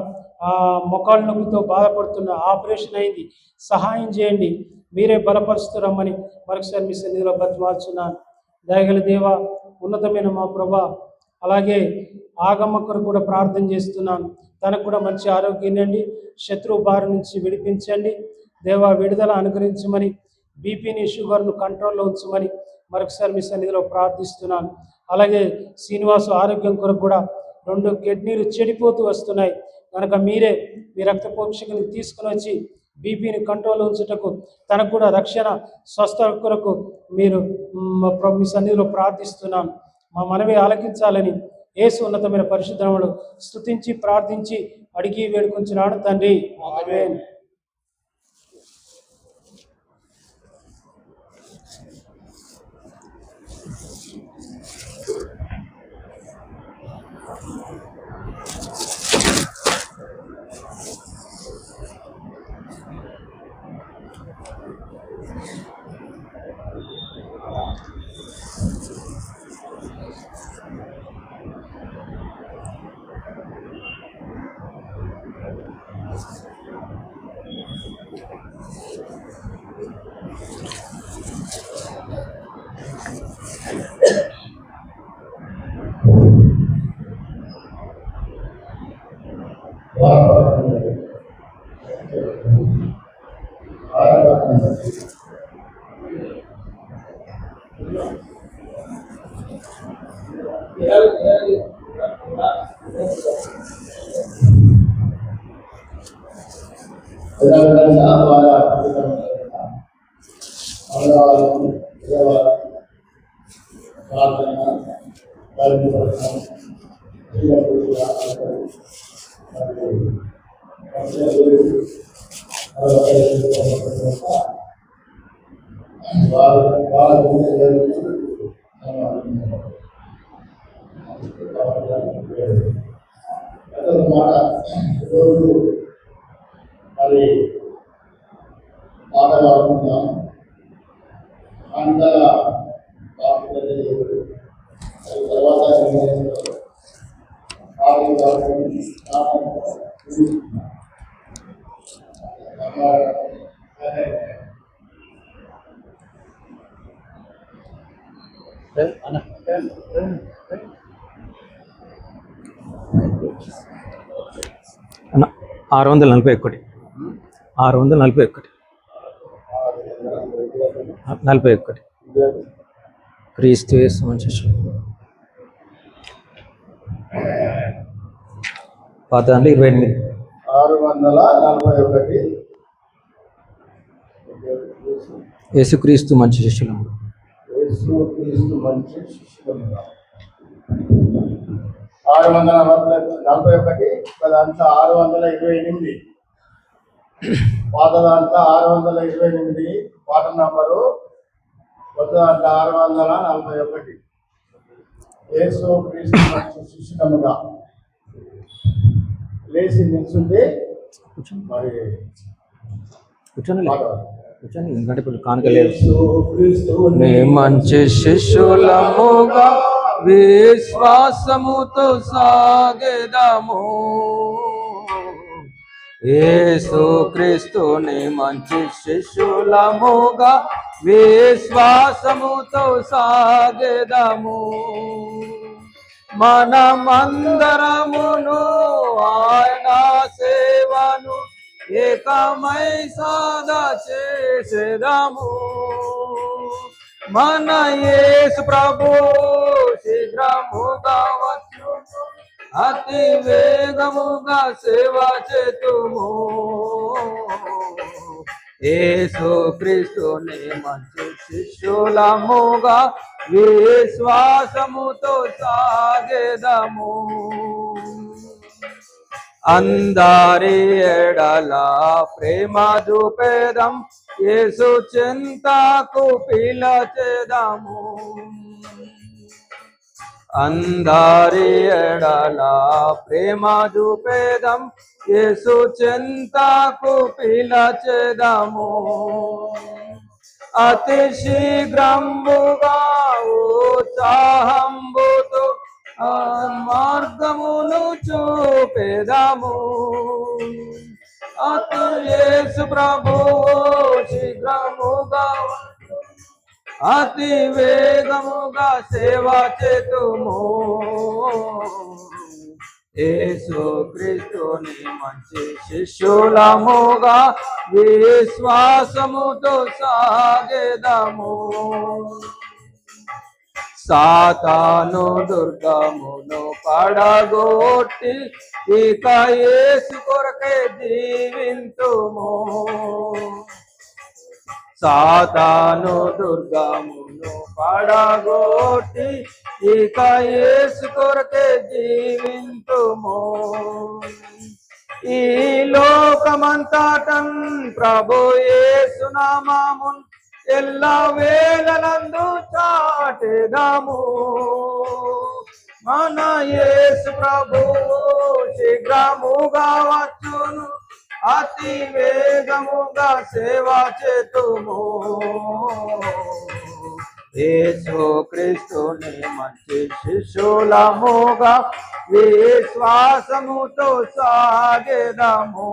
మొకాళ్ళ నొప్పితో బాధపడుతున్న, ఆపరేషన్ అయింది. సహాయం చేయండి. మీరే బలపరుస్తురమ్మని మరొకసారి మీ సన్నిధిలో బ్రతిమాల్చున్నాను. దయగల దేవా, ఉన్నతమైన మా ప్రభా, అలాగే ఆగమ్మ కొరకు కూడా ప్రార్థన చేస్తున్నాను. తనకు కూడా మంచి ఆరోగ్యాన్ని, శత్రువు బారి నుంచి విడిపించండి. దేవా, విడుదల అనుగ్రహించమని, బీపీని, షుగర్ను కంట్రోల్లో ఉంచమని మరొకసారి మీ సన్నిధిలో ప్రార్థిస్తున్నాను. అలాగే శ్రీనివాసు ఆరోగ్యం కొరకు కూడా 2 కిడ్నీలు చెడిపోతూ వస్తున్నాయి కనుక మీరే మీ రక్తపోషకుని తీసుకుని వచ్చి బీపీని కంట్రోల్ ఉంచుటకు, తనకు కూడా రక్షణ, స్వస్థ కొరకు మీరు మీ సన్నిధిలో ప్రార్థిస్తున్నాను. మా మనవి ఆలకించాలని యేసు ఉన్నతమైన పరిశుద్ధముడు స్తుతించి ప్రార్థించి అడిగి వేడుకొంచున్నాడు తండ్రి. ఆమేన్. విధంగా ప్రార్థన బలపడతాం. మరి పాట పాడుకుందాం. అంతగా తర్వాత అన్న 641 641 క్రీస్తు యేసు మంచి పాత దాంట్లో 28 641 యేసుక్రీస్తు మంచి శిష్యులము. యేసుక్రీస్తు మంచి శిష్యులముగా 641 దాంట్లో 628 పాత దాంట్లో 628 పాట నంబరు కొత్త దాంట్లో 641 యేసుక్రీస్తు మంచి శిష్యులముగా. లేచి నిల్చుంటే మరి కూర్చొని ఎందుకంటే ఇప్పుడు కానుకలేదు. నీ మంచి శిష్యులముగా విశ్వాసముతో సాగెదము. యేసుక్రీస్తుని మంచి శిష్యులముగా విశ్వాసముతో సాగెదము. మనమందరమును ఆయన సేవను ఏకమై సాదా చేసేదము. మన యేసు ప్రభు శీఘ్రముగా వచ్చు, అతి వేగముగా సేవ చేతుము. యేసుక్రీస్తుని మంచి శిష్యులముగా విశ్వాసముతో సాగెదము. అందరి ఎడల ప్రేమ చూపెదం, యేసు చింతకు పిలచెదము. అందరి ఎడల ప్రేమ చూపెదం, యేసు చింతకు పిలచెదము. అతి శీఘ్రంబుగా ఉత్సాహంబుతో మార్గమును చూపెదము. అతి యేసు ప్రభు శీఘ్రముగా అతి వేగముగా సేవ చేతుము. యేసుక్రీస్తుని మంచి శిష్యులముగా విశ్వాసముతో సాగెదము. సాతాను దుర్గమును పడగొట్టి ఇక యేసు కొరకే జీవింతుము. సాతాను దుర్గమును పడగొట్టి ఇక యేసు కొరకే జీవింతుము. ఈ లోకమంతటన్ ప్రభు యేసు నామమున్ ఎల్ల వేళలందు చాటెదము. మన యేసు ప్రభు శీఘ్రముగా వచ్చును, అతి వేగముగా సేవ చేతుము. యేసుక్రీస్తుని మంచి శిష్యులముగా విశ్వాసముతో సాగెదము.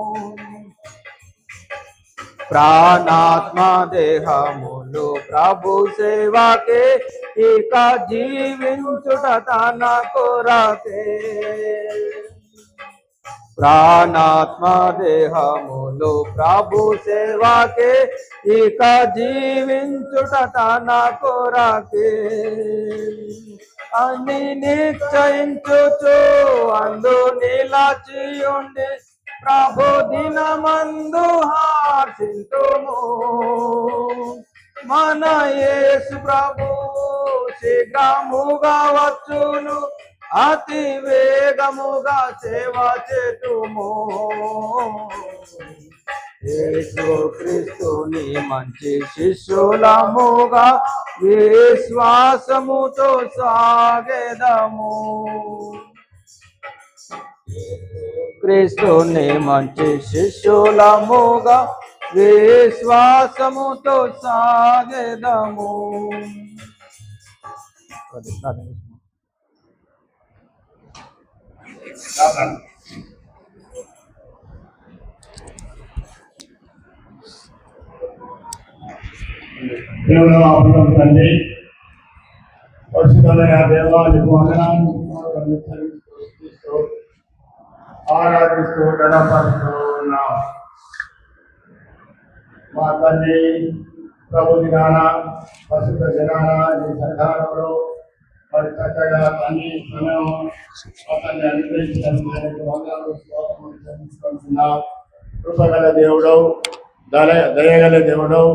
ప్రాణాత్మ దేహములు ప్రభు సేవకే ఇక జీవించుట తన కొరకే. ప్రాణాత్మ దేహములు ప్రభు సేవకే ఇక జీవించుట తన కొరకే. అని నిశ్చయించుచు అందు నిలచి ఉండి ప్రభు దినమందు హార్షింతుము. మన యేసు ప్రభు శీఘ్రముగా వచ్చును, అతి వేగముగా సేవ చేతుము. యేసు క్రీస్తుని మంచి శిష్యులముగా విశ్వాసముతో సాగెదము. క్రీస్తుని మంచి శిష్యులముగా విశ్వాసముతో సాగెదము. దేవుడు అప్పుడు తండ్రి పరిశుద్ధమైన దేవానికి వందనాలు ఆరాధిస్తూ గణపరుస్తూ ఉన్నాం. మా తండ్రి ప్రభు దినాన పరిశుద్ధ దినాన ఈ సన్నిధానంలో మరి చక్కగా తండ్రి సమయం తండ్రి అనుగ్రహించడానికి వందనాలు స్తోత్రములు చెల్లించుకుంటున్నాం. కృపగల దేవుడవు, దయగల దేవుడవు,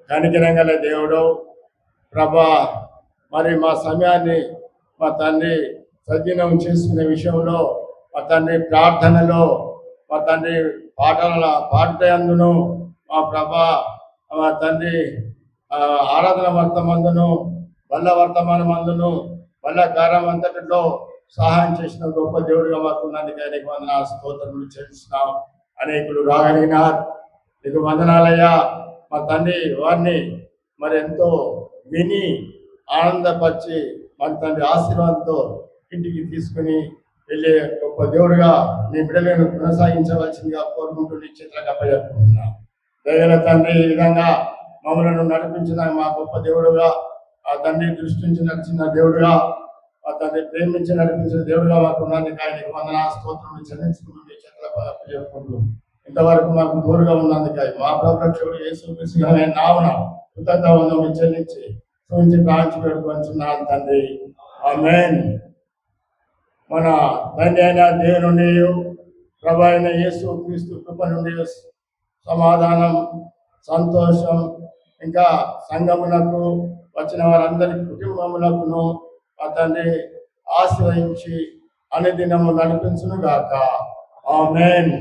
కనికరం గల దేవుడవు ప్రభా, మరి మా సమయాన్ని మా తండ్రి సజ్జనం చేసుకునే విషయంలో, మా తండ్రి ప్రార్థనలో, మా తండ్రి పాటయందును మా ప్రభా, మా తండ్రి ఆరాధన వర్తమందును, బల్ల వర్తమానమందును, బల్ల కార్యం అంతటిలో సహాయం చేసిన గొప్ప దేవుడిగా మాకున్నందుకే నీకు వందనాలు స్తోత్రములు చెల్లిస్తున్నాం. అనేకులు రాగలిగినారు, నీకు వందనాలయ్యా. మా తండ్రి వారిని మరి ఎంతో విని ఆనందపరిచి మన తండ్రి ఆశీర్వాదంతో ఇంటికి తీసుకుని వెళ్ళే గొప్ప దేవుడుగా నీ బిడ్డలను కొనసాగించవలసిందిగా కోరుకుంటూ నీ చేతులకు అప్పచెప్పుకుంటున్నాం. దయగల తండ్రి, ఈ విధంగా మమ్మలను నడిపించిన మా గొప్ప దేవుడుగా, ఆ తండ్రి దృష్టించి నడిచిన దేవుడుగా, ఆ తండ్రి ప్రేమించి నడిపించిన దేవుడుగా మాకున్నందుకు ఆయనకు వందనాలు స్తోత్రములు చెల్లించుకుంటూ నీ చేతులకు అప్పచెప్పుకుంటూ ఇంతవరకు మాకు తోడుగా ఉన్నందుకే మా ప్రభురక్షకుడు యేసుక్రీస్తు నామమున కృతజ్ఞతలు చెల్లించి చూంచి ప్రాంచి పెట్టుకొంచున్నాను తండ్రి. ఆమేన్. మన తండ్రి అయిన దేవుని నుండి, ప్రభు అయిన యేసుక్రీస్తు కృప నుండి సమాధానం, సంతోషం, ఇంకా సంఘమునకు వచ్చిన వారందరి కుటుంబములకును ఆ తండ్రి ఆశ్రయించి అనుదినము నడిపించును గాక. ఆమేన్.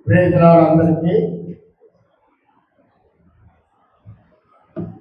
ప్రేజరాలు అందరికీ